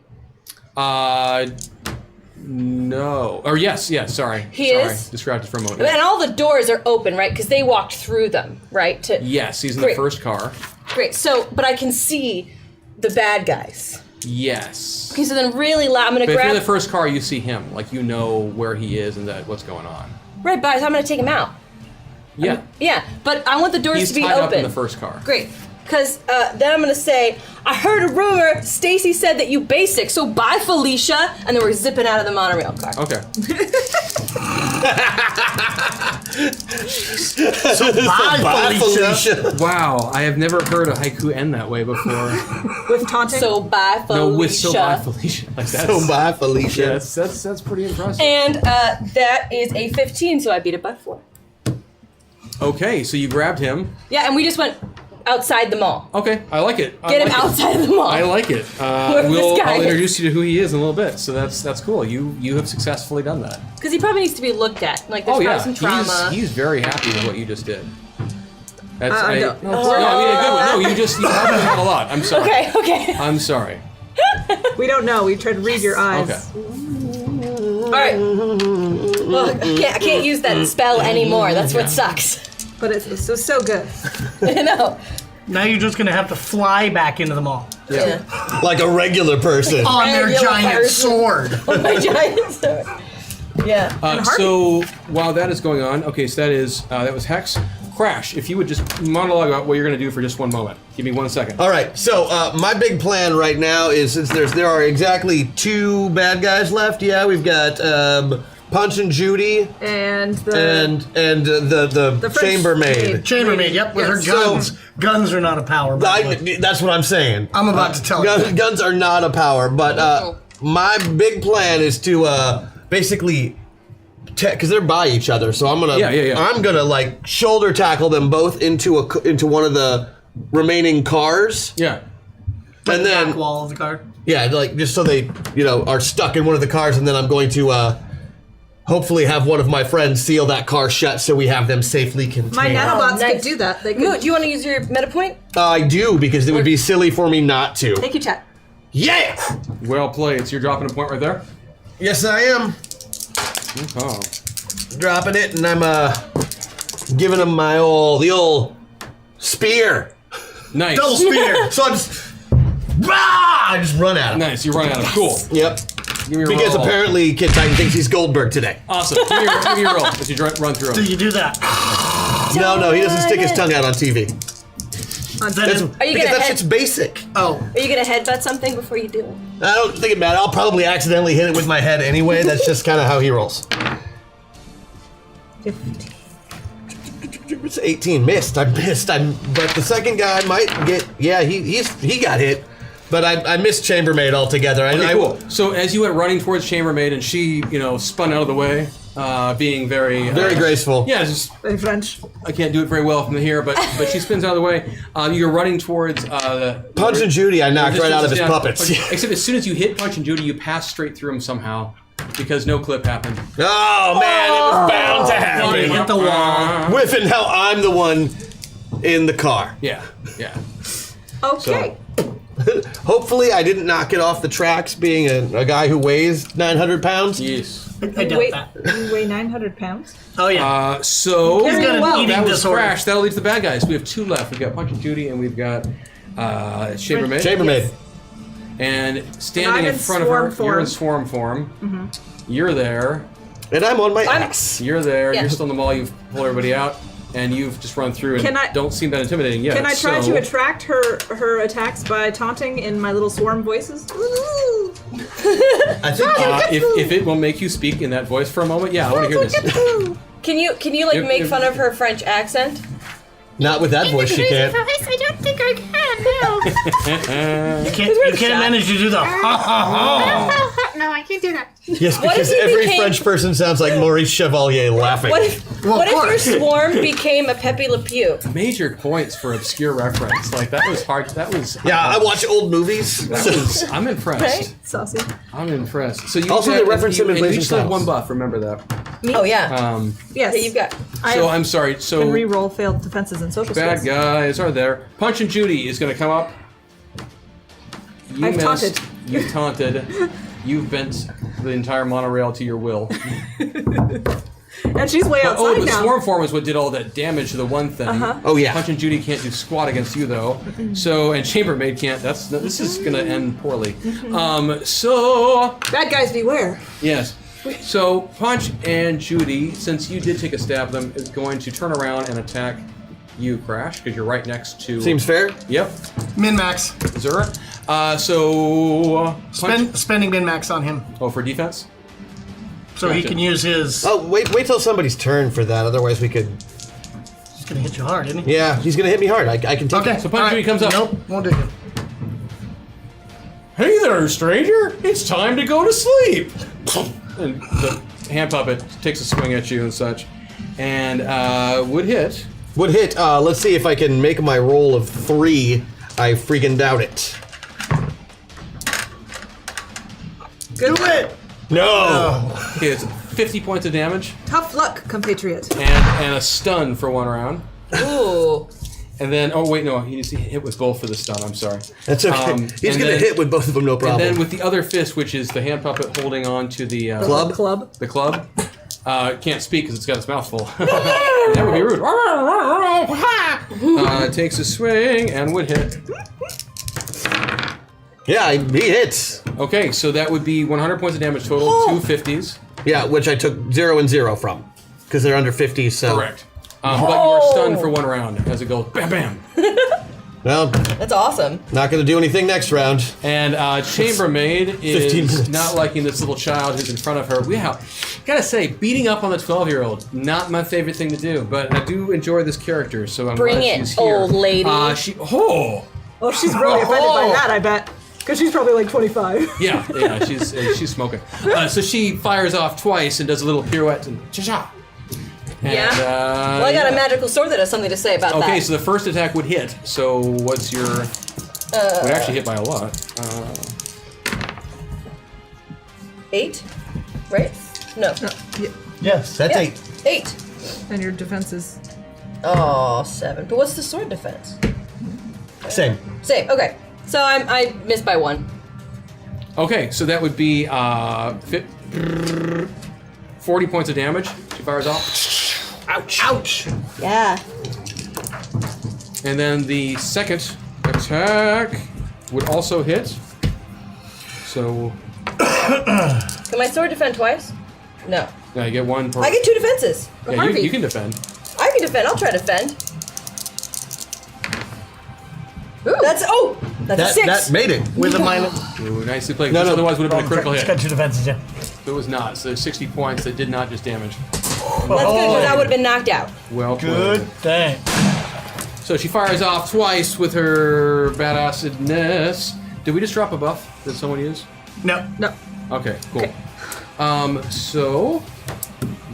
No. Or yes, sorry. He sorry. is? Distracted for a moment. And all the doors are open, right? Because they walked through them, right? Yes, he's in Great. the first car. Great. So, but I can see the bad guys. Yes. Okay, so then really loud. I'm gonna But if you're grab. in the first car, you see him. Like, you know where he is and that what's going on. Right, but I'm gonna take him out. Yeah. Yeah, but I want the doors He's to be tied open. up in the first car. Great. Because then I'm going to say, I heard a rumor, Stacy said that you basic, so bye Felicia, and then we're zipping out of the monorail car. Okay. Bye, Felicia. Wow, I have never heard a haiku end that way before. with taunting. So bye Felicia. No, with so bye Felicia. Like that's, So bye, Felicia. yeah, that's pretty impressive. And that is a 15, so I beat it by 4. Okay, so you grabbed him. Yeah, and we just went outside the mall. Okay, I like it. Get him outside of the mall. I like it. Whoever this guy I'll is. introduce you to who he is in a little bit. So that's cool. You have successfully done that. Because he probably needs to be looked at. Like, there's Oh yeah, probably some trauma. he's very happy with what you just did. That's no. no, I mean a good one. No, you helped him out a lot. I'm sorry. Okay. I'm sorry. We don't know. We tried to read your eyes. Okay. All right. Well, I can't use that spell anymore. That's what sucks. But it's so good. I know. Now you're just gonna have to fly back into the mall Yeah. Like a regular person. on their Regular giant person. sword. Oh, my giant sword. Yeah. So while that is going on, okay, so that was Hex. Crash, if you would just monologue about what you're going to do for just one moment. Give me 1 second. All right, so my big plan right now is since there are exactly 2 bad guys left. Yeah, we've got Punch and Judy And the and the French chambermaid. Chambermaid, yep, with her Yes. guns. Guns are not a power. That's what I'm saying. I'm about to tell you. Guns are not a power, but my big plan is to basically, because they're by each other, so I'm gonna, Yeah. I'm gonna like shoulder tackle them both into one of the remaining cars, Yeah. and then Back wall of the car. yeah, like just so they are stuck in one of the cars, and then I'm going to hopefully have one of my friends seal that car shut so we have them safely contained. my nanobots nice. could do that. They Moo, could. do you want to use your meta point? I do, because it would be silly for me not to. Thank you, chat. Yeah. Well played. So you're dropping a point right there? Yes, I am. Oh. Dropping it, and I'm giving him the old spear. Nice. Double spear. So I just run at him. Nice. You run out of Cool. Yep. Give me your Because roll. apparently Kid Titan thinks he's Goldberg today. Awesome. Give me your roll as you run through Do them. you do that? No, he doesn't stick his tongue out on TV. Then That's, it- Are you because gonna that head- shit's basic. oh, Are you going to headbutt something before you do it? I don't think it matters. I'll probably accidentally hit it with my head anyway. That's just kind of how he rolls. 15. It's 18. Missed. I missed. But the second guy might get. Yeah, he got hit. But I missed Chambermaid altogether. Okay, cool. So as you went running towards Chambermaid and she, spun out of the way, being very... Very graceful. Yeah, just... In French. I can't do it very well from here, but she spins out of the way. You're running towards Punch and Judy, I knocked right out of his Yeah, puppets. Except as soon as you hit Punch and Judy, you pass straight through him somehow because no clip happened. Oh man, it was bound to happen. hit the wall. Whiffing how I'm the one in the car. Yeah. Okay. Hopefully, I didn't knock it off the tracks being a guy who weighs 900 pounds. Yes. I doubt that. You weigh 900 pounds? Oh, yeah. So He's got an well. eating that was disorder. Crash. That'll lead to the bad guys. We have 2 left. We've got Punch and Judy, and we've got Chambermaid. Chambermaid. And standing I'm in in front of swarm her, form. you're in swarm form. You're there. And I'm on my ass. You're there. Yeah. You're still in the mall. You've pulled everybody out, and you've just run through and Can I- don't seem that intimidating yet. Can I try so, to attract her attacks by taunting in my little swarm voices? Ooh. I think if it will make you speak in that voice for a moment, yeah, I want to hear this. Can you like make fun of her French accent? not with that voice she can't. I don't think I can, no. You can't manage to do the No, I can't do that. Yes, What because if you every became- French person sounds like Maurice Chevalier laughing. What if your swarm became a Pepe Le Pew? Major points for obscure reference. Like that was hard. That was Yeah, I watch old movies. I'm impressed. Right? Saucy. I'm impressed. So you Also, have, they reference him in and you Blazing each still have Saddles. 1 buff. Remember that. Oh yeah. Yes. Okay, you've got. So I'm sorry. can So re-roll failed defenses and social bad skills. guys are there. Punch and Judy is going to come up. You I've missed. taunted. You've taunted. You've bent the entire monorail to your will. And she's way outside Oh, the now. swarm form is what did all that damage to the one thing. Oh, yeah. Punch and Judy can't do squat against you though. So and Chambermaid can't. This is gonna end poorly. So Bad guys beware. yes. So Punch and Judy, since you did take a stab at them, is going to turn around and attack you, Crash, because you're right next to. Seems fair. Yep. min-max. Zura. So Punch. Spending min-max on him. Oh, for defense. So he Gotcha. can use his... Oh, wait till somebody's turn for that. Otherwise, we could. He's going to hit you hard, isn't he? Yeah, he's gonna hit me hard. I can take Okay. it. So Punch Judy comes up. Nope, won't do it. Hey there, stranger! It's time to go to sleep! And the hand puppet takes a swing at you and such. And would hit. Would hit. Let's see if I can make my roll of 3. I freaking doubt it. Good Do it! No. Okay, it's 50 points of damage Tough luck, compatriot. and a stun for 1 round. Ooh. And then, oh wait, no, he hit with both for the stun, I'm sorry. That's okay. He's and gonna then- hit with both of them, no And problem. then with the other fist, which is the hand puppet holding on to the Club? Club. The club. Can't speak because it's got its mouth full. That would be rude. Takes a swing and would hit. Yeah, he hits. Okay, so that would be 100 points of damage total, 2 50s. Yeah, which I took 0 and 0 from, because they're under 50. So Correct. But you are stunned for 1 round as it goes bam bam. Well, That's awesome. not gonna do anything next round. And Chambermaid 15 is minutes. not liking this little child who's in front of her. Wow, gotta say, beating up on the 12-year-old, not my favorite thing to do, but I do enjoy this character, so I'm Bring glad it, she's here. old lady. Oh, Well, she's really offended by that, I bet. Because she's probably like 25. yeah, she's smoking. So she fires off twice and does a little pirouette and cha-cha. And, Yeah? Well, I got a magical sword that has something to say about that. Okay, so the first attack would hit. So what's your... would actually hit by a lot. 8, right? No. Yes. That's Yeah. 8. 8. And your defenses. Oh, 7. But what's the sword defense? Same. Same. Okay. So I missed by 1. Okay, so that would be 40 points of damage. She fires off. Ouch. Ouch. Yeah. And then the second attack would also hit. So Can my sword defend twice? No. now you get 1 per... I get 2 defenses. yeah, Harvey. you can defend. I can defend. I'll try to defend. That's a 6. That made it. With a minus. Ooh, nicely played. No, which no. otherwise would have been a critical It's hit. got 2 defenses, yeah. It was not. So 60 points that did not just damage. That's good because I would have been knocked out. Well Good played. thing. So she fires off twice with her badassedness. Did we just drop a buff? Did someone use? No. No. Okay, cool. So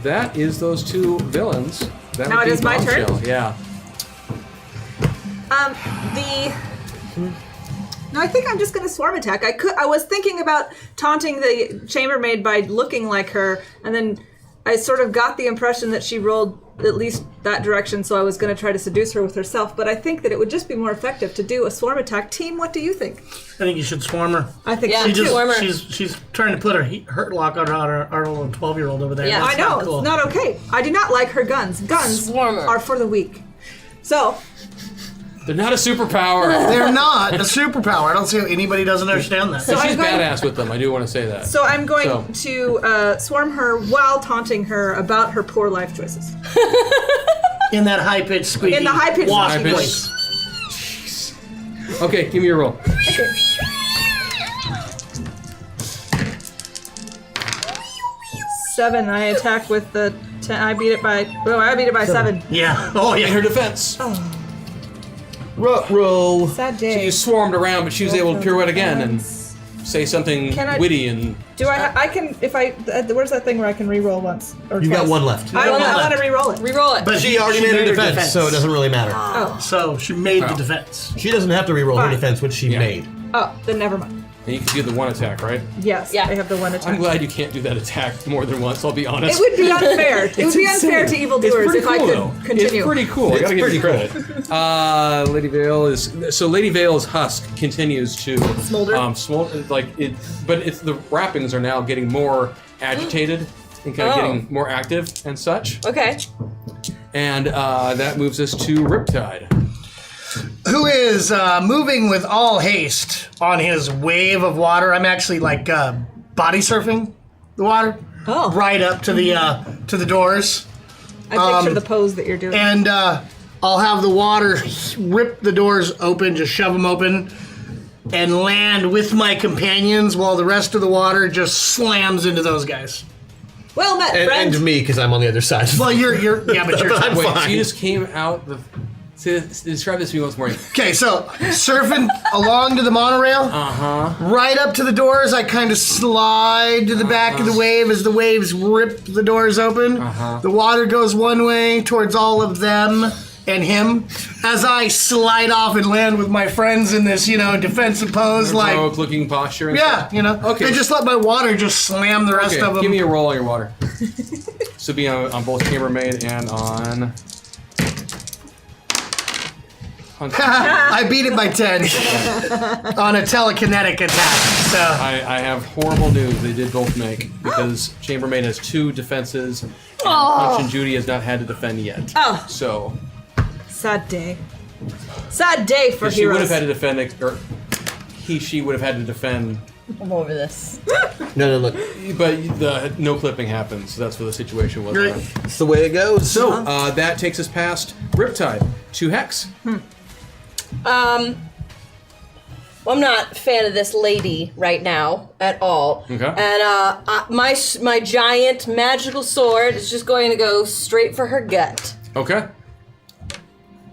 that is those 2 villains. That Now would it be is my turn? Bombshell, yeah. No, I think I'm just gonna swarm attack. I was thinking about taunting the chambermaid by looking like her, and then I sort of got the impression that she rolled at least that direction, so I was going to try to seduce her with herself, but I think that it would just be more effective to do a swarm attack. Team, what do you think? I think you should swarm her. I think Yeah, so too. swarm her. She's trying to put her hurt lock on our little 12-year-old over there. Yeah. That's I know, not cool. it's not okay. I do not like her guns. Guns Swarm her. are for the weak. So, They're not a superpower. They're not a superpower. I don't see how anybody doesn't understand that. So She's I'm going- badass with them. I do want to say that. so I'm going to swarm her while taunting her about her poor life choices. In that high-pitched squeaky In the high-pitched wasp squeaky voice. Okay, give me your roll. Okay. Seven. I attack with the. I beat it by. Oh, I beat it by 7. Yeah. Oh, In yeah. her defense. Roll. Sad So day. you swarmed around, but she was able to pirouette again and say something Can I- witty and. Do I can if I where's that thing where I can re-roll once or You got twice? one left. I one want left. to re-roll it. Reroll it. But She already made her defense, so it doesn't really matter. Oh, So she made the Wow. defense. She doesn't have to re-roll her Fine. defense, which she Yeah. made. oh, then never mind. And you can do the one attack, right? Yes, Yeah. I have the one attack. I'm glad you can't do that attack more than once, I'll be honest. It would be unfair. It would be unfair to It's evildoers pretty if cool, I could though. continue. It's pretty cool. I gotta give you credit. Lady Vale's husk continues to Smolder? but it's the wrappings are now getting more agitated and kind of Oh. getting more active and such. Okay. And that moves us to Riptide. Who is moving with all haste on his wave of water. I'm actually like body surfing the water. Oh. Right up to the doors. I picture the pose that you're doing. And I'll have the water rip the doors open, just shove them open, and land with my companions while the rest of the water just slams into those guys. Well met, friend. And me, because I'm on the other side. Well, you're yeah, but you're I'm Wait, so fine. you just came out the. Describe this to me once more. okay. So surfing along to the monorail, right up to the doors. I kind of slide to the back of the wave as the waves rip the doors open. The water goes one way towards all of them and him, as I slide off and land with my friends in this, defensive pose, like Heroic-looking posture. And yeah, stuff. Okay. And just let my water just slam the rest Okay, of them. give me a roll on your water. So be on both chambermaid and on. I beat it by 10 on a telekinetic attack. So I have horrible news. They did both make because chambermaid has 2 defenses. And Punch and Judy has not had to defend yet. Oh. So Sad day. Sad day for she would heroes. have had to defend, or she would have had to defend. I'm over this. No, look. But the no clipping happened, so that's what the situation was. Great. It's the way it goes. So that takes us past Riptide to Hex. Well, I'm not a fan of this lady right now at all. Okay. And my giant magical sword is just going to go straight for her gut. Okay.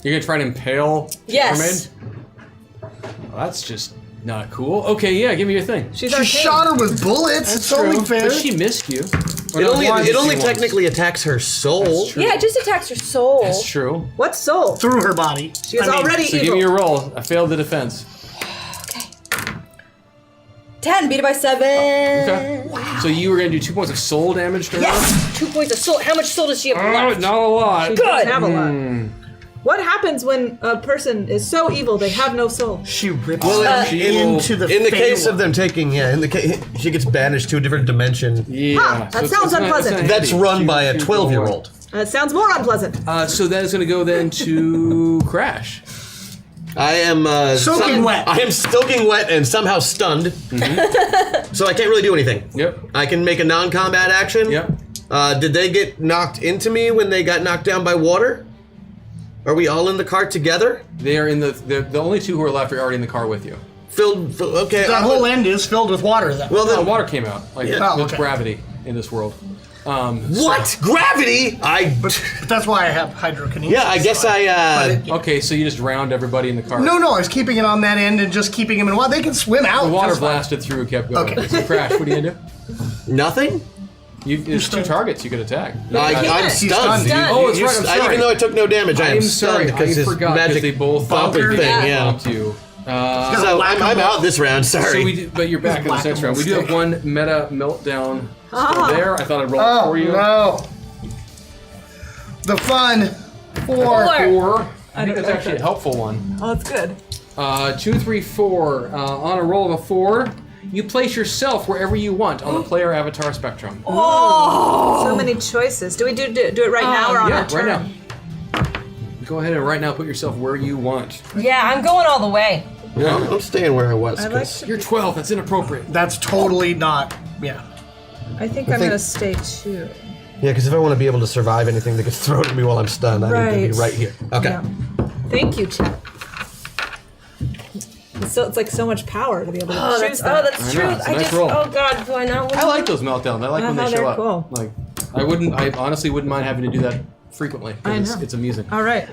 You're gonna try and impale Yes. Chambermaid? Well, that's just not cool. Okay, yeah, give me your thing. She's she arcane. shot her with bullets. It's only fair. But she missed you. Or It no, only, one it missed only you technically once. attacks her soul. That's true. Yeah, it just attacks her soul. That's true. What soul? Through her body. She is already So evil. give me your roll. I failed the defense. 10, beat it by 7. Okay. So you were gonna do 2 points of soul damage to her? Yes! 2 points of soul. How much soul does she have Oh, left? not a lot. She doesn't have a lot. What happens when a person is so evil they have no soul? She ripped into the In the Fey case of one. them taking, she gets banished to a different dimension. Yeah. Ah, that sounds unpleasant. That's run by a 12-year-old. It sounds more unpleasant. So that is gonna go then to Crash. I am Soaking wet. I am soaking wet and somehow stunned, so I can't really do anything. Yep. I can make a non-combat action. Yep. Did they get knocked into me when they got knocked down by water? Are we all in the car together? They are in the only 2 who are left are already in the car with you. Filled. Okay. The whole end is filled with water, though. Well, No, then, water came out. Like Yeah. Oh, with okay. gravity in this world. what? Gravity? But that's why I have hydrokinesis. Yeah, I guess I. Okay, so you just drowned everybody in the car. No, I was keeping it on that end and just keeping him in water. They can swim out. The water just fine. blasted through and kept going. Okay. So Crash, what are you gonna do? Nothing. There's 2 targets you could attack. I'm He's stunned. stunned. Oh, it's right. I'm sorry. Even though I took no damage, I am I'm stunned sorry. because I his forgot because magic they both bumping thing. Yeah. bumped you. So I'm out this round. Sorry. But you're back in this next round. We do have one meta meltdown still there. I thought I'd roll it for you. No. The fun. 4. I think that's actually a helpful one. Oh, that's good. 2, 3, 4. On a roll of a 4, you place yourself wherever you want on the player avatar spectrum. So many choices. Do we do it right now or on our turn? right now. Go ahead and right now put yourself where you want. Yeah, I'm going all the way. Yeah, I'm staying where I was. I like to, You're 12. That's inappropriate. That's totally not. Yeah. I think I'm going to stay too. Yeah, because if I want to be able to survive anything that gets thrown at me while I'm stunned, I need to be right here. Okay. Yeah. Thank you, chat. It's like so much power to be able to choose that. Oh, that's true. It's a nice roll. Oh God, do I not? I like those meltdowns. I like when they they're show up. cool. Like, I honestly wouldn't mind having to do that frequently. I know. It's amusing. All right.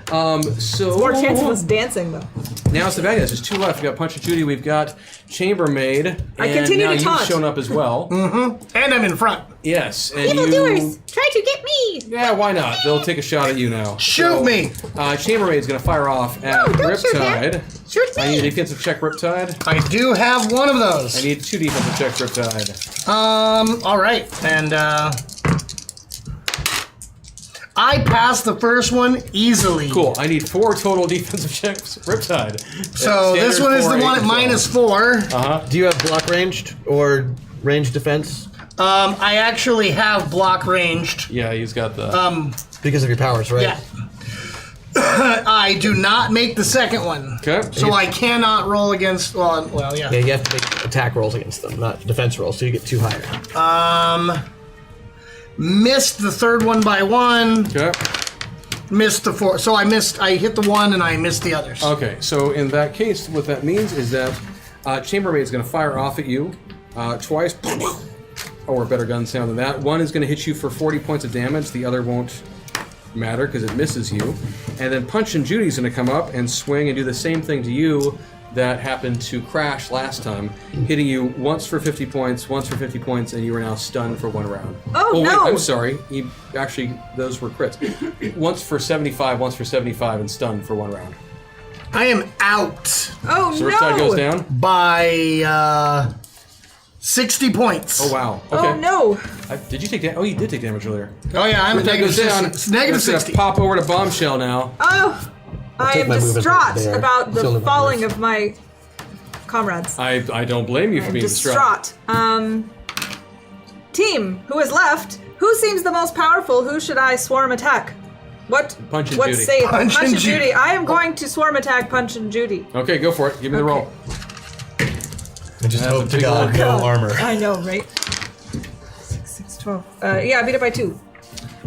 So More chance of us dancing, though. now it's the bad guys. There's 2 left. We got Punch and Judy. We've got Chambermaid. I and continue now to taunt. You've shown up as well. And I'm in front. Yes. And Evildoers, try to get me. Yeah, why not? They'll take a shot at you now. Shoot me. Chambermaid's going to fire off at don't shoot Riptide. Shoot I need a me. defensive check, Riptide. I do have one of I those. need 2 defensive checks, Riptide. All right. And I passed the first one easily. Cool. I need 4 total defensive checks, Riptide. So this one is the one at -4. Do you have block ranged or ranged defense? I actually have block ranged. Yeah, he's got the. Because of your powers, right? Yeah. I do not make the second one. Okay. So I cannot roll against. Well, yeah. Yeah, you have to make attack rolls against them, not defense rolls, so you get 2 higher. Missed the third one by 1. Okay. Missed the 4. So I hit the 1 and I missed the others. Okay, so in that case, what that means is that Chambermaid's going to fire off at you twice, or a better gun sound than that. One is going to hit you for 40 points of damage. The other won't matter because it misses you. And then Punch and Judy's going to come up and swing and do the same thing to you that happened to Crash last time, hitting you once for 50 points, once for 50 points, and you are now stunned for 1 round. Oh, no! Wait, I'm sorry. Actually, those were crits. Once for 75, once for 75, and stunned for 1 round. I am out Oh, So no! Riptide goes down. by 60 points. Oh, wow. Okay. Oh, no! Did you take damage? Oh, you did take damage earlier. Oh yeah, I'm at Riptide goes down. It's negative It's gonna 60. pop over to Bombshell now. Oh! I take am my movement distraught there. about Still the in my falling nerves. of my comrades. I don't blame you for I'm being distraught. Team, who is left? Who seems the most powerful? Who should I swarm attack? What? Punch and what Judy. Say Punch and Judy. Judy. I am going to swarm attack Punch and Judy. Okay, go for it. Give me the roll. I just That's hope a to big God, old no armor. I know, right? 6, 12. Yeah, I beat it by 2.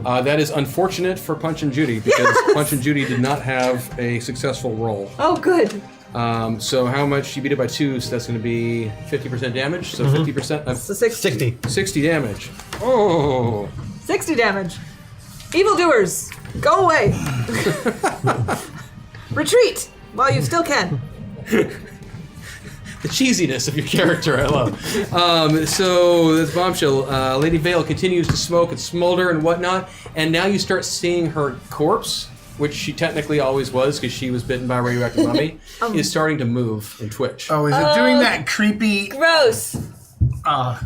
That is unfortunate for Punch and Judy because Punch and Judy did not have a successful roll. Oh, good. So how much? You beat it by 2, so that's going to be 50% damage. So 50% of So 60. 60 damage. Oh. 60 damage. Evildoers, go away. Retreat while you still can. The cheesiness of your character, I love. So this Bombshell, Lady Vale continues to smoke and smolder and whatnot, and now you start seeing her corpse, which she technically always was because she was bitten by a radioactive mummy, is starting to move and twitch. Oh, is it doing that creepy? Gross.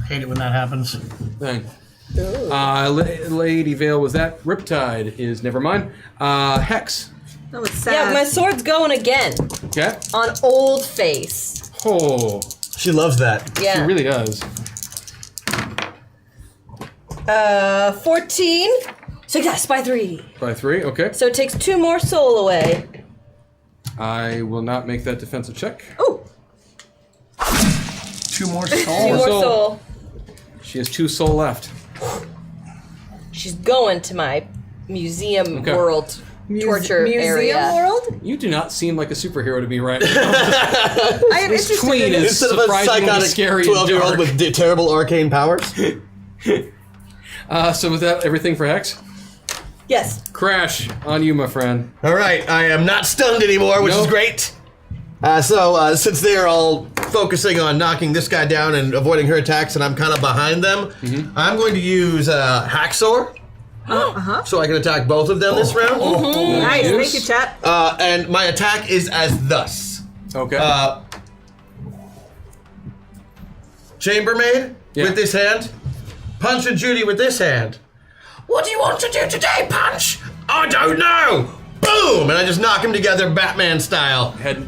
Hate it when that happens. Thing. Lady Vale was that. Riptide is never mind. Hex. That was sad. Yeah, my sword's going again Okay. on old face. Oh, She loves that. Yeah. she really does. 14. Success by 3. By 3. Okay. So it takes 2 more soul away. I will not make that defensive check. Oh, 2 more 2 souls. more soul. soul. She has 2 soul left. She's going to my museum Okay. world torture museum area. world? You do not seem like a superhero to me right now. I am This interested queen in is Instead of a surprisingly psychotic scary and 12-year-old dark. with terrible arcane powers. So with that, everything for Hex? Yes. Crash on you, my friend. All right, I am not stunned anymore, which Nope. is great. Since they're all focusing on knocking this guy down and avoiding her attacks, and I'm kind of behind them, I'm going to use Hacksaw. So I can attack both of them this round. Nice, thank you, chat. And my attack is as thus. Okay. chambermaid Yeah. with this hand. Punch and Judy with this hand. What do you want to do today, Punch? I don't know. Boom! And I just knock him together Batman style. Head.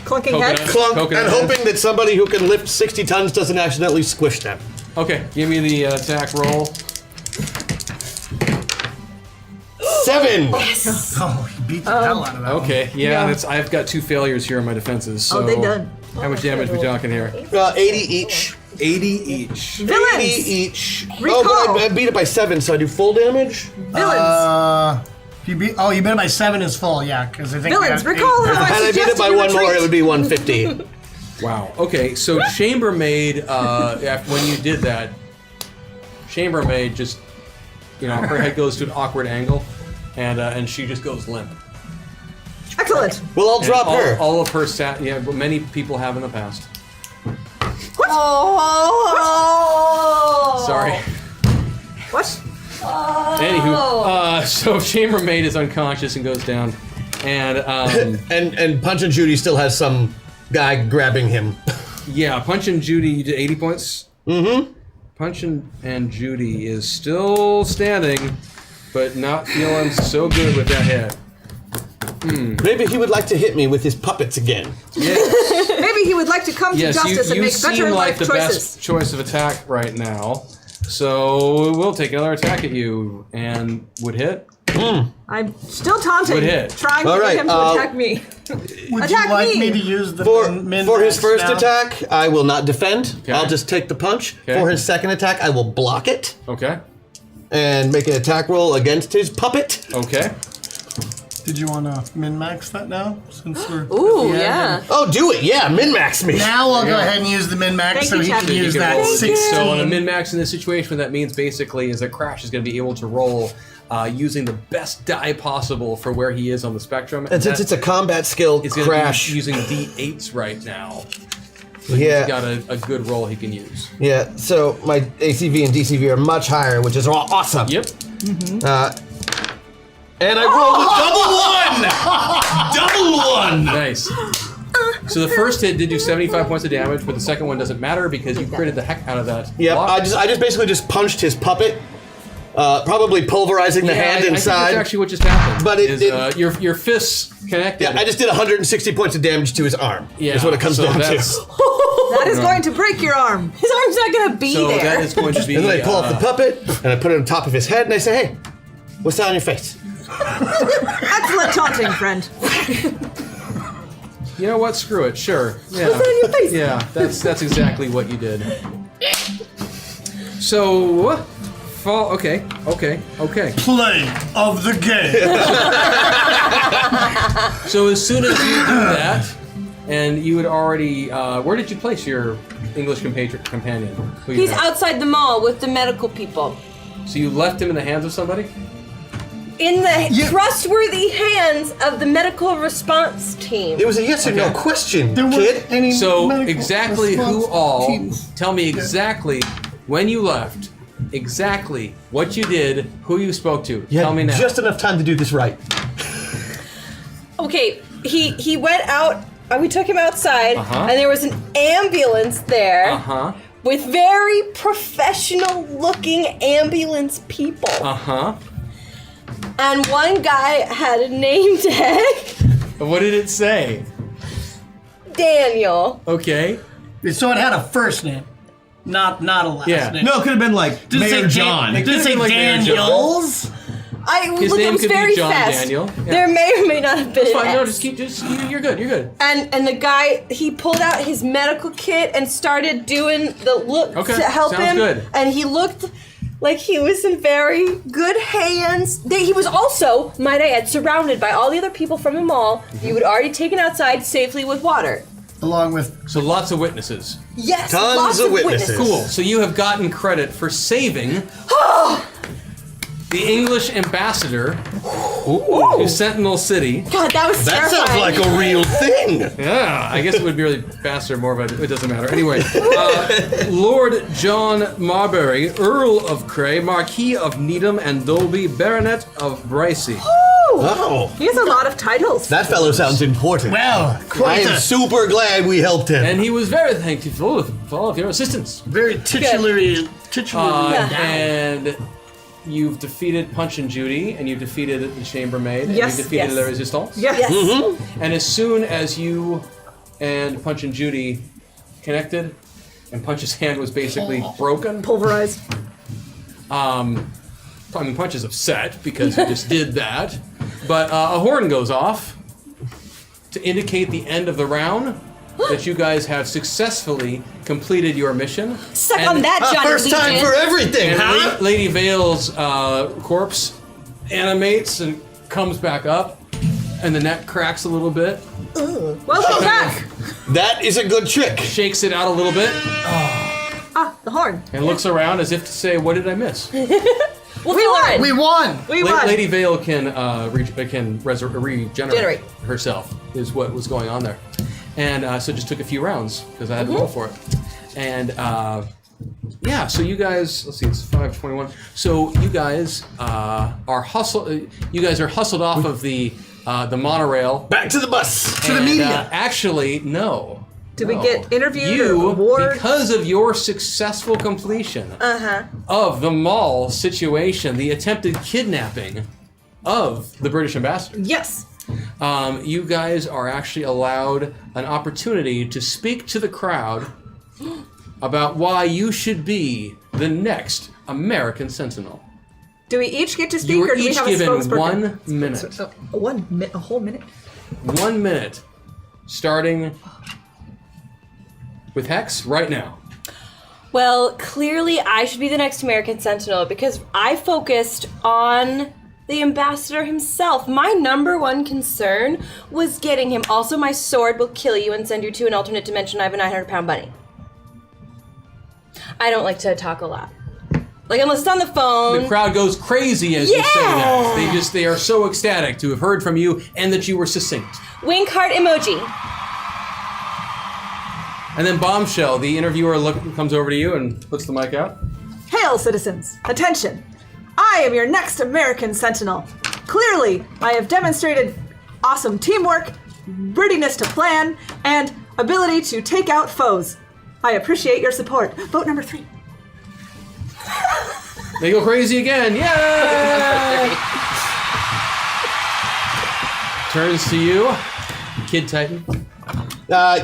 Clunking Coconut. head. Clunk, Coconut and head. hoping that somebody who can lift 60 tons doesn't accidentally squish them. Okay, give me the attack roll. 7! Oh, he beat the hell out of that. Okay, yeah, that's. I've got 2 failures here on my defenses. So Oh, they done. How much damage we talking here? 80 each. 80 each. 80 Villains. each. Recall. Oh, but I beat it by 7, so I do full damage? Villains. You beat it by 7 is full, yeah, because I think Villains. we got Recall eight. how I Had I beat it suggested by you 1 more, retreat. it would be 150. Wow. Okay, so chambermaid. After when you did that, chambermaid just, her head goes to an awkward angle, and she just goes limp. Excellent. Well, I'll drop all, her. All of her but many people have in the past. Oh. Sorry. What? Anywho, so chambermaid is unconscious and goes down, and And Punch and Judy still has some guy grabbing him. yeah, Punch and Judy, you did 80 points. Mm-hmm. Punch and Judy is still standing, but not feeling so good with that head. Maybe he would like to hit me with his puppets again. Yes, Maybe he would like to come to yes, justice you and make seem better like life the choices. best choice of attack right now. So we'll take another attack at you, and would hit. I'm still taunting. Good hit. Trying All to right, get him to attack me. Would Attack you like me. me to use the For min-max his first now? attack, I will not defend. Okay. I'll just take the punch. Okay. For his second attack, I will block it Okay. and make an attack roll against his puppet. Okay. Did you want to min-max that now? Since we're Ooh, at the end? yeah. Oh, do it! Yeah, min-max me. Now I'll go Yeah. ahead and use the min-max Thank so you, he Chad. can You use can that roll. 16. So on a min-max in this situation, what that means basically is that Crash is going to be able to roll using the best die possible for where he is on the spectrum. And since it's a combat skill, it's going to Crash. be using D8s right now. Yeah. He's got a good roll he can use. Yeah, so my ACV and DCV are much higher, which is awesome. Yep. And I rolled a double one! Double one! Nice. So the first hit did do 75 points of damage, but the second one doesn't matter because you critted the heck out of that. Yep, block. I just basically just punched his puppet, probably pulverizing the Yeah, hand I think inside. that's actually what just happened. But your fists connected. Yeah, I just did 160 points of damage to his arm. Yeah, is what it comes so down to. that's- That is going to break your arm. His arm's not gonna be So there. that is going to be. And then I pull off the puppet, and I put it on top of his head, and I say, "Hey, what's that on your face?" Excellent taunting, friend. You know what? Screw it. Sure. Yeah. What's on your face? Yeah. That's exactly what you did. So, okay. Play of the game. So as soon as you do that, and you had already, where did you place your English companion? Who you He's had? outside the mall with the medical people. So you left him in the hands of somebody? In the trustworthy hands of the medical response team. It was a yes or no question, There weren't kid. any So medical exactly who response all? teams. Tell me exactly when you left. Exactly what you did, who you spoke to. You had Tell me now. just enough time to do this right. Okay, he went out. We took him outside, Uh-huh. and there was an ambulance there with very professional-looking ambulance people. And one guy had a name tag, What did it say? Daniel. Okay. So it had a first name, not a last Yeah. name. No, it could have been like Did it say Mayor John. Did it could've say been like Mayor John. Daniels? His Look, name it was could be very John fast. Daniel. Yeah. There may or may not have been It's an fine. No, S. you're good. You're good. And the guy, he pulled out his medical kit and started doing the look Okay, to help sounds him. good. And he looked like he was in very good hands. He was also, might I add, surrounded by all the other people from the mall. You had already taken outside safely with water. Along with So lots of witnesses. Yes, Tons lots of of witnesses. Cool. So you have gotten credit for saving the English ambassador to Sentinel City. God, that was That terrifying. sounds like a real thing. Yeah, I guess it would be really faster, more of a, it doesn't matter. Anyway, Lord John Marbury, Earl of Cray, Marquis of Needham and Dolby, Baronet of Bricey. Oh, He has a lot of titles. that fellow sounds important. Well, I quite am a super glad we helped him. And he was very thankful for all of your assistance. very titularly And you've defeated Punch and Judy, and you've defeated the Chambermaid, and Yes. you've defeated Yes. the Resistance. Yes. Yes. And as soon as you and Punch and Judy connected, and Punch's hand was basically broken, Pulverized. Punch is upset because you just did that, but a horn goes off to indicate the end of the round, that you guys have successfully completed your mission. Suck And- on that, Johnny First time Legion. for everything, And huh? Lady Vale's corpse animates and comes back up, and the neck cracks a little bit. Welcome back. That is a good trick. Shakes it out a little bit, Ah, the horn. and looks around as if to say, "What did I miss?" Well, We won. We won. We won. Lady Vale can regenerate Generate. herself, is what was going on there, and so it just took a few rounds because I had to roll for it, and yeah. So you guys, let's see, it's 5:21. So you guys are hustled. You guys are hustled off of the monorail. Back to the bus. To the And, media. Actually, no. Did we No. get interviewed or You, award? because of your successful completion of the mall situation, the attempted kidnapping of the British ambassador, Yes. you guys are actually allowed an opportunity to speak to the crowd about why you should be the next American Sentinel. Do we each get to speak, You or were do we each have given a spokesperson? 1 minute. A whole minute. 1 minute, starting with Hex right now. Well, clearly I should be the next American Sentinel because I focused on the ambassador himself. My number one concern was getting him. Also, my sword will kill you and send you to an alternate dimension. I have a 900-pound bunny. I don't like to talk a lot. Like, unless it's on the phone. The crowd goes crazy as you say that. They are so ecstatic to have heard from you and that you were succinct. Wink heart emoji. And then Bombshell, the interviewer, comes over to you and puts the mic out. Hail, citizens! Attention! I am your next American Sentinel. Clearly, I have demonstrated awesome teamwork, readiness to plan, and ability to take out foes. I appreciate your support. Vote number 3. They go crazy again. Yay! Turns to you, Kid Titan. My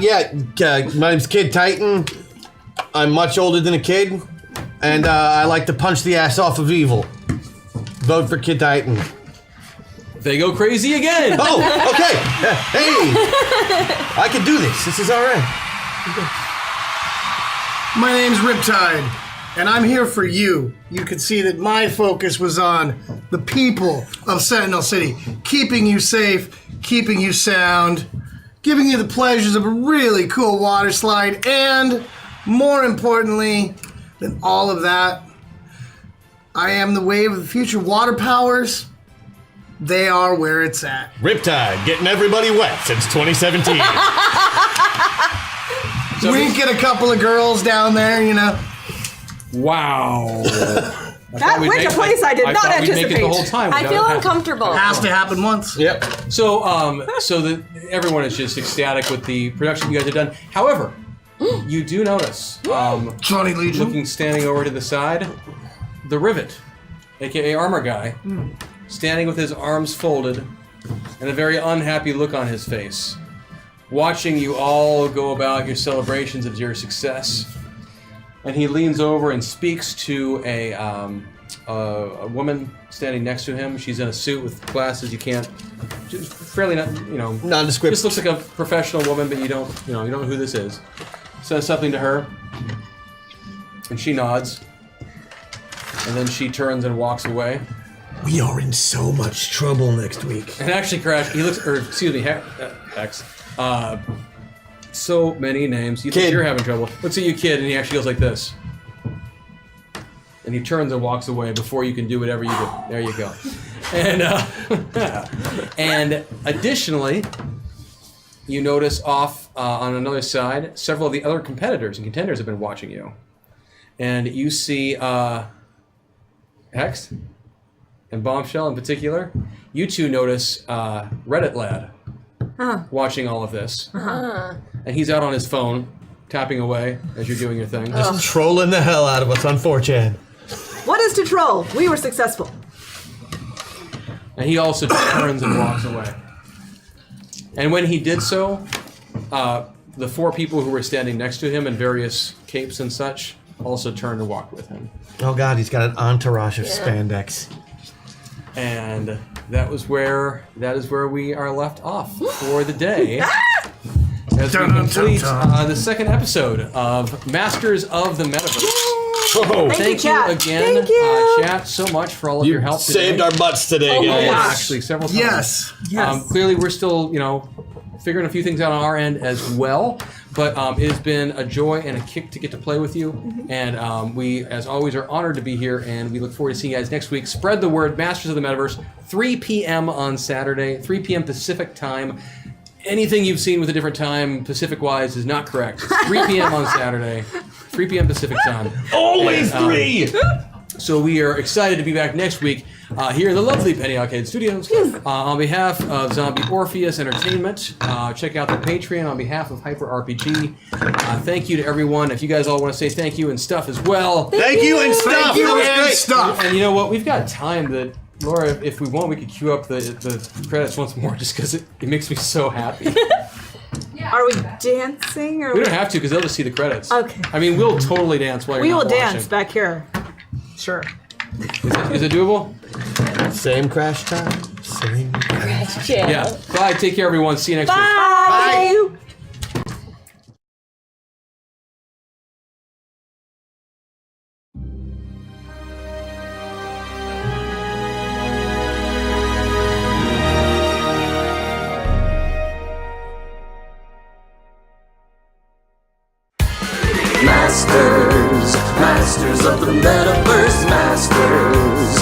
name's Kid Titan. I'm much older than a kid, and I like to punch the ass off of evil. Vote for Kid Titan. They go crazy again. Oh, okay. Hey, I can do this. This is all right. My name's Riptide, and I'm here for you. You could see that my focus was on the people of Sentinel City, keeping you safe, keeping you sound, giving you the pleasures of a really cool water slide, and more importantly than all of that, I am the wave of the future. Water powers, they are where it's at. Riptide, getting everybody wet since 2017. Wink at a couple of girls down there, you know. Wow. That went a place I did not thought we'd make it anticipate. the whole time. I without feel it happening. uncomfortable. Has to happen once. Yep. So, everyone is just ecstatic with the production you guys have done. However, you do notice, Johnny Legion. looking standing over to the side, the Rivet, aka Armor Guy, standing with his arms folded and a very unhappy look on his face, watching you all go about your celebrations of your success. And he leans over and speaks to a woman standing next to him. She's in a suit with glasses. You can't, just fairly not, Nondescript. Just looks like a professional woman, but you don't know who this is. Says something to her, and she nods, and then she turns and walks away. We are in so much trouble next week. And actually, Crash, he looks, or excuse me, Hex. So many names. You think Kid. you're having trouble. Looks at you, Kid, and he actually goes like this. And he turns and walks away before you can do whatever you do. There you go. And and additionally, you notice off on another side, several of the other competitors and contenders have been watching you. And you see Hex. and Bombshell in particular, you two notice Reddit Lad watching all of this. And he's out on his phone, tapping away as you're doing your thing. Just trolling the hell out of us on 4chan. What is to troll? We were successful. And he also just turns and walks away. And when he did so, the 4 people who were standing next to him in various capes and such also turned and walked with him. Oh god, he's got an entourage of spandex. And that is where we are left off for the day. As we complete the second episode of Masters of the Metaverse. Oh, Thank you, chat. Again, Thank you. chat, so much for all of your help today. saved our butts today, guys. Yeah, actually, several times. Yes. Clearly, we're still, figuring a few things out on our end as well. But it has been a joy and a kick to get to play with you. And we, as always, are honored to be here. And we look forward to seeing you guys next week. Spread the word. Masters of the Metaverse, 3 p.m. on Saturday, 3 p.m. Pacific time. Anything you've seen with a different time, Pacific-wise, is not correct. It's 3 p.m. on Saturday, 3 p.m. Pacific time. Always 3! So we are excited to be back next week here in the lovely Penny Arcade Studios. On behalf of Zombie Orpheus Entertainment, check out the Patreon on behalf of Hyper RPG. Thank you to everyone. If you guys all want to say thank you and stuff as well. Thank you and stuff! Thank you That was and great. stuff. And you know what? We've got time that, Laura, if we want, we could cue up the credits once more just because it makes me so happy. Are we dancing? Or We don't have to because they'll just see the credits. Okay. I mean, we'll totally dance while you're we not will watching. dance back here. Sure. Is it doable? Same crash time, same crash. Yeah. Bye. Take care, everyone. See you next week. Bye. Masters of the Metaverse, Masters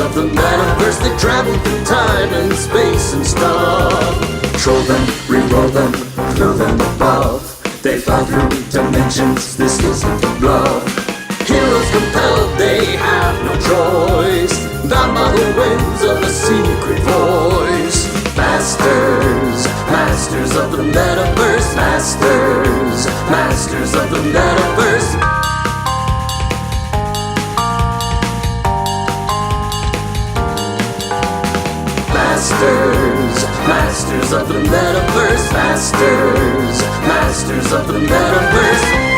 of the Metaverse. They travel through time and space and stuff. Troll them, re-roll them, throw them above. They fly through dimensions, this isn't a bluff. Heroes compelled, they have no choice. Bound by the winds of a secret voice. Masters of the Metaverse, Masters of the Metaverse. Masters of the Metaverse, Masters of the Metaverse.